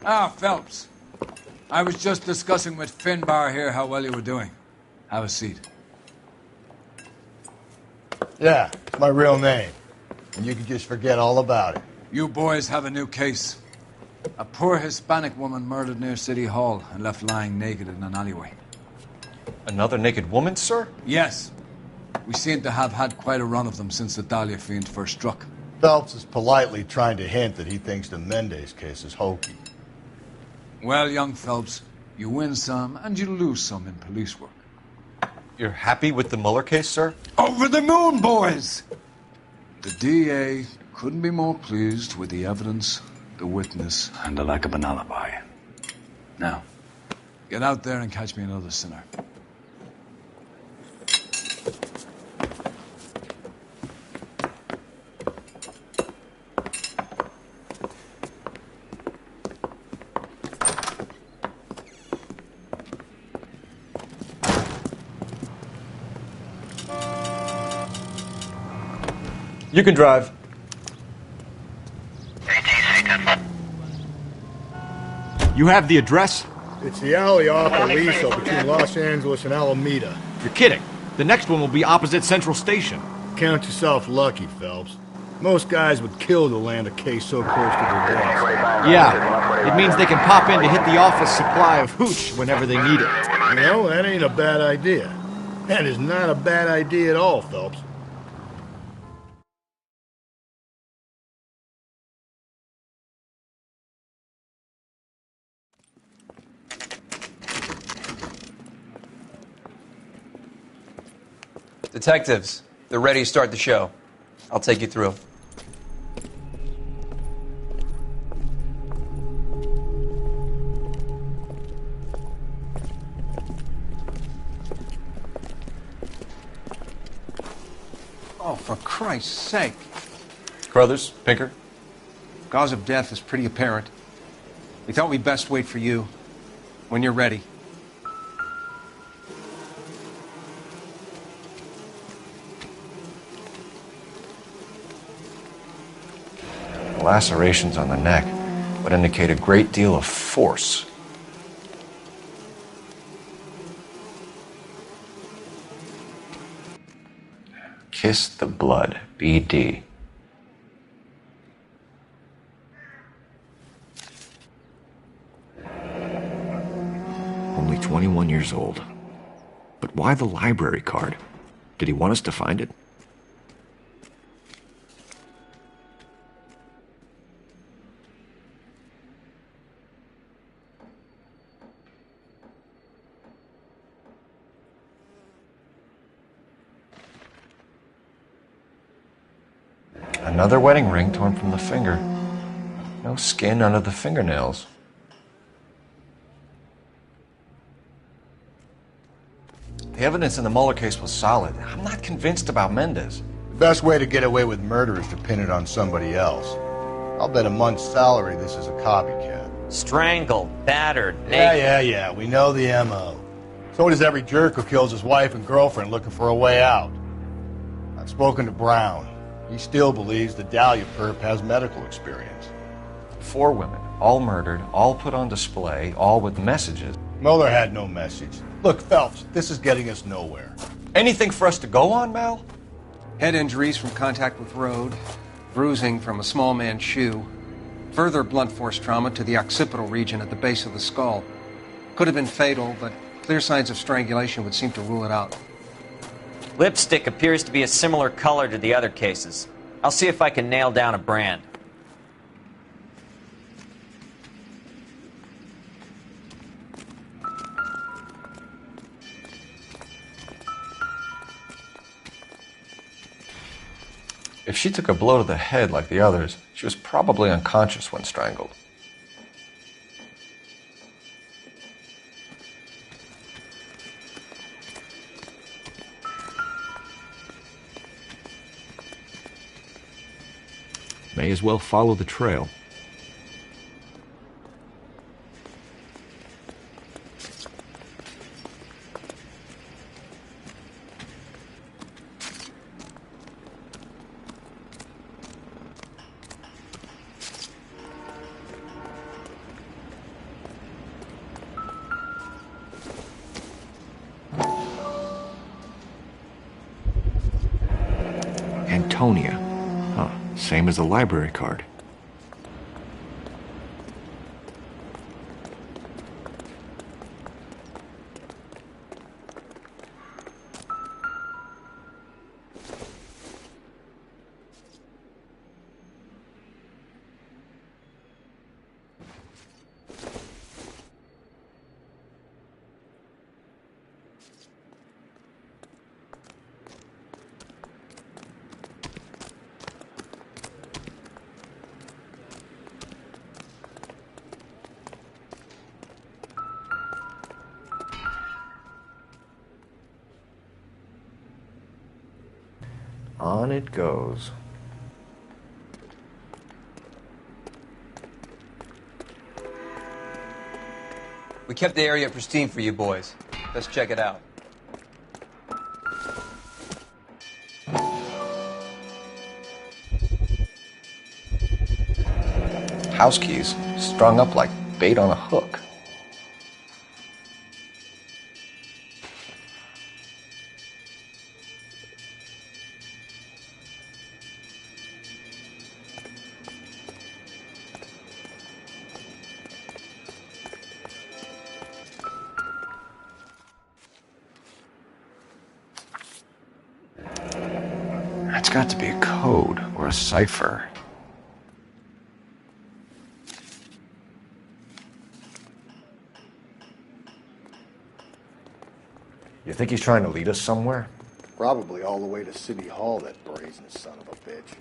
Ah, Phelps. I was just discussing with Finbar here how well you were doing. Have a seat. Yeah, it's my real name. And you can just forget all about it. You boys have a new case. A poor Hispanic woman murdered near City Hall and left lying naked in an alleyway. Another naked woman, sir? Yes. We seem to have had quite a run of them since the Dahlia fiend first struck. Phelps is politely trying to hint that he thinks the Mendez case is hokey. Well, young Phelps, you win some and you lose some in police work. You're happy with the Mueller case, sir? Over the moon, boys! The DA couldn't be more pleased with the evidence, the witness, and the lack of an alibi. Now, get out there and catch me another sinner. You can drive. You have the address? It's the alley off Aliso between Los Angeles and Alameda. You're kidding. The next one will be opposite Central Station. Count yourself lucky, Phelps. Most guys would kill to land a case so close to their desk. Yeah, it means they can pop in to hit the office supply of hooch whenever they need it. You know, that ain't a bad idea. That is not a bad idea at all, Phelps. Detectives, they're ready to start the show. I'll take you through. Oh, for Christ's sake. Crothers, Pinker. Cause of death is pretty apparent. We thought we'd best wait for you. When you're ready. The lacerations on the neck would indicate a great deal of force. Kiss the blood, BD. Only 21 years old. But why the library card? Did he want us to find it? Another wedding ring torn from the finger. No skin under the fingernails. The evidence in the Mueller case was solid. I'm not convinced about Mendez. The best way to get away with murder is to pin it on somebody else. I'll bet a month's salary this is a copycat. Strangled, battered, Yeah. We know the M.O. So does every jerk who kills his wife and girlfriend looking for a way out. I've spoken to Brown. He still believes the Dahlia perp has medical experience. 4 women, all murdered, all put on display, all with messages. Mueller had no message. Look, Phelps, this is getting us nowhere. Anything for us to go on, Mal? Head injuries from contact with road, bruising from a small man's shoe, further blunt force trauma to the occipital region at the base of the skull. Could have been fatal, but clear signs of strangulation would seem to rule it out. Lipstick appears to be a similar color to the other cases. I'll see if I can nail down a brand. If she took a blow to the head like the others, she was probably unconscious when strangled. May as well follow the trail. Antonia. Huh, same as the library card. On it goes. We kept the area pristine for you boys. Let's check it out. House keys strung up like bait on a hook. It's got to be a code or a cipher. You think he's trying to lead us somewhere? Probably all the way to City Hall, that brazen son of a bitch.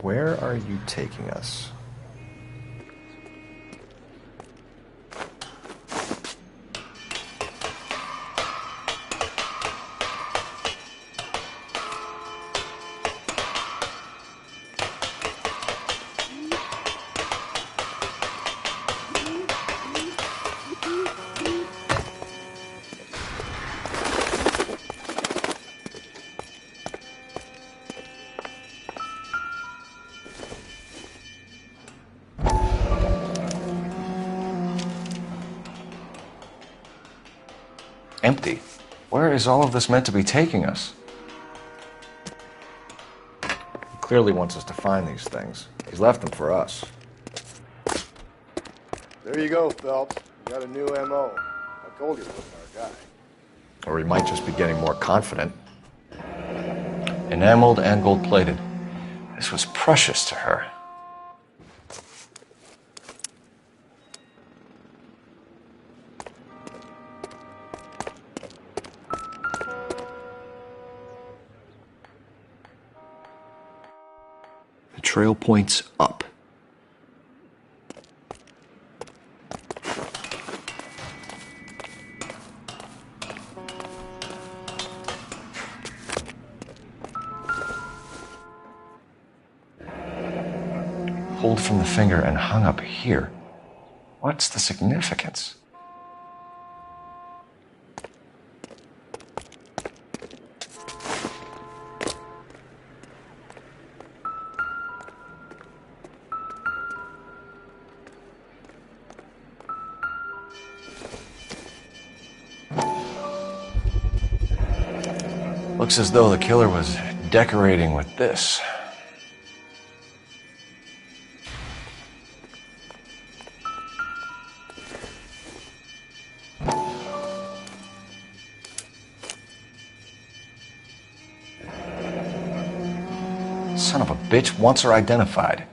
Where are you taking us? Empty. Where is all of this meant to be taking us? He clearly wants us to find these things. He's left them for us. There you go, Phelps. You got a new M.O. I told you it wasn't our guy. Or he might just be getting more confident. Enameled and gold-plated. This was precious to her. The trail points up. Pulled from the finger and hung up here. What's the significance? Looks as though the killer was decorating with this. Son of a bitch wants her identified.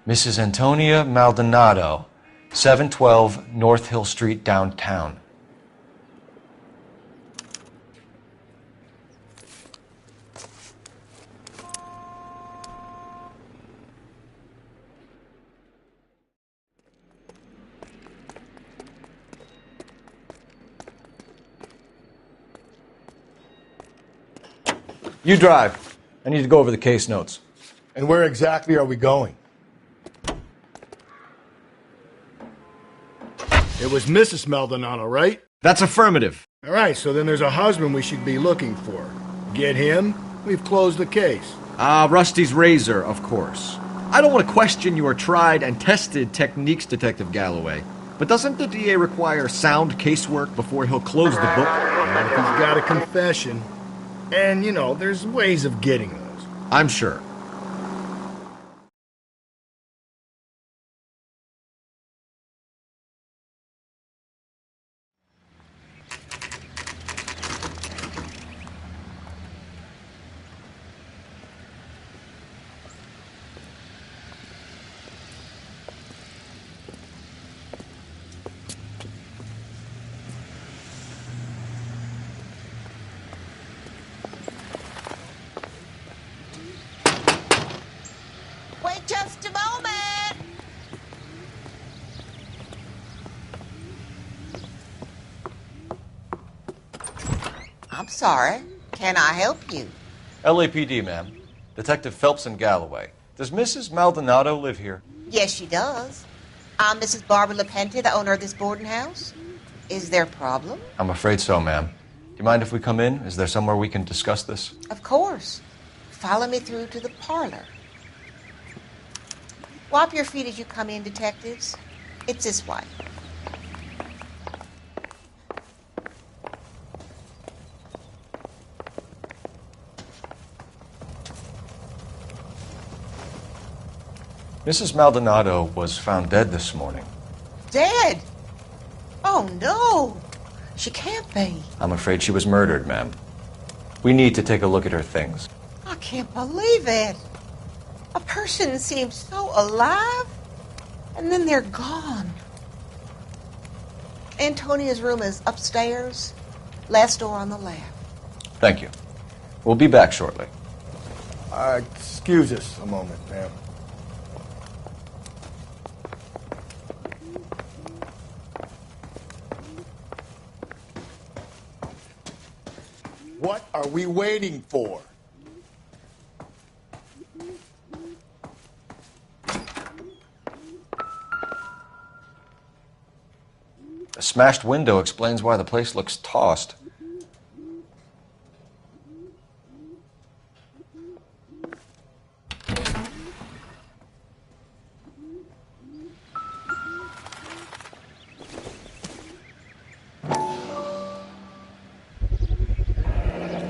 Mrs. Antonia Maldonado, 712 North Hill Street, downtown. You drive. I need to go over the case notes. And where exactly are we going? It was Mrs. Maldonado, right? That's affirmative. All right, so then there's a husband we should be looking for. Get him, we've closed the case. Rusty's razor, of course. I don't want to question your tried and tested techniques, Detective Galloway. But doesn't the DA require sound casework before he'll close the book? Not if he's got a confession. And, you know, there's ways of getting those. I'm sure. Wait just a moment. I'm sorry. Can I help you? LAPD, ma'am. Detective Phelps and Galloway. Does Mrs. Maldonado live here? Yes, she does. I'm Mrs. Barbara LaPenta, the owner of this boarding house. Is there a problem? I'm afraid so, ma'am. Do you mind if we come in? Is there somewhere we can discuss this? Of course. Follow me through to the parlor. Wipe your feet as you come in, detectives. It's this way. Mrs. Maldonado was found dead this morning. Dead? Oh, no. She can't be. I'm afraid she was murdered, ma'am. We need to take a look at her things. I can't believe it. A person seems so alive, and then they're gone. Antonia's room is upstairs, last door on the left. Thank you. We'll be back shortly. Excuse us a moment, ma'am. What are we waiting for? A smashed window explains why the place looks tossed.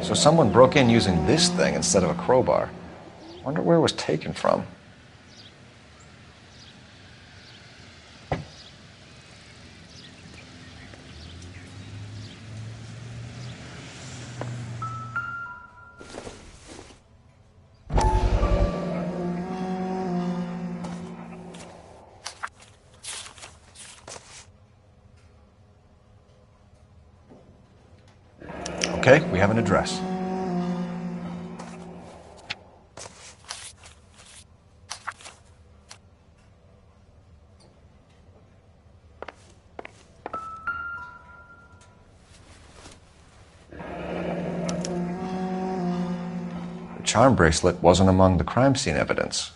So someone broke in using this thing instead of a crowbar. Wonder where it was taken from. Okay, we have an address. The charm bracelet wasn't among the crime scene evidence.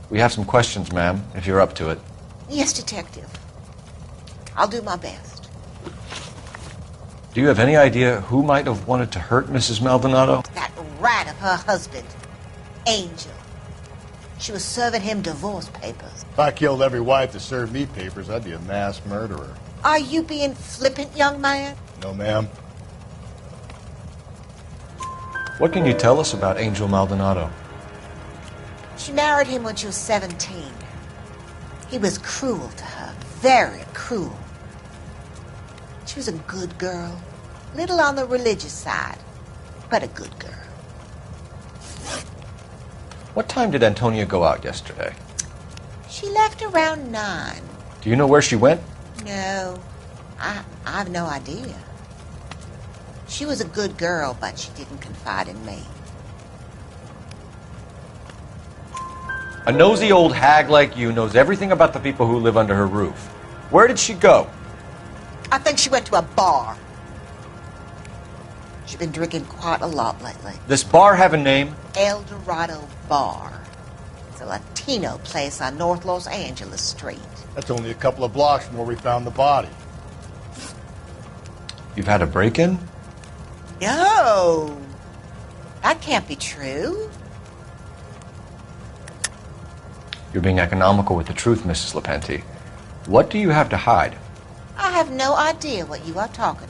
We have some questions, ma'am, if you're up to it. Yes, Detective. I'll do my best. Do you have any idea who might have wanted to hurt Mrs. Maldonado? That rat of her husband, Angel. She was serving him divorce papers. If I killed every wife to serve me papers, I'd be a mass murderer. Are you being flippant, young man? No, ma'am. What can you tell us about Angel Maldonado? She married him when she was 17. He was cruel to her, very cruel. She was a good girl, little on the religious side, but a good girl. What time did Antonia go out yesterday? She left around 9. Do you know where she went? No, I have no idea. She was a good girl, but she didn't confide in me. A nosy old hag like you knows everything about the people who live under her roof. Where did she go? I think she went to a bar. She's been drinking quite a lot lately. This bar have a name? El Dorado Bar. It's a Latino place on North Los Angeles Street. That's only a couple of blocks from where we found the body. You've had a break-in? No. That can't be true. You're being economical with the truth, Mrs. Lepenti. What do you have to hide? I have no idea what you are talking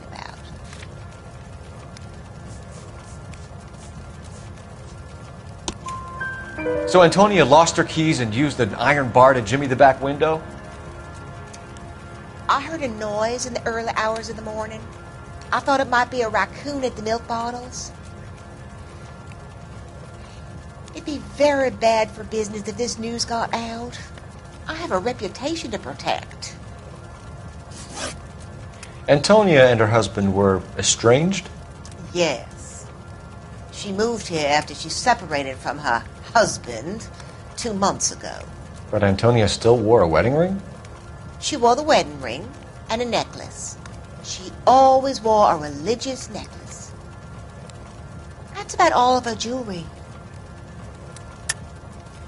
about. So Antonia lost her keys and used an iron bar to jimmy the back window? I heard a noise in the early hours of the morning. I thought it might be a raccoon at the milk bottles. It'd be very bad for business if this news got out. I have a reputation to protect. Antonia and her husband were estranged? Yes. She moved here after she separated from her husband 2 months ago. But Antonia still wore a wedding ring? She wore the wedding ring and a necklace. She always wore a religious necklace. That's about all of her jewelry.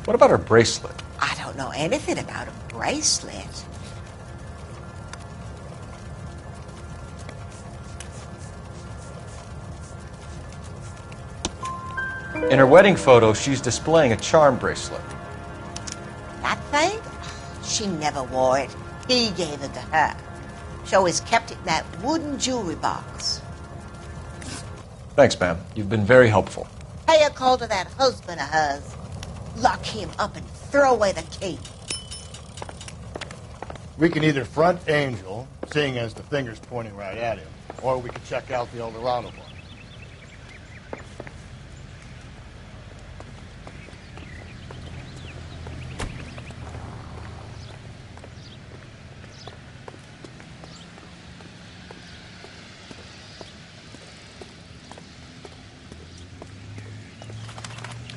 What about her bracelet? I don't know anything about a bracelet. In her wedding photo, she's displaying a charm bracelet. That thing? She never wore it. He gave it to her. She always kept it in that wooden jewelry box. Thanks, ma'am. You've been very helpful. Pay a call to that husband of hers. Lock him up and throw away the key. We can either front Angel, seeing as the finger's pointing right at him, or we can check out the Eldorado one.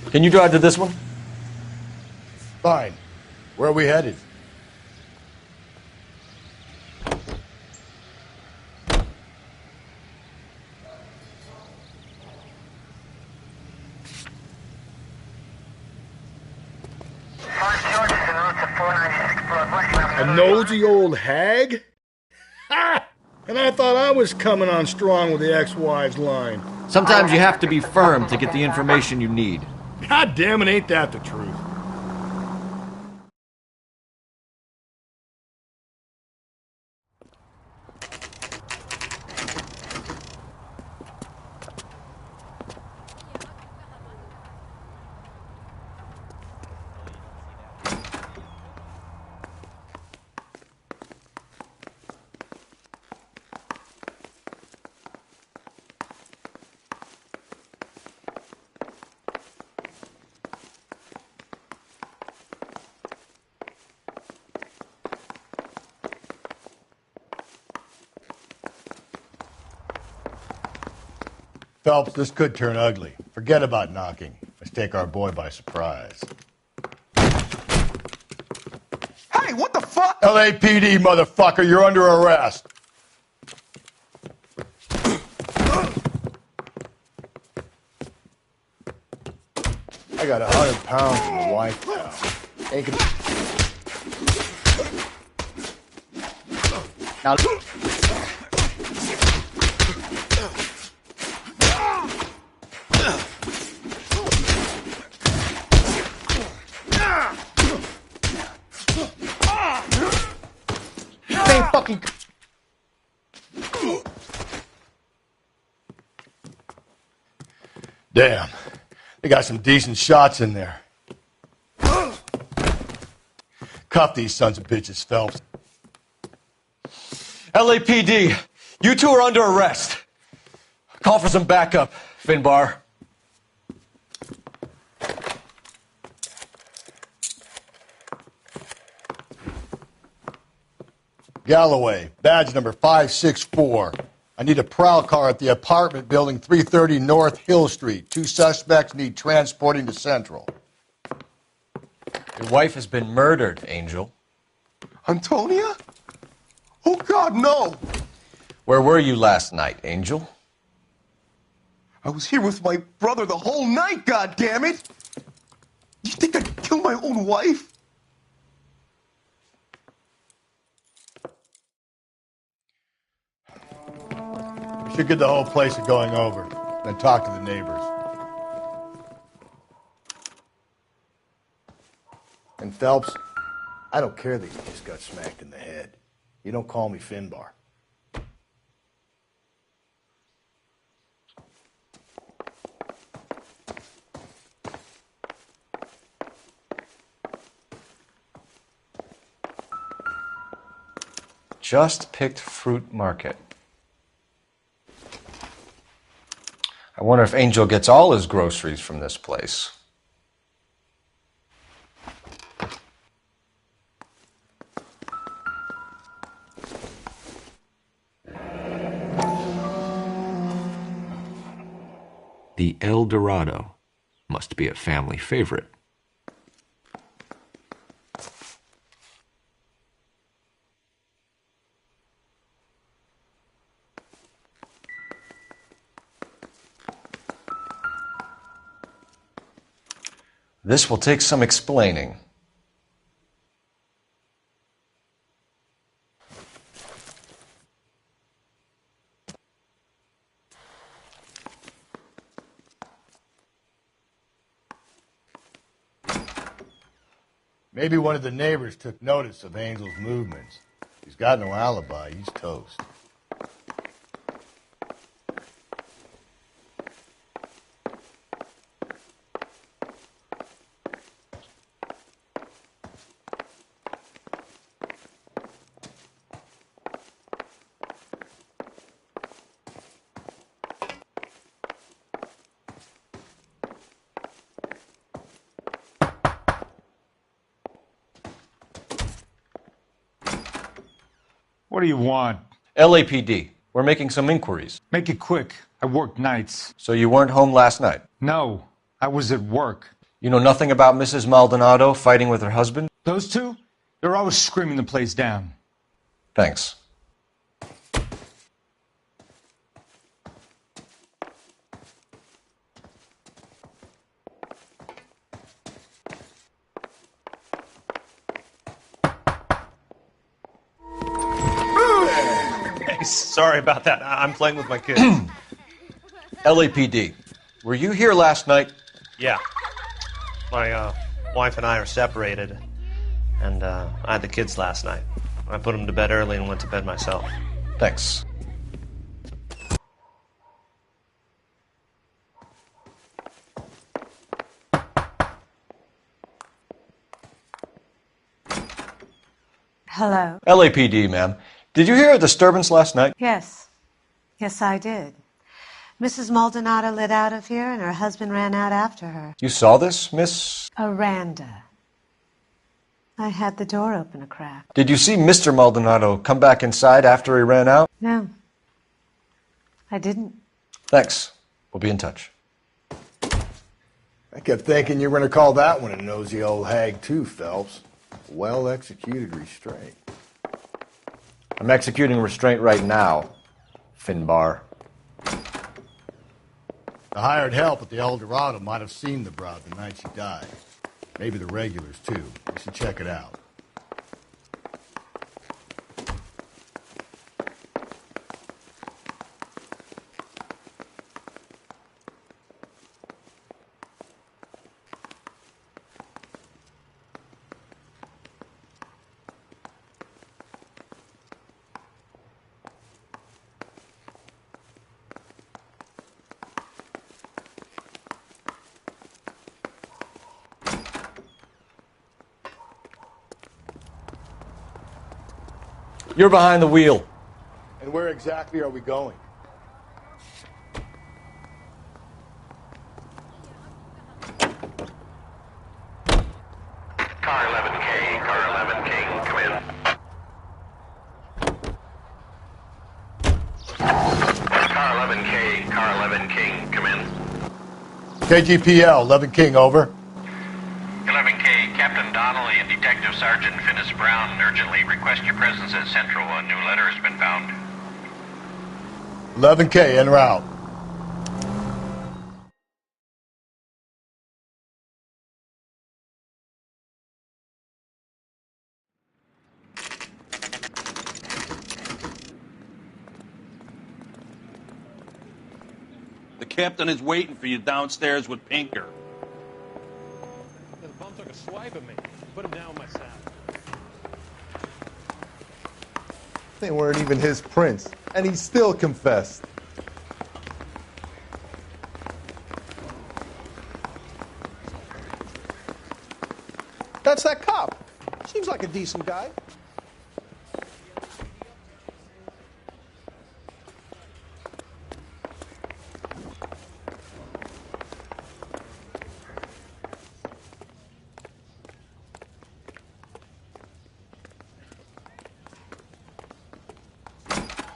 Can you drive to this one? Fine. Where are we headed? A nosy old hag? Ha! And I thought I was coming on strong with the ex-wives line. Sometimes you have to be firm to get the information you need. God damn it, ain't that the truth? Phelps, this could turn ugly. Forget about knocking. Let's take our boy by surprise. Hey, what the fuck? LAPD, motherfucker, you're under arrest. I got 100 pounds from the wife now. Ain't gonna... Now... Fucking... Damn. They got some decent shots in there. Cuff these sons of bitches, Phelps. LAPD, you two are under arrest. Call for some backup, Finbar. Galloway, badge number 564. I need a prowl car at the apartment building 330 North Hill Street. 2 suspects need transporting to Central. Your wife has been murdered, Angel. Antonia? Oh, God, no! Where were you last night, Angel? I was here with my brother the whole night, goddammit! You think I'd kill my own wife? We should get the whole place going over, then talk to the neighbors. And Phelps, I don't care that you just got smacked in the head. You don't call me Finbar. Just picked fruit market. I wonder if Angel gets all his groceries from this place. The El Dorado must be a family favorite. This will take some explaining. Maybe one of the neighbors took notice of Angel's movements. He's got no alibi. He's toast. What do you want? LAPD. We're making some inquiries. Make it quick. I work nights. So you weren't home last night? No, I was at work. You know nothing about Mrs. Maldonado fighting with her husband? Those two? They're always screaming the place down. Thanks. Sorry about that. I'm playing with my kids. LAPD. Were you here last night? Yeah. My wife and I are separated, and I had the kids last night. I put them to bed early and went to bed myself. Thanks. Hello? LAPD, ma'am. Did you hear a disturbance last night? Yes. Yes, I did. Mrs. Maldonado lit out of here, and her husband ran out after her. You saw this, Miss? Aranda. I had the door open a crack. Did you see Mr. Maldonado come back inside after he ran out? No. I didn't. Thanks. We'll be in touch. I kept thinking you were going to call that one a nosy old hag too, Phelps. Well-executed restraint. I'm executing restraint right now, Finbar. The hired help at the El Dorado might have seen the broad the night she died. Maybe the regulars, too. We should check it out. You're behind the wheel. And where exactly are we going? Car 11K, car 11K, come in. Car 11K, car 11K, come in. KGPL, 11 King, over. 11K, Captain Donnelly and Detective Sergeant Finnis Brown urgently request your presence at Central. A new letter has been found. 11K, en route. The captain is waiting for you downstairs with Pinker. The bum took a swipe at me. Put him down with my saddle. They weren't even his prints, and he still confessed. That's that cop. Seems like a decent guy.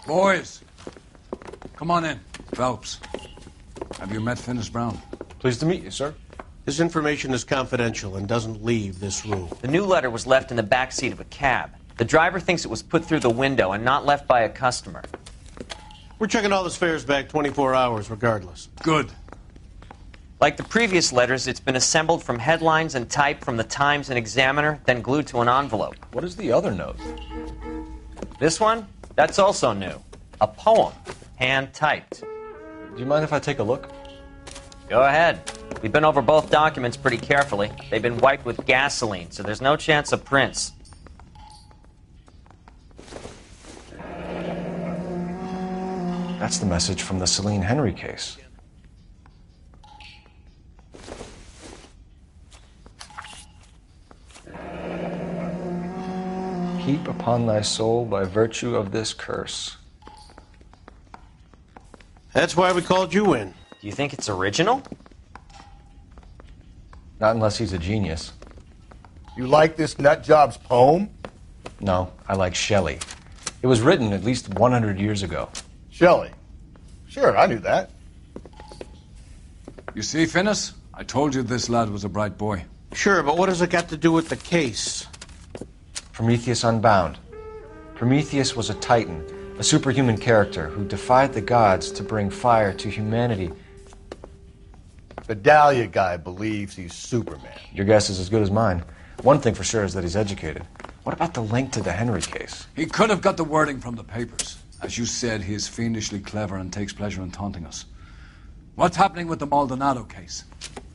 Boys, come on in. Phelps, have you met Finnis Brown? Pleased to meet you, sir. This information is confidential and doesn't leave this room. The new letter was left in the back seat of a cab. The driver thinks it was put through the window and not left by a customer. We're checking all his fares back 24 hours regardless. Good. Like the previous letters, it's been assembled from headlines and type from the Times and Examiner, then glued to an envelope. What is the other note? This one? That's also new. A poem, hand-typed. Do you mind if I take a look? Go ahead. We've been over both documents pretty carefully. They've been wiped with gasoline, so there's no chance of prints. That's the message from the Celine Henry case. Heap upon thy soul by virtue of this curse. That's why we called you in. Do you think it's original? Not unless he's a genius. You like this nutjob's poem? No, I like Shelley. It was written at least 100 years ago. Shelley? Sure, I knew that. You see, Finnis? I told you this lad was a bright boy. Sure, but what has it got to do with the case? Prometheus Unbound. Prometheus was a titan, a superhuman character who defied the gods to bring fire to humanity. The Dahlia guy believes he's Superman. Your guess is as good as mine. One thing for sure is that he's educated. What about the link to the Henry case? He could have got the wording from the papers. As you said, he is fiendishly clever and takes pleasure in taunting us. What's happening with the Maldonado case?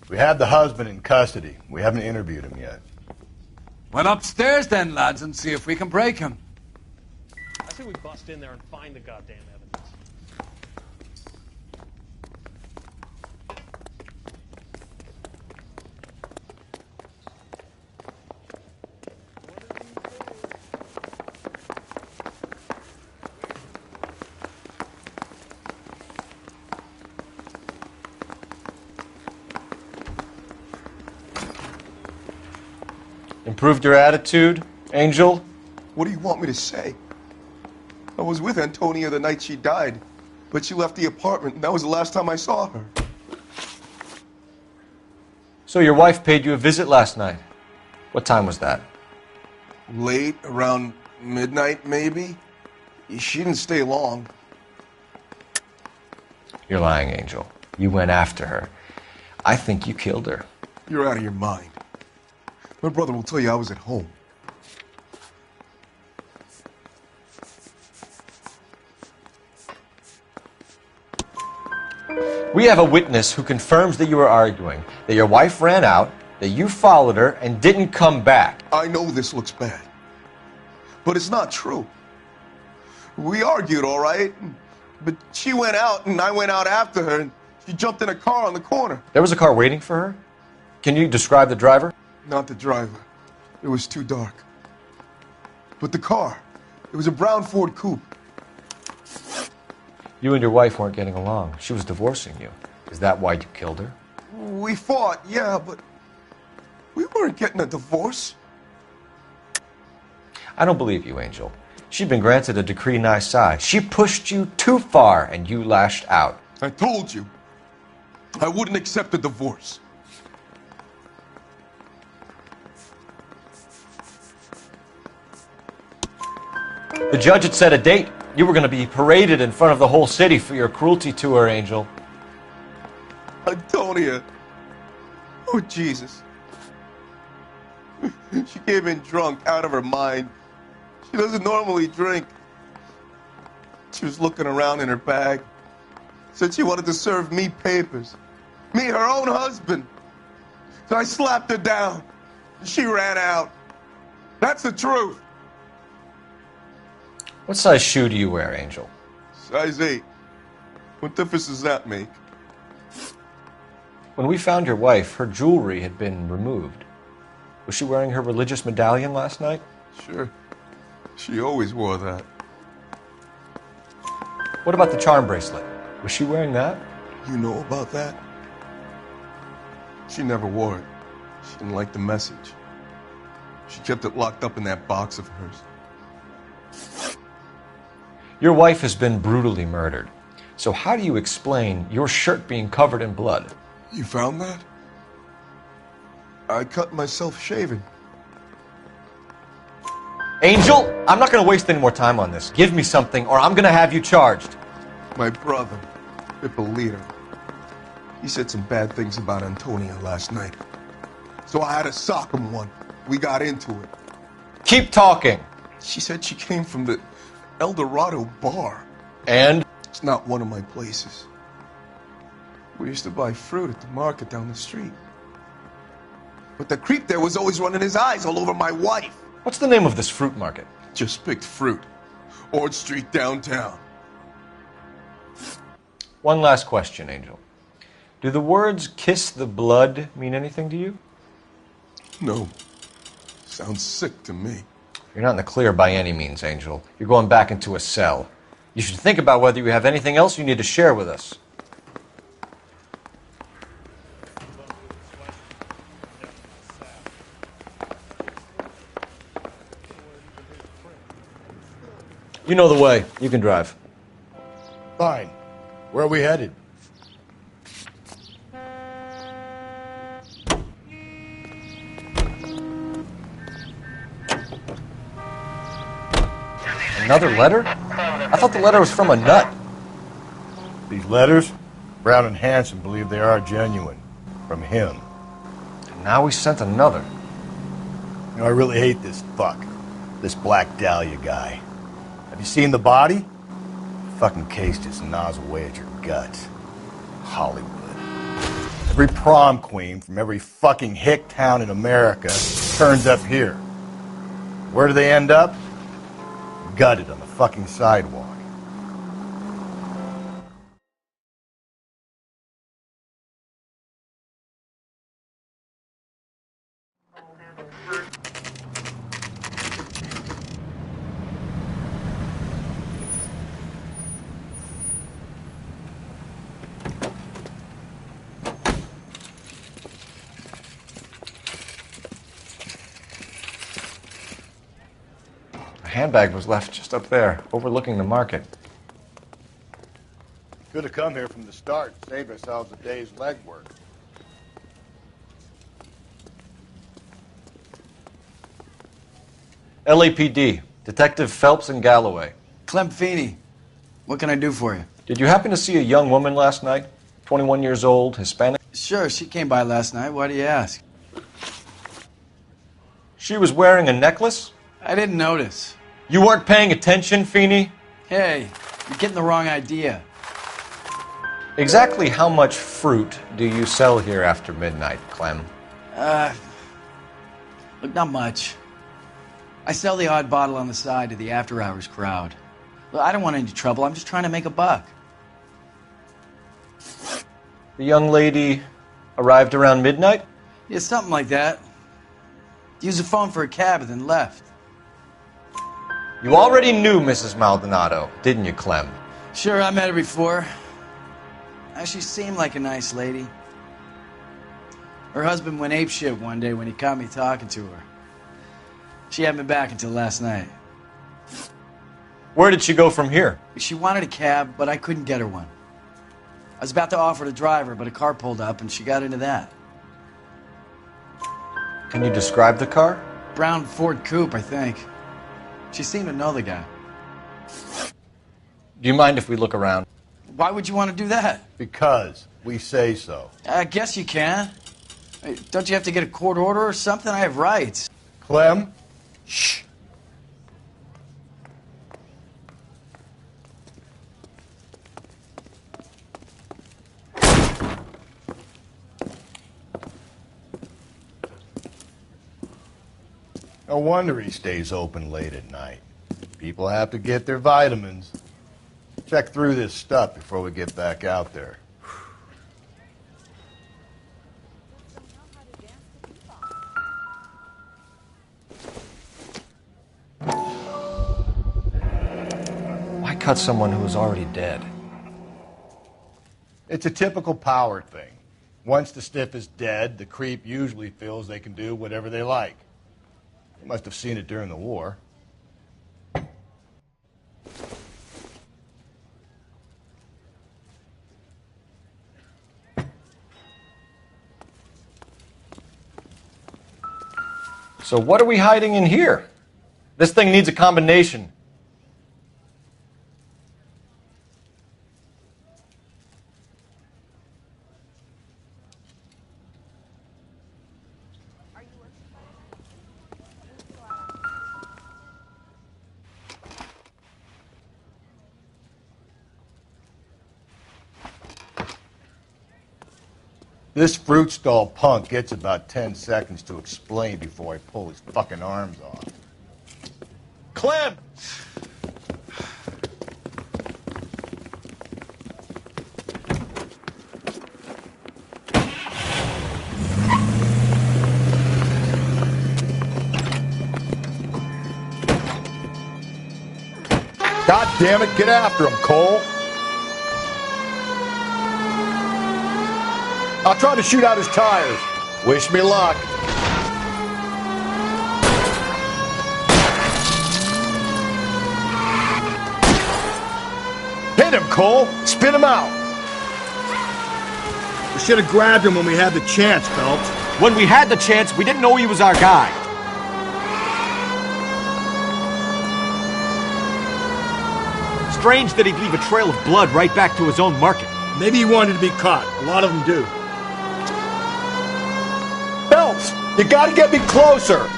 We have the husband in custody. We haven't interviewed him yet. Well, upstairs then, lads, and see if we can break him. I say we bust in there and find the goddamn evidence. Improved your attitude, Angel? What do you want me to say? I was with Antonia the night she died, but she left the apartment, and that was the last time I saw her. So your wife paid you a visit last night. What time was that? Late, around midnight, maybe? She didn't stay long. You're lying, Angel. You went after her. I think you killed her. You're out of your mind. My brother will tell you I was at home. We have a witness who confirms that you were arguing, that your wife ran out, that you followed her, and didn't come back. I know this looks bad, but it's not true. We argued, all right, but she went out and I went out after her, and she jumped in a car on the corner. There was a car waiting for her? Can you describe the driver? Not the driver. It was too dark. But the car, it was a brown Ford coupe. You and your wife weren't getting along. She was divorcing you. Is that why you killed her? We fought, yeah, but we weren't getting a divorce. I don't believe you, Angel. She'd been granted a decree nisi. She pushed you too far, and you lashed out. I told you, I wouldn't accept a divorce. The judge had set a date. You were going to be paraded in front of the whole city for your cruelty to her, Angel. Antonia. Oh, Jesus. She came in drunk, out of her mind. She doesn't normally drink. She was looking around in her bag. Said she wanted to serve me papers. Me, her own husband. So I slapped her down. She ran out. That's the truth. What size shoe do you wear, Angel? Size 8. What difference does that make? When we found your wife, her jewelry had been removed. Was she wearing her religious medallion last night? Sure. She always wore that. What about the charm bracelet? Was she wearing that? You know about that? She never wore it. She didn't like the message. She kept it locked up in that box of hers. Your wife has been brutally murdered. So how do you explain your shirt being covered in blood? You found that? I cut myself shaving. Angel, I'm not going to waste any more time on this. Give me something or I'm going to have you charged. My brother, Ippolito, he said some bad things about Antonia last night. So I had to sock him one. We got into it. Keep talking. She said she came from the El Dorado bar. And? It's not one of my places. We used to buy fruit at the market down the street. But the creep there was always running his eyes all over my wife. What's the name of this fruit market? Just picked fruit. Ord Street downtown. One last question, Angel. Do the words kiss the blood mean anything to you? No. Sounds sick to me. You're not in the clear by any means, Angel. You're going back into a cell. You should think about whether you have anything else you need to share with us. You know the way. You can drive. Fine. Where are we headed? Another letter? I thought the letter was from a nut. These letters? Brown and Hanson believe they are genuine. From him. And now we sent another. You know, I really hate this fuck. This Black Dahlia guy. Have you seen the body? The fucking case just gnaws away at your guts. Hollywood. Every prom queen from every fucking hick town in America turns up here. Where do they end up? Gutted on the fucking sidewalk. The handbag was left just up there, overlooking the market. Could have come here from the start and saved ourselves a day's legwork. LAPD, Detective Phelps and Galloway. Clem Feeney, what can I do for you? Did you happen to see a young woman last night? 21 years old, Hispanic? Sure, she came by last night. Why do you ask? She was wearing a necklace? I didn't notice. You weren't paying attention, Feeney? Hey, you're getting the wrong idea. Exactly how much fruit do you sell here after midnight, Clem? Look, not much. I sell the odd bottle on the side to the after-hours crowd. Look, I don't want any trouble. I'm just trying to make a buck. The young lady arrived around midnight? Yeah, something like that. Used the phone for a cab and then left. You already knew Mrs. Maldonado, didn't you, Clem? Sure, I met her before. She seemed like a nice lady. Her husband went apeshit one day when he caught me talking to her. She hadn't been back until last night. Where did she go from here? She wanted a cab, but I couldn't get her one. I was about to offer to drive her, but a car pulled up and she got into that. Can you describe the car? Brown Ford Coupe, I think. She seemed to know the guy. Do you mind if we look around? Why would you want to do that? Because we say so. I guess you can. Hey, don't you have to get a court order or something? I have rights. Clem? Shh. No wonder he stays open late at night. People have to get their vitamins. Check through this stuff before we get back out there. Why cut someone who was already dead? It's a typical power thing. Once the stiff is dead, the creep usually feels they can do whatever they like. You must have seen it during the war. So what are we hiding in here? This thing needs a combination. This fruit stall punk gets about 10 seconds to explain before I pull his fucking arms off. Clem! God damn it, get after him, Cole. I'll try to shoot out his tires. Wish me luck. Hit him, Cole. Spin him out. We should have grabbed him when we had the chance, Phelps. When we had the chance, we didn't know he was our guy. Strange that he'd leave a trail of blood right back to his own market. Maybe he wanted to be caught. A lot of them do. Phelps, you gotta get me closer.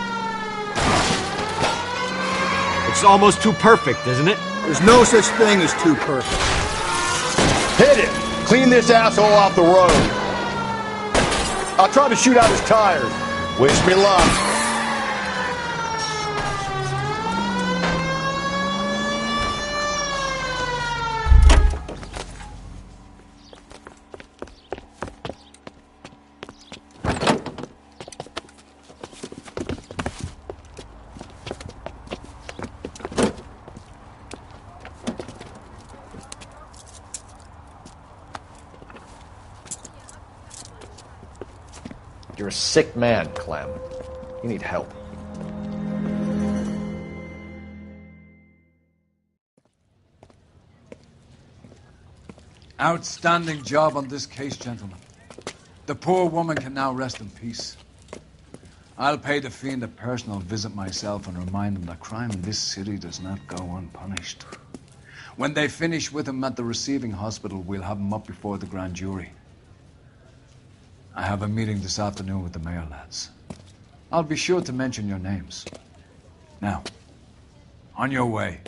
It's almost too perfect, isn't it? There's no such thing as too perfect. Hit it. Clean this asshole off the road. I'll try to shoot out his tires. Wish me luck. You're a sick man, Clem. You need help. Outstanding job on this case, gentlemen. The poor woman can now rest in peace. I'll pay the fiend a personal visit myself and remind him that crime in this city does not go unpunished. When they finish with him at the receiving hospital, we'll have him up before the grand jury. I have a meeting this afternoon with the mayor lads. I'll be sure to mention your names. Now, on your way.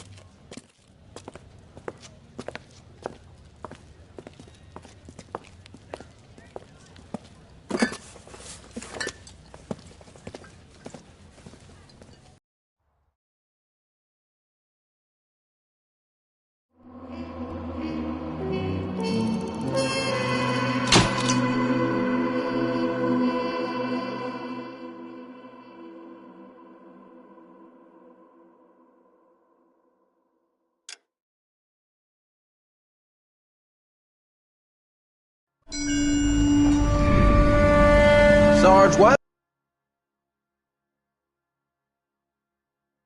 Sarge, why are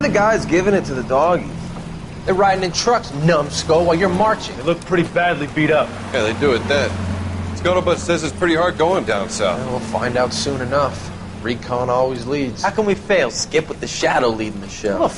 the guys giving it to the doggies? They're riding in trucks, numbskull, while you're marching. They look pretty badly beat up. Yeah, they do at that. Scuttlebutt says it's pretty hard going down south. Well, we'll find out soon enough. Recon always leads. How can we fail, Skip, with the Shadow leading the show?